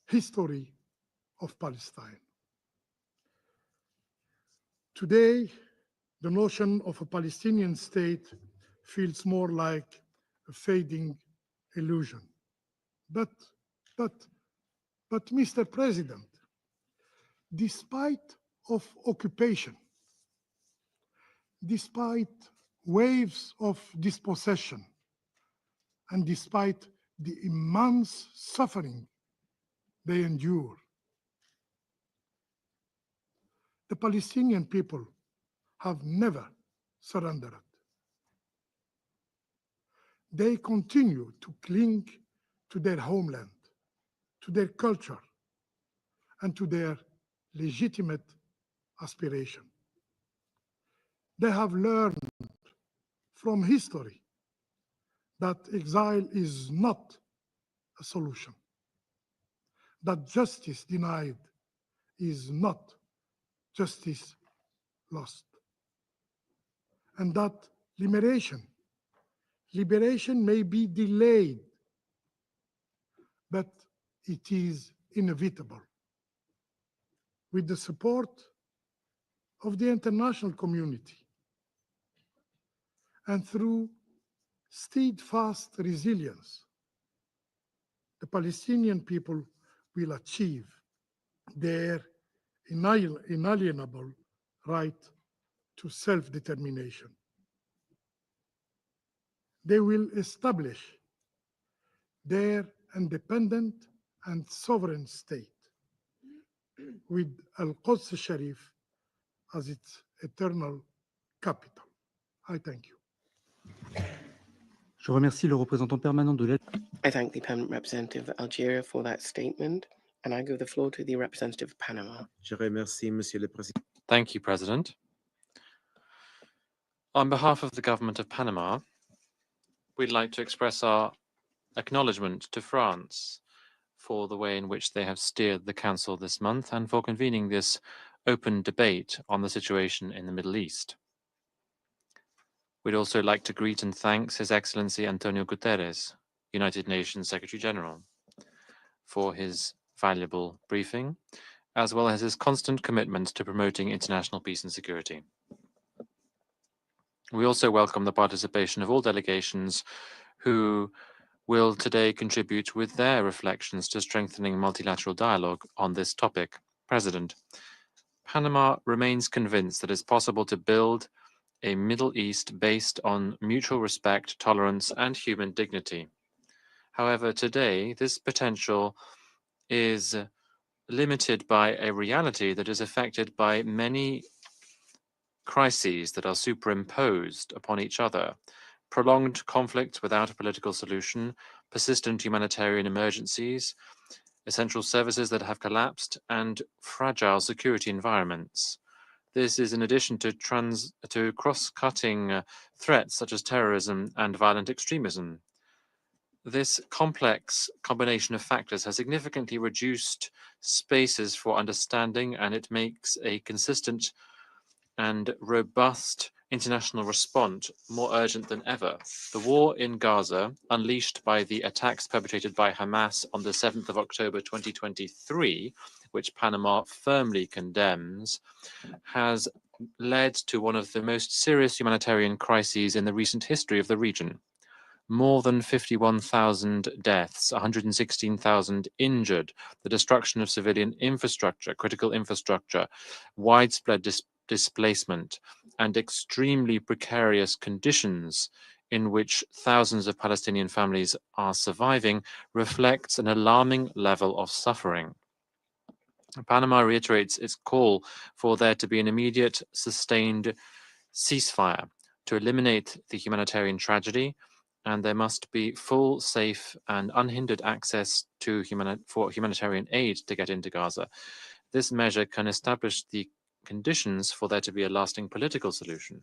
history of Palestine. Today, the notion of a Palestinian state feels more like a fading illusion. But, Mr. President, despite of occupation, despite waves of dispossession, and despite the immense suffering they endure, the Palestinian people have never surrendered. They continue to cling to their homeland, to their culture, and to their legitimate aspiration. They have learned from history that exile is not a solution, that justice denied is not justice lost, and that liberation may be delayed, but it is inevitable. With the support of the international community and through steadfast resilience, the Palestinian people will achieve their inalienable right to self-determination. They will establish their independent and sovereign state with Al-Quds Sharif as its eternal capital. I thank you. Je remercie le représentant permanent de l'aide. I thank the permanent representative of Algeria for that statement, and I give the floor to the representative of Panama. Je remercie, Monsieur le Président. Thank you, President. On behalf of the government of Panama, we'd like to express our acknowledgement to France for the way in which they have steered the Council this month and for convening this open debate on the situation in the Middle East. We'd also like to greet and thank His Excellency Antonio Guterres, United Nations Secretary General, for his valuable briefing, as well as his constant commitment to promoting international peace and security. We also welcome the participation of all delegations who will today contribute with their reflections to strengthening multilateral dialogue on this topic. President, Panama remains convinced that it's possible to build a Middle East based on mutual respect, tolerance, and human dignity. However, today, this potential is limited by a reality that is affected by many crises that are superimposed upon each other: prolonged conflicts without a political solution, persistent humanitarian emergencies, essential services that have collapsed, and fragile security environments. This is in addition to cross-cutting threats such as terrorism and violent extremism. This complex combination of factors has significantly reduced spaces for understanding, and it makes a consistent and robust international response more urgent than ever. The war in Gaza, unleashed by the attacks perpetrated by Hamas on the 7th of October 2023, which Panama firmly condemns, has led to one of the most serious humanitarian crises in the recent history of the region. More than 51,000 deaths, 116,000 injured, the destruction of civilian infrastructure, critical infrastructure, widespread displacement, and extremely precarious conditions in which thousands of Palestinian families are surviving reflects an alarming level of suffering. Panama reiterates its call for there to be an immediate, sustained ceasefire to eliminate the humanitarian tragedy and there must be full, safe, and unhindered access to humanitarian aid to get into Gaza. This measure can establish the conditions for there to be a lasting political solution.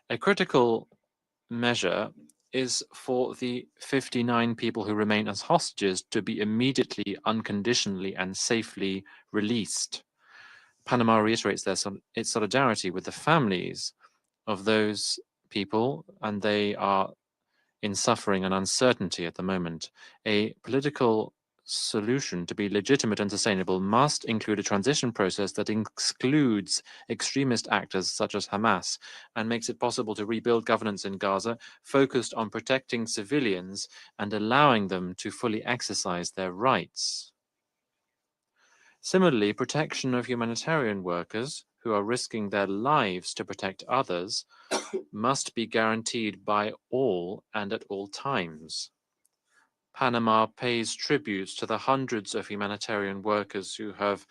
A critical measure is for the 59 people who remain as hostages to be immediately, unconditionally, and safely released. Panama reiterates its solidarity with the families of those people, and they are in suffering and uncertainty at the moment. A political solution to be legitimate and sustainable must include a transition process that excludes extremist actors such as Hamas and makes it possible to rebuild governance in Gaza, focused on protecting civilians and allowing them to fully exercise their rights. Similarly, protection of humanitarian workers who are risking their lives to protect others must be guaranteed by all and at all times. Panama pays tributes to the hundreds of humanitarian workers who have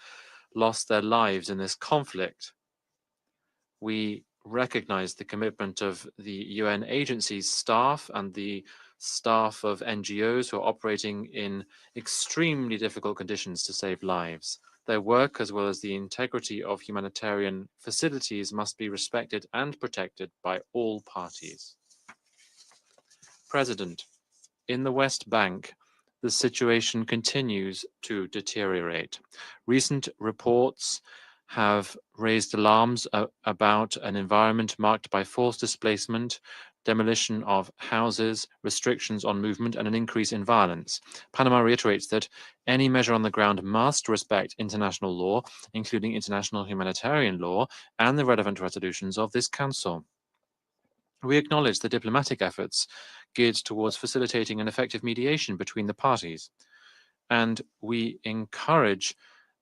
lost their lives in this conflict. We recognize the commitment of the UN agencies' staff and the staff of NGOs who are operating in extremely difficult conditions to save lives. Their work, as well as the integrity of humanitarian facilities, must be respected and protected by all parties. President, in the West Bank, the situation continues to deteriorate. Recent reports have raised alarms about an environment marked by forced displacement, demolition of houses, restrictions on movement, and an increase in violence. Panama reiterates that any measure on the ground must respect international law, including international humanitarian law, and the relevant resolutions of this Council. We acknowledge the diplomatic efforts geared towards facilitating an effective mediation between the parties, and we encourage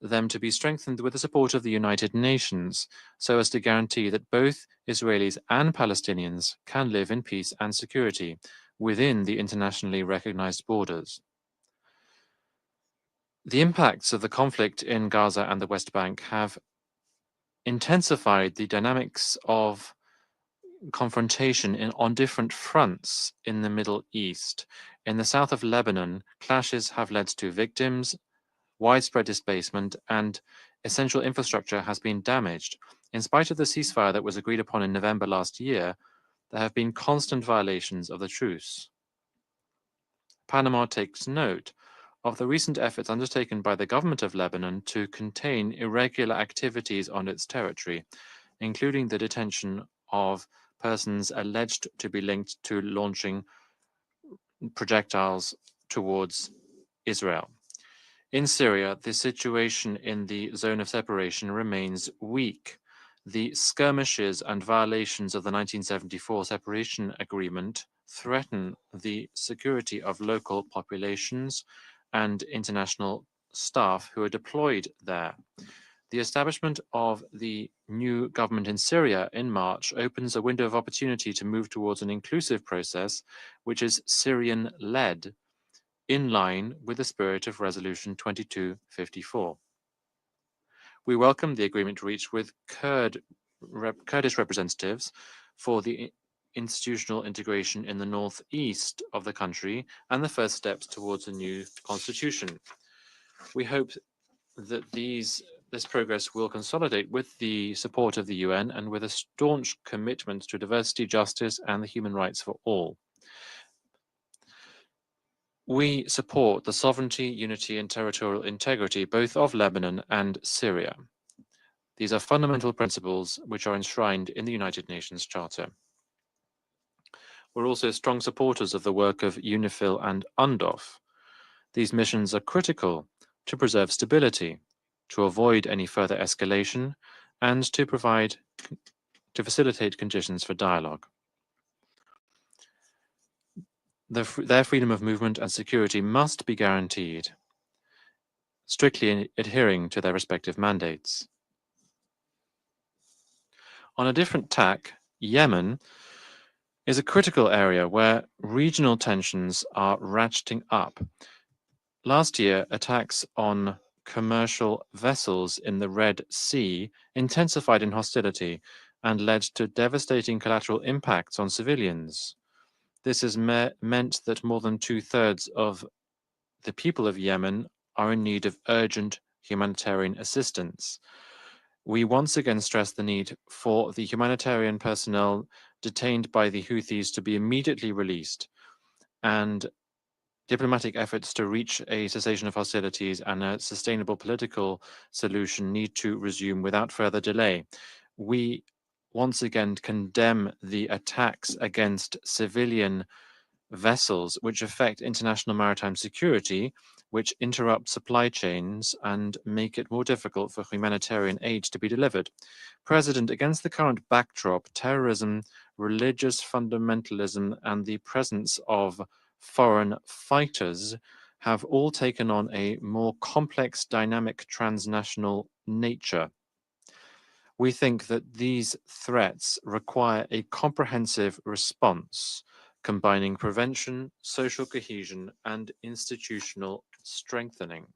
them to be strengthened with the support of the United Nations, so as to guarantee that both Israelis and Palestinians can live in peace and security within the internationally recognized borders. The impacts of the conflict in Gaza and the West Bank have intensified the dynamics of confrontation on different fronts in the Middle East. In the south of Lebanon, clashes have led to victims, widespread displacement, and essential infrastructure has been damaged. In spite of the ceasefire that was agreed upon in November last year, there have been constant violations of the truce. Panama takes note of the recent efforts undertaken by the government of Lebanon to contain irregular activities on its territory, including the detention of persons alleged to be linked to launching projectiles towards Israel. In Syria, the situation in the zone of separation remains weak. The skirmishes and violations of the 1974 separation agreement threaten the security of local populations and international staff who are deployed there. The establishment of the new government in Syria in March opens a window of opportunity to move towards an inclusive process, which is Syrian-led, in line with the spirit of Resolution 2254. We welcome the agreement reached with Kurdish representatives for the institutional integration in the northeast of the country and the first steps towards a new constitution. We hope that this progress will consolidate with the support of the UN and with a staunch commitment to diversity, justice, and the human rights for all. We support the sovereignty, unity, and territorial integrity both of Lebanon and Syria. These are fundamental principles which are enshrined in the United Nations Charter. We're also strong supporters of the work of UNIFIL and UNDOF. These missions are critical to preserve stability, to avoid any further escalation, and to facilitate conditions for dialogue. Their freedom of movement and security must be guaranteed, strictly adhering to their respective mandates. On a different tack, Yemen is a critical area where regional tensions are ratcheting up. Last year, attacks on commercial vessels in the Red Sea intensified in hostility and led to devastating collateral impacts on civilians. This has meant that more than 2/3 of the people of Yemen are in need of urgent humanitarian assistance. We once again stress the need for the humanitarian personnel detained by the Houthis to be immediately released, and diplomatic efforts to reach a cessation of hostilities and a sustainable political solution need to resume without further delay. We once again condemn the attacks against civilian vessels which affect international maritime security, which interrupt supply chains and make it more difficult for humanitarian aid to be delivered. President, against the current backdrop, terrorism, religious fundamentalism, and the presence of foreign fighters have all taken on a more complex, dynamic, transnational nature. We think that these threats require a comprehensive response, combining prevention, social cohesion, and institutional strengthening.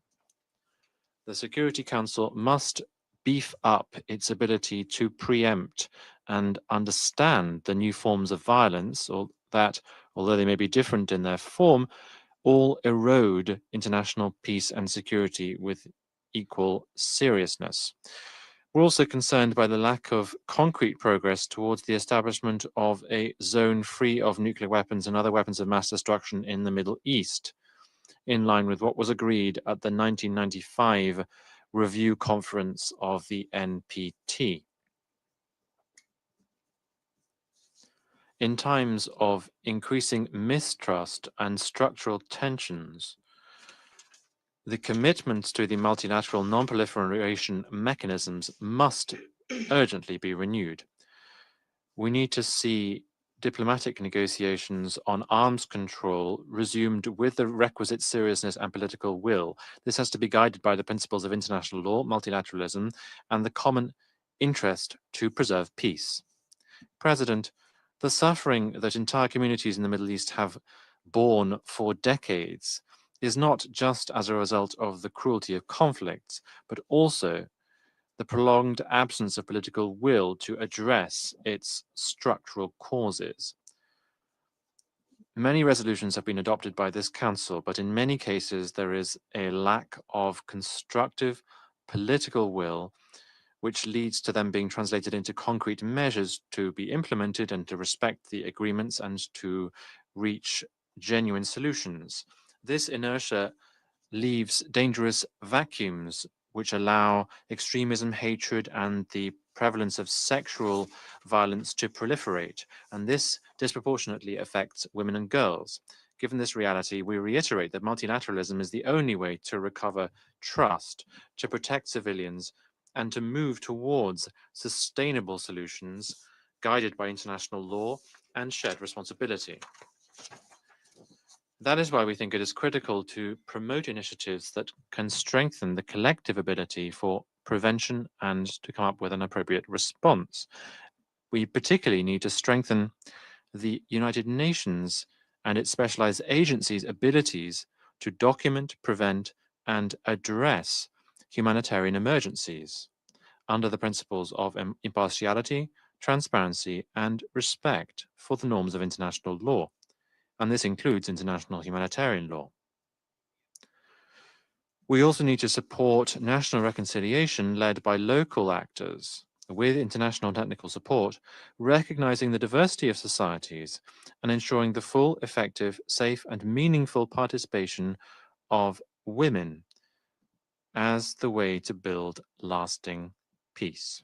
The Security Council must beef up its ability to preempt and understand the new forms of violence, or that, although they may be different in their form, all erode international peace and security with equal seriousness. We're also concerned by the lack of concrete progress towards the establishment of a zone free of nuclear weapons and other weapons of mass destruction in the Middle East, in line with what was agreed at the 1995 review conference of the NPT. In times of increasing mistrust and structural tensions, the commitments to the multilateral non-proliferation mechanisms must urgently be renewed. We need to see diplomatic negotiations on arms control resumed with the requisite seriousness and political will. This has to be guided by the principles of international law, multilateralism, and the common interest to preserve peace. President, the suffering that entire communities in the Middle East have borne for decades is not just as a result of the cruelty of conflicts, but also the prolonged absence of political will to address its structural causes. Many resolutions have been adopted by this Council, but in many cases there is a lack of constructive political will, which leads to them being translated into concrete measures to be implemented and to respect the agreements and to reach genuine solutions. This inertia leaves dangerous vacuums which allow extremism, hatred, and the prevalence of sexual violence to proliferate, and this disproportionately affects women and girls. Given this reality, we reiterate that multilateralism is the only way to recover trust, to protect civilians, and to move towards sustainable solutions guided by international law and shared responsibility. That is why we think it is critical to promote initiatives that can strengthen the collective ability for prevention and to come up with an appropriate response. We particularly need to strengthen the United Nations and its specialized agencies' abilities to document, prevent, and address humanitarian emergencies under the principles of impartiality, transparency, and respect for the norms of international law. And this includes international humanitarian law. We also need to support national reconciliation led by local actors with international technical support, recognizing the diversity of societies and ensuring the full, effective, safe, and meaningful participation of women as the way to build lasting peace.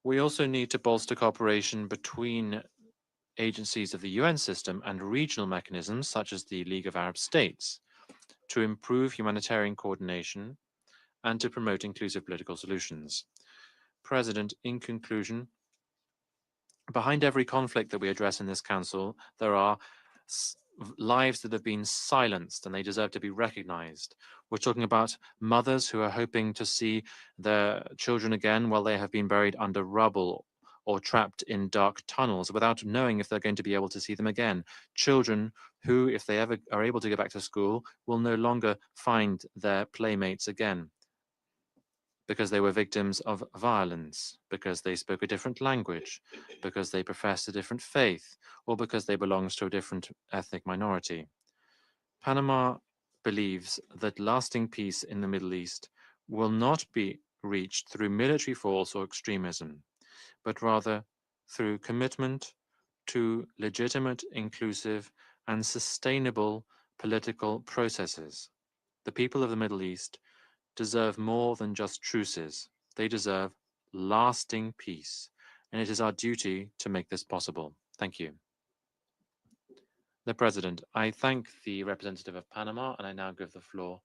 We also need to bolster cooperation between agencies of the UN system and regional mechanisms such as the League of Arab States to improve humanitarian coordination and to promote inclusive political solutions. President, in conclusion, behind every conflict that we address in this Council, there are lives that have been silenced and they deserve to be recognized. We're talking about mothers who are hoping to see their children again while they have been buried under rubble or trapped in dark tunnels without knowing if they're going to be able to see them again. Children who, if they ever are able to go back to school, will no longer find their playmates again because they were victims of violence, because they spoke a different language, because they professed a different faith, or because they belonged to a different ethnic minority. Panama believes that lasting peace in the Middle East will not be reached through military force or extremism, but rather through commitment to legitimate, inclusive, and sustainable political processes. The people of the Middle East deserve more than just truces. They deserve lasting peace, and it is our duty to make this possible. Thank you. The President, I thank the representative of Panama, and I now give the floor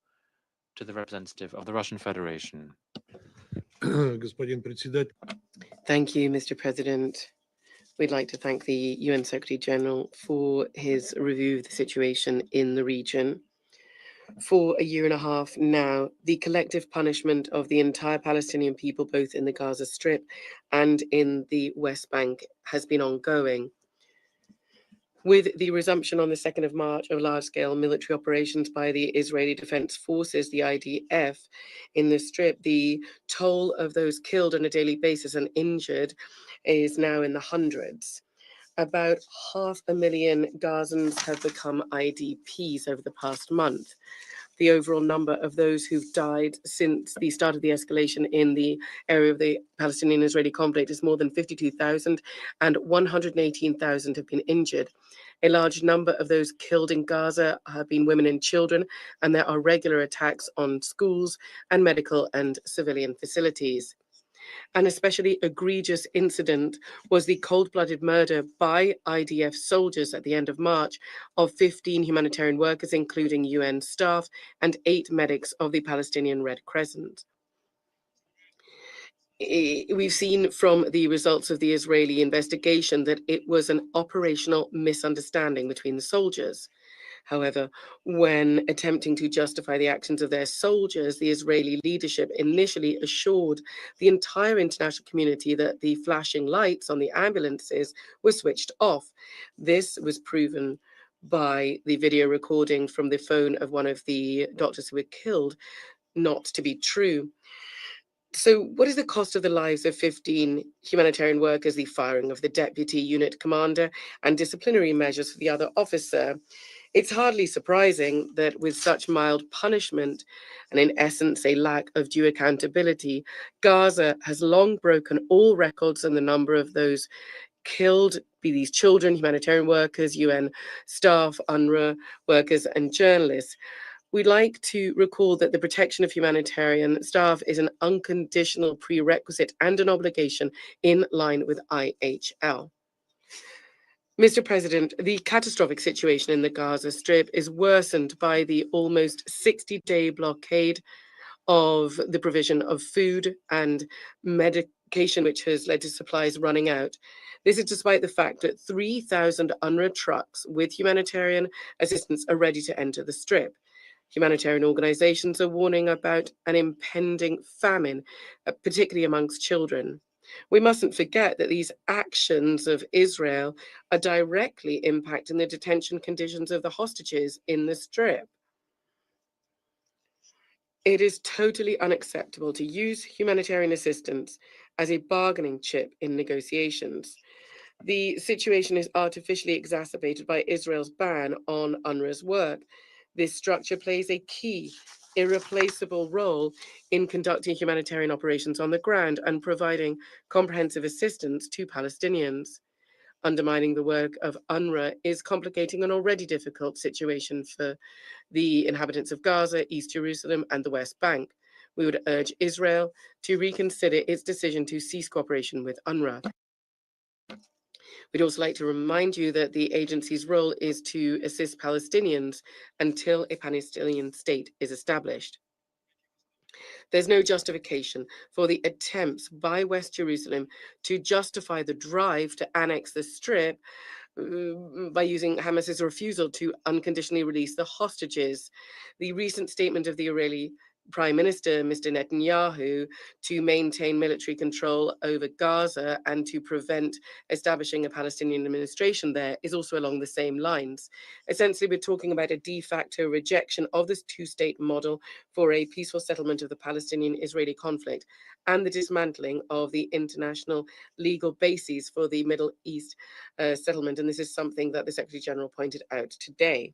to the representative of the Russian Federation. Thank you, Mr. President. We'd like to thank the UN Secretary General for his review of the situation in the region. For a year and a half now, the collective punishment of the entire Palestinian people, both in the Gaza Strip and in the West Bank, has been ongoing. With the resumption on the 2nd of March of large-scale military operations by the Israeli Defense Forces, the IDF, in the Strip, the toll of those killed on a daily basis and injured is now in the hundreds. About 500,000 Gazans have become IDPs over the past month. The overall number of those who've died since the start of the escalation in the area of the Palestinian-Israeli conflict is more than 52,000, and 118,000 have been injured. A large number of those killed in Gaza have been women and children, and there are regular attacks on schools and medical and civilian facilities. An especially egregious incident was the cold-blooded murder by IDF soldiers at the end of March of 15 humanitarian workers, including UN staff, and 8 medics of the Palestinian Red Crescent. We've seen from the results of the Israeli investigation that it was an operational misunderstanding between the soldiers. However, when attempting to justify the actions of their soldiers, the Israeli leadership initially assured the entire international community that the flashing lights on the ambulances were switched off. This was proven by the video recording from the phone of one of the doctors who were killed not to be true. So what is the cost of the lives of 15 humanitarian workers, the firing of the deputy unit commander, and disciplinary measures for the other officer? It's hardly surprising that with such mild punishment and in essence a lack of due accountability, Gaza has long broken all records in the number of those killed, be these children, humanitarian workers, UN staff, UNRWA workers, and journalists. We'd like to recall that the protection of humanitarian staff is an unconditional prerequisite and an obligation in line with IHL. Mr. President, the catastrophic situation in the Gaza Strip is worsened by the almost 60-day blockade of the provision of food and medication, which has led to supplies running out. This is despite the fact that 3,000 UNRWA trucks with humanitarian assistance are ready to enter the Strip. Humanitarian organizations are warning about an impending famine, particularly amongst children. We mustn't forget that these actions of Israel are directly impacting the detention conditions of the hostages in the Strip. It is totally unacceptable to use humanitarian assistance as a bargaining chip in negotiations. The situation is artificially exacerbated by Israel's ban on UNRWA's work. This structure plays a key, irreplaceable role in conducting humanitarian operations on the ground and providing comprehensive assistance to Palestinians. Undermining the work of UNRWA is complicating an already difficult situation for the inhabitants of Gaza, East Jerusalem, and the West Bank. We would urge Israel to reconsider its decision to cease cooperation with UNRWA. We'd also like to remind you that the agency's role is to assist Palestinians until a Palestinian state is established. There's no justification for the attempts by West Jerusalem to justify the drive to annex the Strip by using Hamas's refusal to unconditionally release the hostages. The recent statement of the Israeli Prime Minister, Mr. Netanyahu, to maintain military control over Gaza and to prevent establishing a Palestinian administration there is also along the same lines. Essentially, we're talking about a de facto rejection of this two-state model for a peaceful settlement of the Palestinian-Israeli conflict and the dismantling of the international legal bases for the Middle East settlement. And this is something that the Secretary General pointed out today.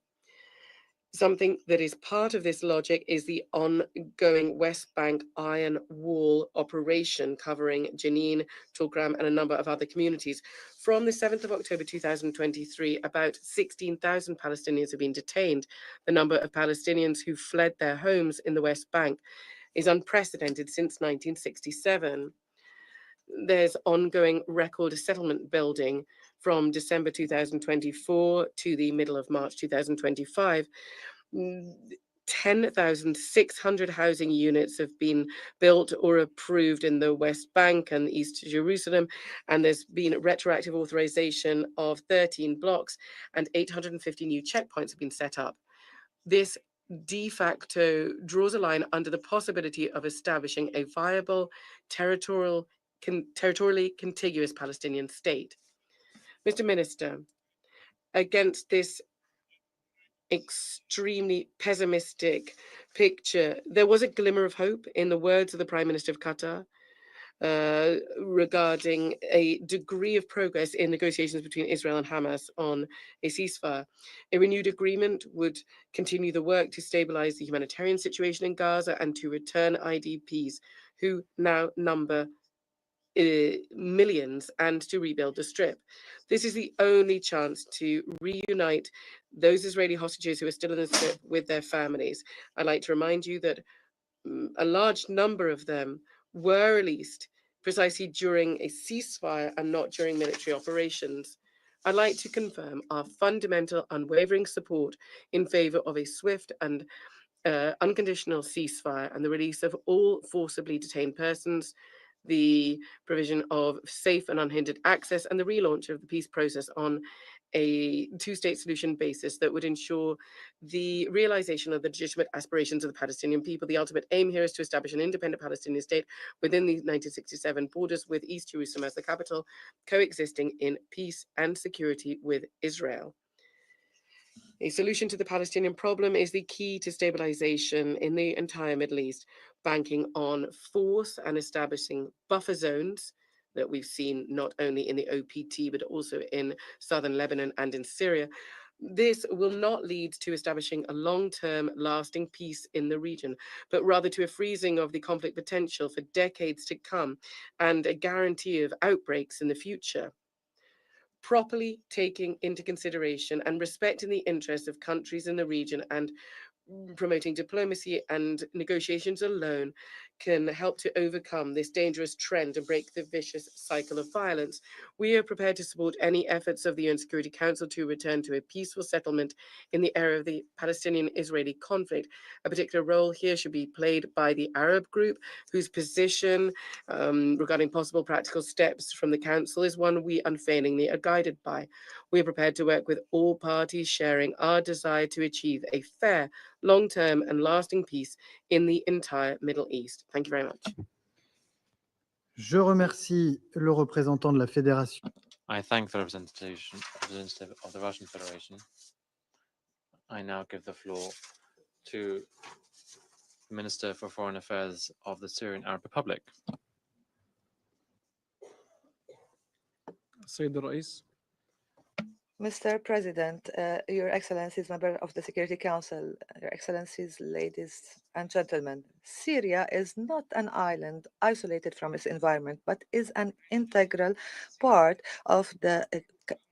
Something that is part of this logic is the ongoing West Bank Iron Wall operation covering Jenin, Tulgram, and a number of other communities. From the 7th of October 2023, about 16,000 Palestinians have been detained. The number of Palestinians who fled their homes in the West Bank is unprecedented since 1967. There's ongoing record settlement building from December 2024 to the middle of March 2025. 10,600 housing units have been built or approved in the West Bank and East Jerusalem, and there's been retroactive authorization of 13 blocks, and 850 new checkpoints have been set up. This de facto draws a line under the possibility of establishing a viable territorially contiguous Palestinian state. Mr. Minister, against this extremely pessimistic picture, there was a glimmer of hope in the words of the Prime Minister of Qatar regarding a degree of progress in negotiations between Israel and Hamas on a ceasefire. A renewed agreement would continue the work to stabilize the humanitarian situation in Gaza and to return IDPs who now number millions and to rebuild the Strip. This is the only chance to reunite those Israeli hostages who are still in the Strip with their families. I'd like to remind you that a large number of them were released precisely during a ceasefire and not during military operations. I'd like to confirm our fundamental, unwavering support in favor of a swift and unconditional ceasefire and the release of all forcibly detained persons, the provision of safe and unhindered access, and the relaunch of the peace process on a two-state solution basis that would ensure the realization of the legitimate aspirations of the Palestinian people. The ultimate aim here is to establish an independent Palestinian state within the 1967 borders, with East Jerusalem as the capital, coexisting in peace and security with Israel. A solution to the Palestinian problem is the key to stabilization in the entire Middle East, banking on force and establishing buffer zones that we've seen not only in the OPT, but also in southern Lebanon and in Syria. This will not lead to establishing a long-term lasting peace in the region, but rather to a freezing of the conflict potential for decades to come and a guarantee of outbreaks in the future. Properly taking into consideration and respecting the interests of countries in the region and promoting diplomacy and negotiations alone can help to overcome this dangerous trend and break the vicious cycle of violence. We are prepared to support any efforts of the UN Security Council to return to a peaceful settlement in the area of the Palestinian-Israeli conflict. A particular role here should be played by the Arab group, whose position regarding possible practical steps from the Council is one we unfailingly are guided by. We are prepared to work with all parties, sharing our desire to achieve a fair, long-term and lasting peace in the entire Middle East. Thank you very much. Je remercie le représentant de la Fédération. I thank the representative of the Russian Federation. I now give the floor to the Minister for Foreign Affairs of the Syrian Arab Republic. Sayyid al-Rais. Mr. President, Your Excellencies, Member of the Security Council, Your Excellencies, ladies and gentlemen, Syria is not an island isolated from its environment, but is an integral part of the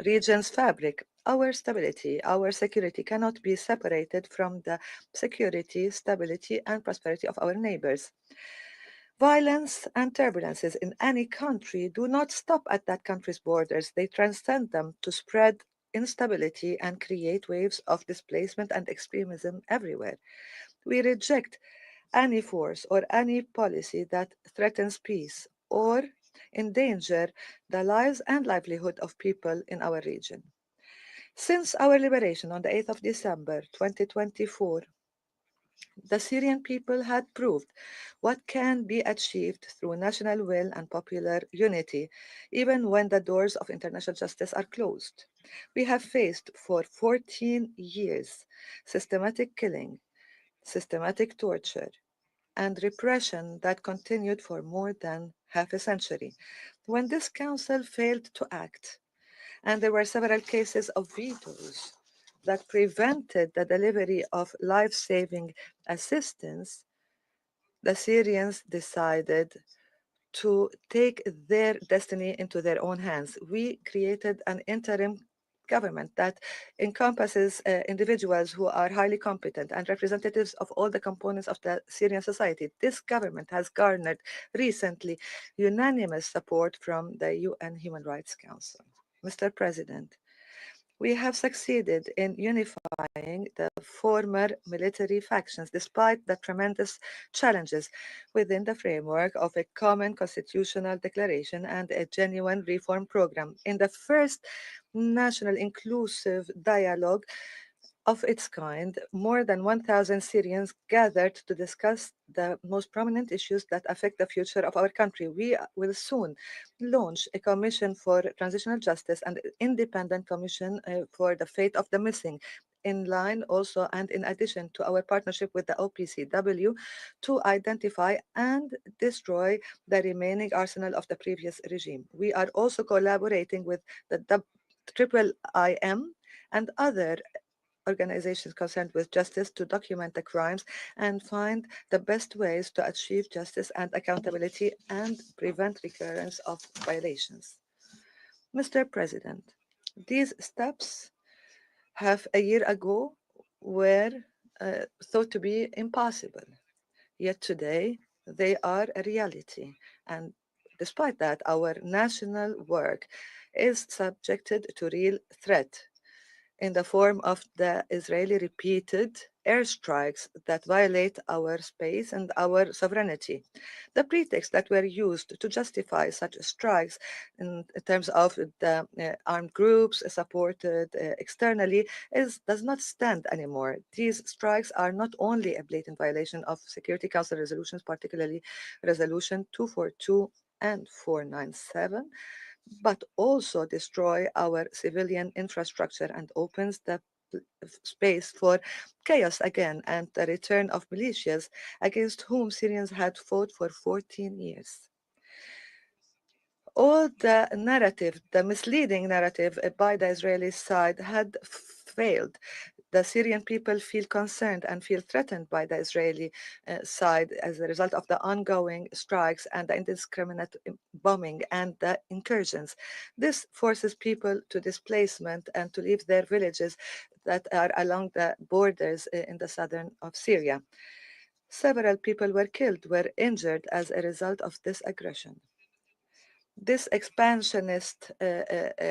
region's fabric. Our stability, our security cannot be separated from the security, stability, and prosperity of our neighbors. Violence and turbulences in any country do not stop at that country's borders. They transcend them to spread instability and create waves of displacement and extremism everywhere. We reject any force or any policy that threatens peace or endanger the lives and livelihood of people in our region. Since our liberation on the 8th of December 2024, The Syrian people had proved what can be achieved through national will and popular unity, even when the doors of international justice are closed. We have faced for 14 years systematic killing, systematic torture, and repression that continued for more than half a century. When this council failed to act, and there were several cases of vetoes that prevented the delivery of life-saving assistance, the Syrians decided to take their destiny into their own hands. We created an interim government that encompasses individuals who are highly competent and representatives of all the components of the Syrian society. This government has garnered recently unanimous support from the UN Human Rights Council. Mr. President, we have succeeded in unifying the former military factions despite the tremendous challenges within the framework of a common constitutional declaration and a genuine reform program. In the first national inclusive dialogue of its kind, more than 1,000 Syrians gathered to discuss the most prominent issues that affect the future of our country. We will soon launch a commission for transitional justice and an independent commission for the fate of the missing, in line also and in addition to our partnership with the OPCW to identify and destroy the remaining arsenal of the previous regime. We are also collaborating with the Triple IM and other organizations concerned with justice to document the crimes and find the best ways to achieve justice and accountability and prevent recurrence of violations. Mr. President, these steps have a year ago were thought to be impossible, yet today they are a reality. And despite that, our national work is subjected to real threat in the form of the Israeli repeated airstrikes that violate our space and our sovereignty. The pretext that were used to justify such strikes in terms of the armed groups supported externally does not stand anymore. These strikes are not only a blatant violation of Security Council resolutions, particularly Resolution 242 and 497, but also destroy our civilian infrastructure and opens the space for chaos again and the return of militias against whom Syrians had fought for 14 years. All the narrative, the misleading narrative by the Israeli side had failed. The Syrian people feel concerned and feel threatened by the Israeli side as a result of the ongoing strikes and the indiscriminate bombing and the incursions. This forces people to displacement and to leave their villages that are along the borders in the southern of Syria. Several people were killed, were injured as a result of this aggression. This expansionist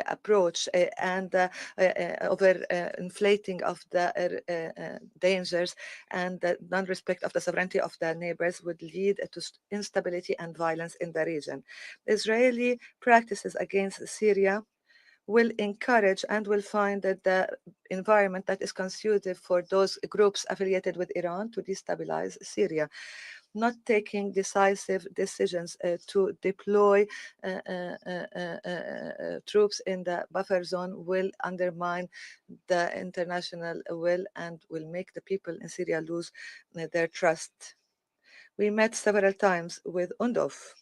approach and over-inflating of the dangers and the non-respect of the sovereignty of the neighbors would lead to instability and violence in the region. Israeli practices against Syria will encourage and will find that the environment that is conducive for those groups affiliated with Iran to destabilize Syria. Not taking decisive decisions to deploy troops in the buffer zone will undermine the international will and will make the people in Syria lose their trust. We met several times with UNDOF,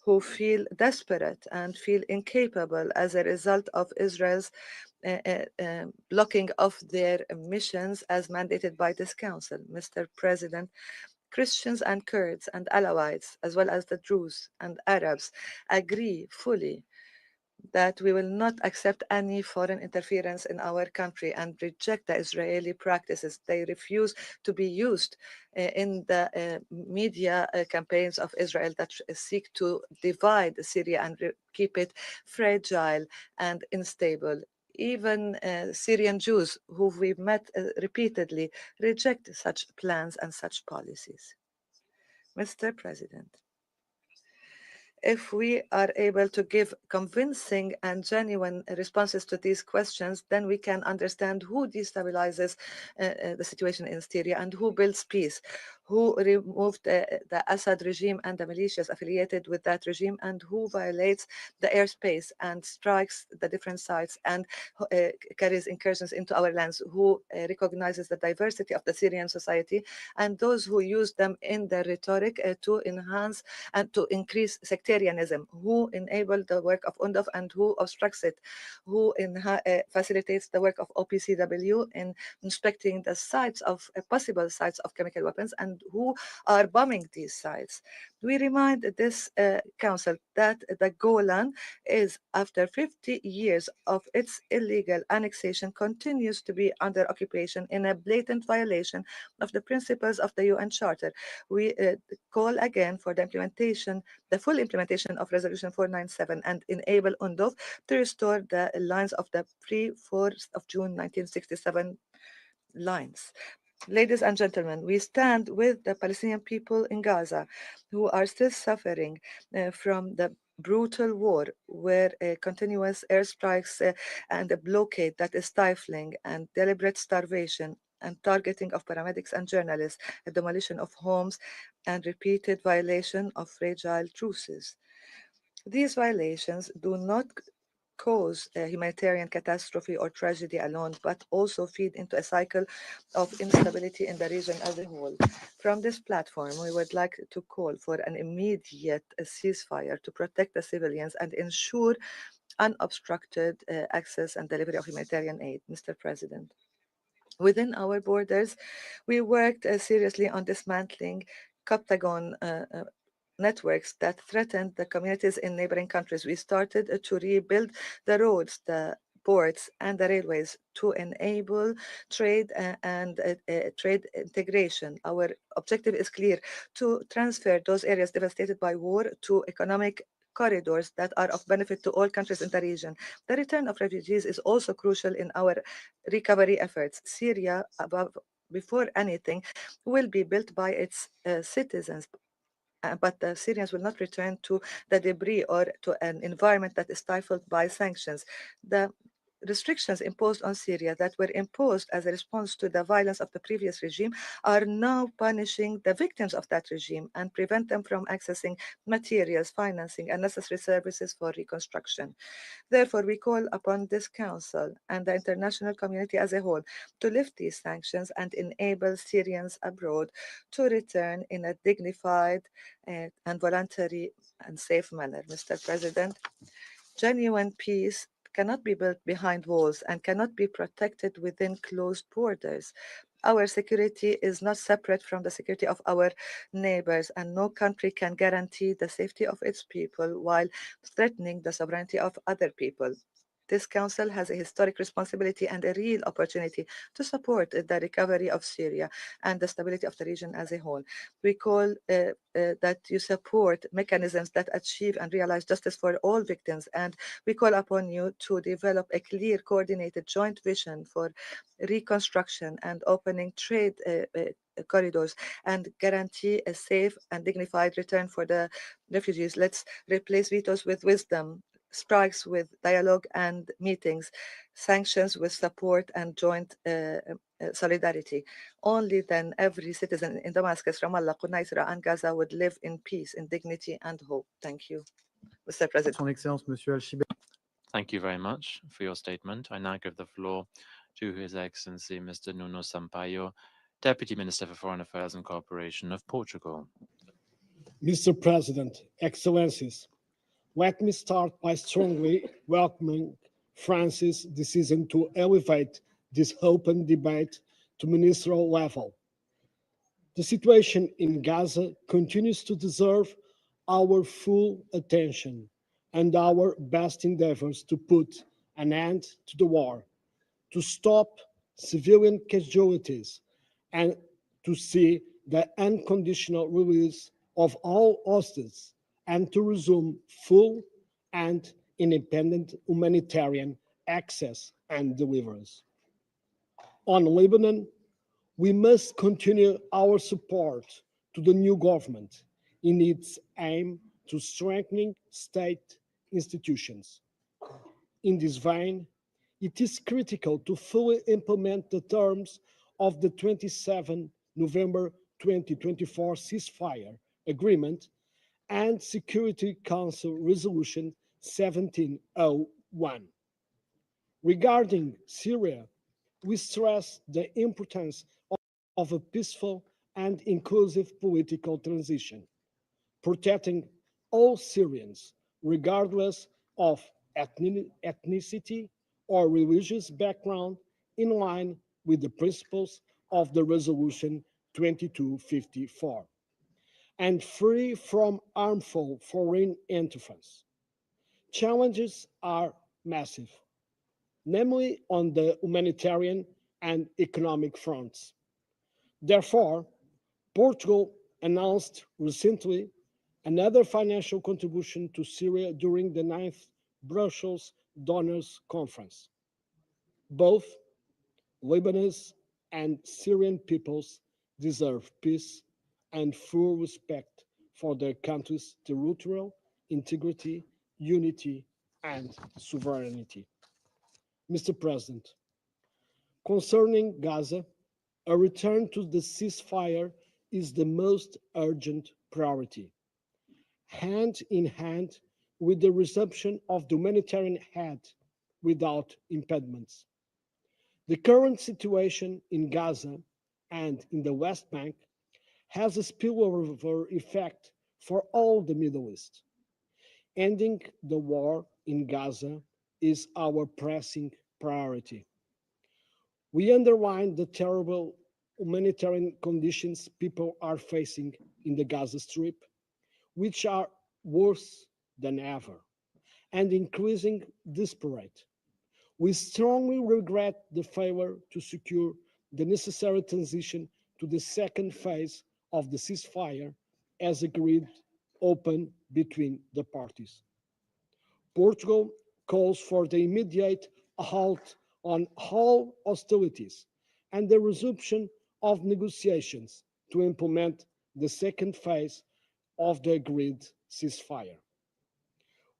who feel desperate and feel incapable as a result of Israel's blocking of their missions as mandated by this council. Mr. President, Christians and Kurds and Alawites, as well as the Druze and Arabs, agree fully that we will not accept any foreign interference in our country and reject the Israeli practices. They refuse to be used in the media campaigns of Israel that seek to divide Syria and keep it fragile and unstable. Even Syrian Jews, who we've met repeatedly, reject such plans and such policies. Mr. President, if we are able to give convincing and genuine responses to these questions, then we can understand who destabilizes the situation in Syria and who builds peace, who removed the Assad regime and the militias affiliated with that regime, and who violates the airspace and strikes the different sites and carries incursions into our lands, who recognizes the diversity of the Syrian society, and those who use them in their rhetoric to enhance and to increase sectarianism, who enable the work of UNDOF and who obstructs it, who facilitates the work of OPCW in inspecting the sites of possible sites of chemical weapons, and who are bombing these sites. We remind this council that the Golan is, after 50 years of its illegal annexation, continues to be under occupation in a blatant violation of the principles of the UN Charter. We call again for the full implementation of Resolution 497 and enable UNDOF to restore the lines of the pre-4th of June 1967 lines. Ladies and gentlemen, we stand with the Palestinian people in Gaza who are still suffering from the brutal war, where continuous airstrikes and a blockade that is stifling, and deliberate starvation and targeting of paramedics and journalists, a demolition of homes, and repeated violation of fragile truces. These violations do not cause a humanitarian catastrophe or tragedy alone, but also feed into a cycle of instability in the region as a whole. From this platform, we would like to call for an immediate ceasefire to protect the civilians and ensure unobstructed access and delivery of humanitarian aid. Mr. President, within our borders, we worked seriously on dismantling Coptagon networks that threatened the communities in neighboring countries. We started to rebuild the roads, the ports, and the railways to enable trade and trade integration. Our objective is clear: to transfer those areas devastated by war to economic corridors that are of benefit to all countries in the region. The return of refugees is also crucial in our recovery efforts. Syria, before anything, will be built by its citizens, but the Syrians will not return to the debris or to an environment that is stifled by sanctions. The restrictions imposed on Syria that were imposed as a response to the violence of the previous regime are now punishing the victims of that regime and prevent them from accessing materials, financing, and necessary services for reconstruction. Therefore, we call upon this Council and the international community as a whole to lift these sanctions and enable Syrians abroad to return in a dignified and voluntary and safe manner. Mr. President, genuine peace cannot be built behind walls and cannot be protected within closed borders. Our security is not separate from the security of our neighbors, and no country can guarantee the safety of its people while threatening the sovereignty of other people. This Council has a historic responsibility and a real opportunity to support the recovery of Syria and the stability of the region as a whole. We call that you support mechanisms that achieve and realize justice for all victims, and we call upon you to develop a clear, coordinated joint vision for reconstruction and opening trade corridors and guarantee a safe and dignified return for the refugees. Let's replace vetoes with wisdom, strikes with dialogue and meetings, sanctions with support and joint solidarity. Only then every citizen in Damascus, Ramallah, Quneitra, and Gaza would live in peace, in dignity, and hope. Thank you, Mr. President. Son Excellence, Monsieur Al-Shibet. Thank you very much for your statement. I now give the floor to His Excellency Mr. Nuno Sampaio, Deputy Minister for Foreign Affairs and Cooperation of Portugal. Mr. President, Excellencies, let me start by strongly welcoming France's decision to elevate this open debate to ministerial level. The situation in Gaza continues to deserve our full attention and our best endeavors to put an end to the war, to stop civilian casualties, and to see the unconditional release of all hostages, and to resume full and independent humanitarian access and deliverance. On Lebanon, we must continue our support to the new government in its aim to strengthening state institutions. In this vein, it is critical to fully implement the terms of the 27 November 2024 ceasefire agreement and Security Council Resolution 1701. Regarding Syria, we stress the importance of a peaceful and inclusive political transition, protecting all Syrians, regardless of ethnicity or religious background, in line with the principles of the Resolution 2254, and free from harmful foreign interference. Challenges are massive, namely on the humanitarian and economic fronts. Therefore, Portugal announced recently another financial contribution to Syria during the 9th Brussels Donors Conference. Both Lebanese and Syrian peoples deserve peace and full respect for their country's territorial integrity, unity, and sovereignty. Mr. President, concerning Gaza, a return to the ceasefire is the most urgent priority, hand in hand with the resumption of the humanitarian aid without impediments. The current situation in Gaza and in the West Bank has a spillover effect for all the Middle East. Ending the war in Gaza is our pressing priority. We underline the terrible humanitarian conditions people are facing in the Gaza Strip, which are worse than ever and increasing desperate. We strongly regret the failure to secure the necessary transition to the second phase of the ceasefire as agreed open between the parties. Portugal calls for the immediate halt on all hostilities and the resumption of negotiations to implement the second phase of the agreed ceasefire.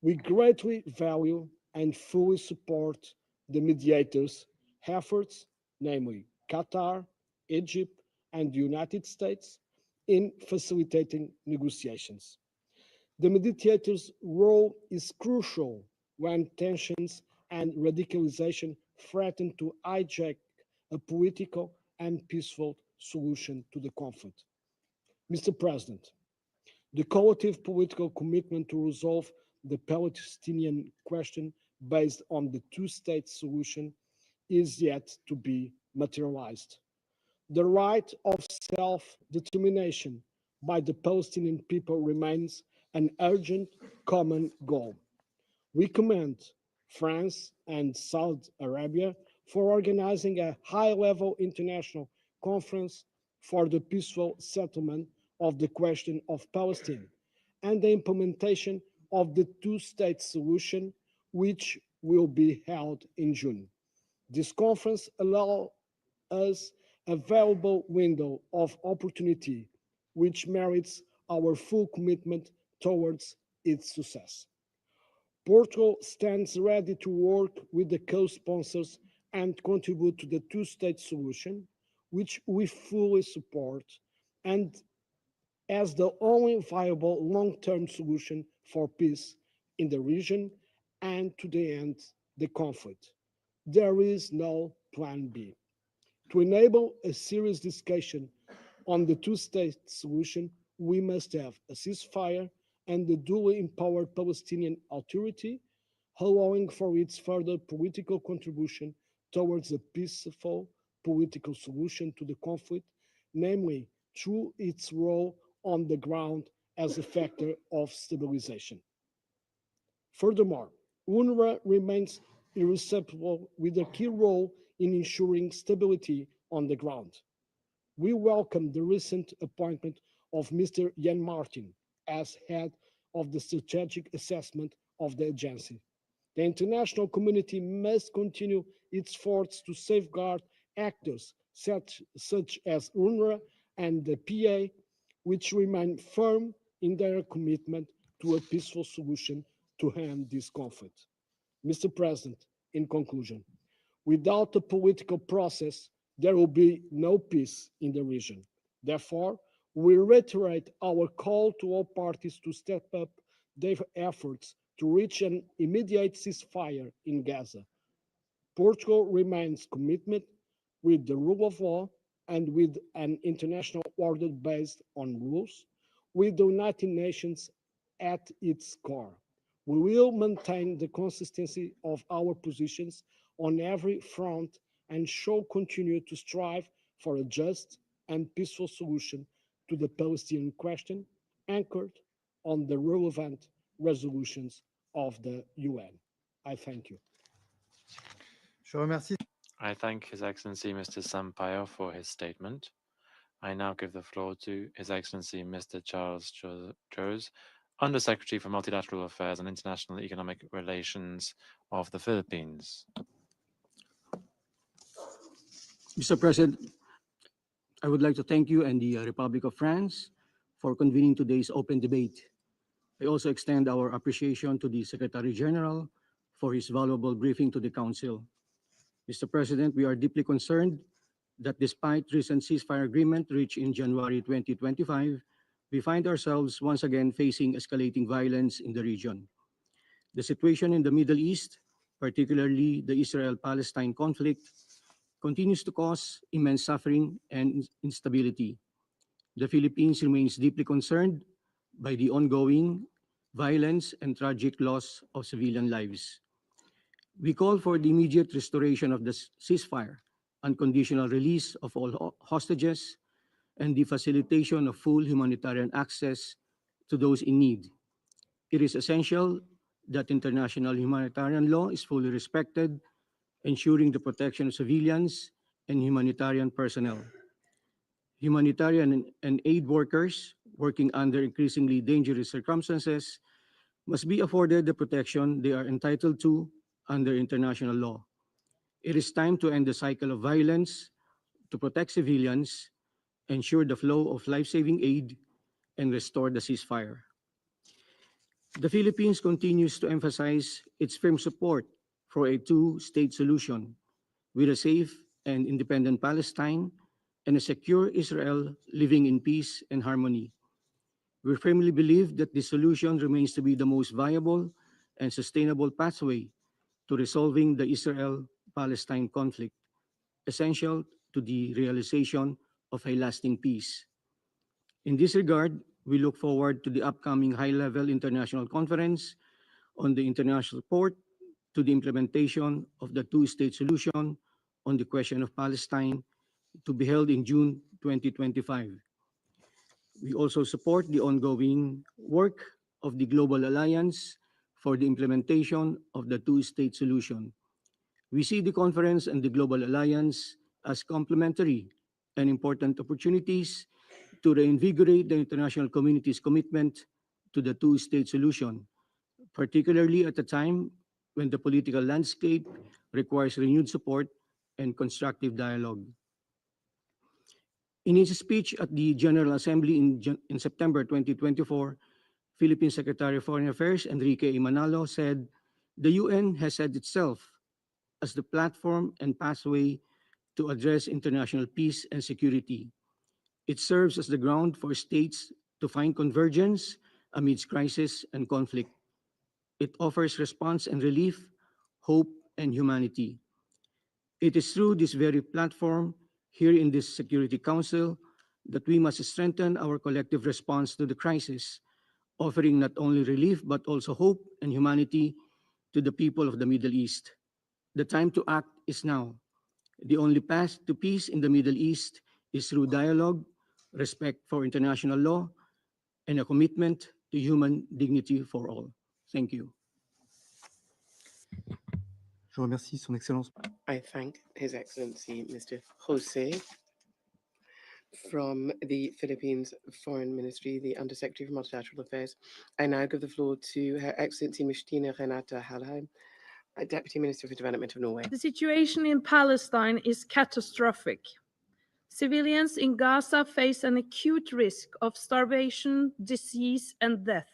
We greatly value and fully support the mediators' efforts, namely Qatar, Egypt, and the United States, in facilitating negotiations. The mediator's role is crucial when tensions and radicalization threaten to hijack a political and peaceful solution to the conflict. Mr. President, the collective political commitment to resolve the Palestinian question based on the two-state solution is yet to be materialized. The right of self-determination by the Palestinian people remains an urgent common goal. We commend France and Saudi Arabia for organizing a high-level international conference for the peaceful settlement of the question of Palestine and the implementation of the two-state solution, which will be held in June. This conference allows us a valuable window of opportunity, which merits our full commitment towards its success. Portugal stands ready to work with the co-sponsors and contribute to the two-state solution, which we fully support, and as the only viable long-term solution for peace in the region and to the end the conflict. There is no plan B. To enable a serious discussion on the two-state solution, we must have a ceasefire and the duly empowered Palestinian Authority, allowing for its further political contribution towards a peaceful political solution to the conflict, namely through its role on the ground as a factor of stabilization. Furthermore, UNRWA remains irreplaceable with a key role in ensuring stability on the ground. We welcome the recent appointment of Mr. Jan Martin as head of the strategic assessment of the agency. The international community must continue its efforts to safeguard actors such as UNRWA and the PA, which remain firm in their commitment to a peaceful solution to end this conflict. Mr. President, in conclusion, without a political process, there will be no peace in the region. Therefore, we reiterate our call to all parties to step up their efforts to reach an immediate ceasefire in Gaza. Portugal remains committed with the rule of law and with an international order based on rules, with the United Nations at its core. We will maintain the consistency of our positions on every front and shall continue to strive for a just and peaceful solution to the Palestinian question, anchored on the relevant resolutions of the UN. I thank you. Je remercie. I thank His Excellency Mr. Sampaio for his statement. I now give the floor to His Excellency Mr. Charles Jose, Undersecretary for Multilateral Affairs and International Economic Relations of the Philippines. Mr. President, I would like to thank you and the Republic of France for convening today's open debate. I also extend our appreciation to the Secretary General for his valuable briefing to the Council. Mr. President, we are deeply concerned that despite recent ceasefire agreement reached in January 2025, we find ourselves once again facing escalating violence in the region. The situation in the Middle East, particularly the Israel-Palestine conflict, continues to cause immense suffering and instability. The Philippines remains deeply concerned by the ongoing violence and tragic loss of civilian lives. We call for the immediate restoration of the ceasefire, unconditional release of all hostages, and the facilitation of full humanitarian access to those in need. It is essential that international humanitarian law is fully respected, ensuring the protection of civilians and humanitarian personnel. Humanitarian and aid workers working under increasingly dangerous circumstances must be afforded the protection they are entitled to under international law. It is time to end the cycle of violence, to protect civilians, ensure the flow of life-saving aid, and restore the ceasefire. The Philippines continues to emphasize its firm support for a two-state solution with a safe and independent Palestine and a secure Israel living in peace and harmony. We firmly believe that this solution remains to be the most viable and sustainable pathway to resolving the Israel-Palestine conflict, essential to the realization of a lasting peace. In this regard, we look forward to the upcoming high-level international conference on the international support to the implementation of the two-state solution on the question of Palestine to be held in June 2025. We also support the ongoing work of the Global Alliance for the implementation of the two-state solution. We see the conference and the Global Alliance as complementary and important opportunities to reinvigorate the international community's commitment to the two-state solution, particularly at a time when the political landscape requires renewed support and constructive dialogue. In his speech at the General Assembly in September 2024, Philippine Secretary of Foreign Affairs Enrique A. Manalo said, "The UN has set itself as the platform and pathway to address international peace and security. It serves as the ground for states to find convergence amidst crisis and conflict. It offers response and relief, hope, and humanity. It is through this very platform here in this Security Council that we must strengthen our collective response to the crisis, offering not only relief but also hope and humanity to the people of the Middle East. The time to act is now. The only path to peace in the Middle East is through dialogue, respect for international law, and a commitment to human dignity for all." Thank you. Je remercie Son Excellence. I thank His Excellency Mr. Jose from the Philippines Foreign Ministry, the Undersecretary for Multilateral Affairs. I now give the floor to Her Excellency Ms. Tina Renata Halheim, Deputy Minister for Development of Norway. The situation in Palestine is catastrophic. Civilians in Gaza face an acute risk of starvation, disease, and death.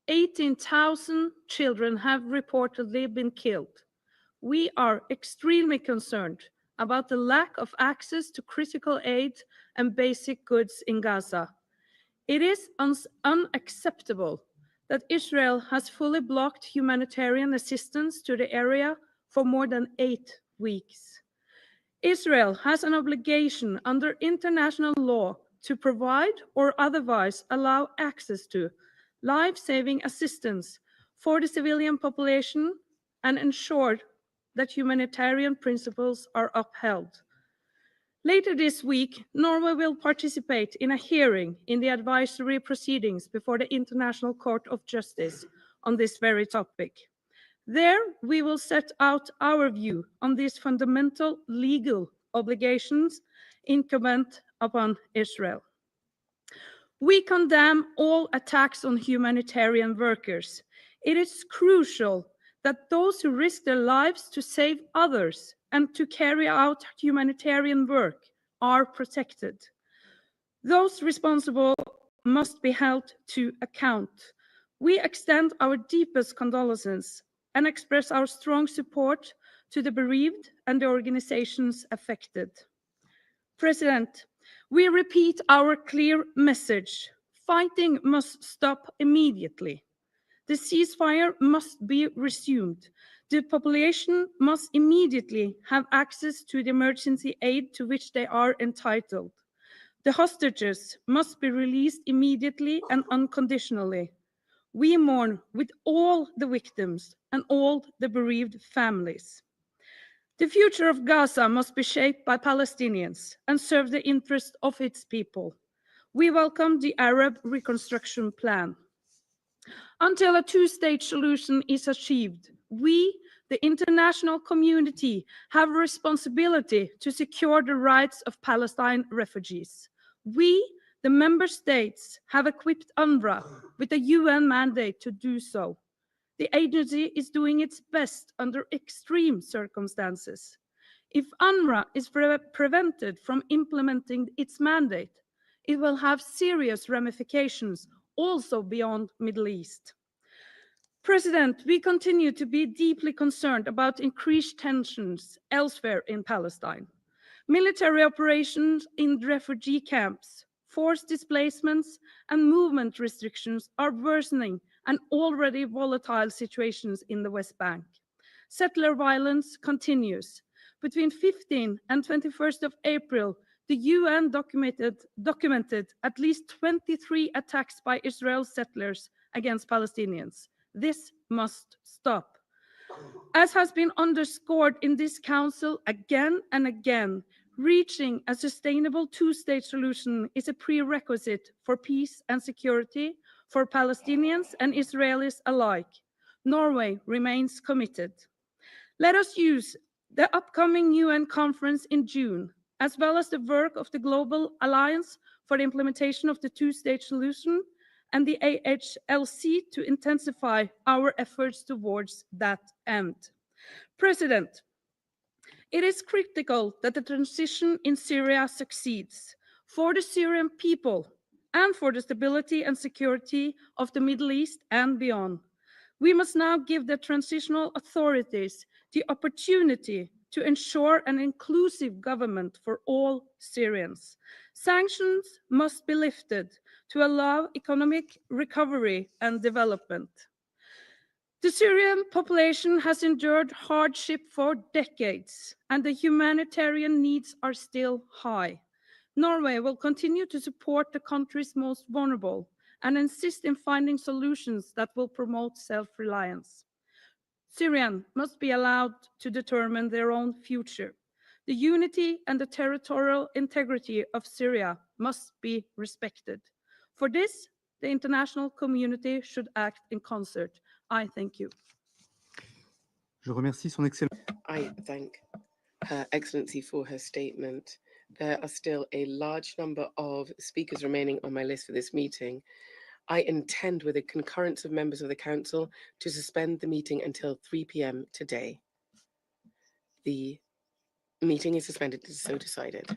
18,000 children have reportedly been killed. We are extremely concerned about the lack of access to critical aid and basic goods in Gaza. It is unacceptable that Israel has fully blocked humanitarian assistance to the area for more than 8 weeks. Israel has an obligation under international law to provide or otherwise allow access to life-saving assistance for the civilian population and ensure that humanitarian principles are upheld. Later this week, Norway will participate in a hearing in the advisory proceedings before the International Court of Justice on this very topic. There, we will set out our view on these fundamental legal obligations incumbent upon Israel. We condemn all attacks on humanitarian workers. It is crucial that those who risk their lives to save others and to carry out humanitarian work are protected. Those responsible must be held to account. We extend our deepest condolences and express our strong support to the bereaved and the organizations affected. President, we repeat our clear message. Fighting must stop immediately. The ceasefire must be resumed. The population must immediately have access to the emergency aid to which they are entitled. The hostages must be released immediately and unconditionally. We mourn with all the victims and all the bereaved families. The future of Gaza must be shaped by Palestinians and serve the interests of its people. We welcome the Arab Reconstruction Plan. Until a two-state solution is achieved, we, the international community, have a responsibility to secure the rights of Palestine refugees. We, the member states, have equipped UNRWA with a UN mandate to do so. The agency is doing its best under extreme circumstances. If UNRWA is prevented from implementing its mandate, it will have serious ramifications also beyond the Middle East. President, we continue to be deeply concerned about increased tensions elsewhere in Palestine. Military operations in refugee camps, forced displacements, and movement restrictions are worsening an already volatile situations in the West Bank. Settler violence continues. Between 15 and 21st of April, the UN documented at least 23 attacks by Israel settlers against Palestinians. This must stop. As has been underscored in this council again and again, reaching a sustainable two-state solution is a prerequisite for peace and security for Palestinians and Israelis alike. Norway remains committed. Let us use the upcoming UN conference in June, as well as the work of the Global Alliance for the Implementation of the Two-State Solution and the AHLC to intensify our efforts towards that end. President, it is critical that the transition in Syria succeeds for the Syrian people and for the stability and security of the Middle East and beyond. We must now give the transitional authorities the opportunity to ensure an inclusive government for all Syrians. Sanctions must be lifted to allow economic recovery and development. The Syrian population has endured hardship for decades, and the humanitarian needs are still high. Norway will continue to support the country's most vulnerable and insist in finding solutions that will promote self-reliance. Syrians must be allowed to determine their own future. The unity and the territorial integrity of Syria must be respected. For this, the international community should act in concert. I thank you. Je remercie Son Excellence. I thank Her Excellency for her statement. There are still a large number of speakers remaining on my list for this meeting. I intend, with the concurrence of members of the Council, to suspend the meeting until 3 p.m. today. The meeting is suspended, as so decided.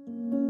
you.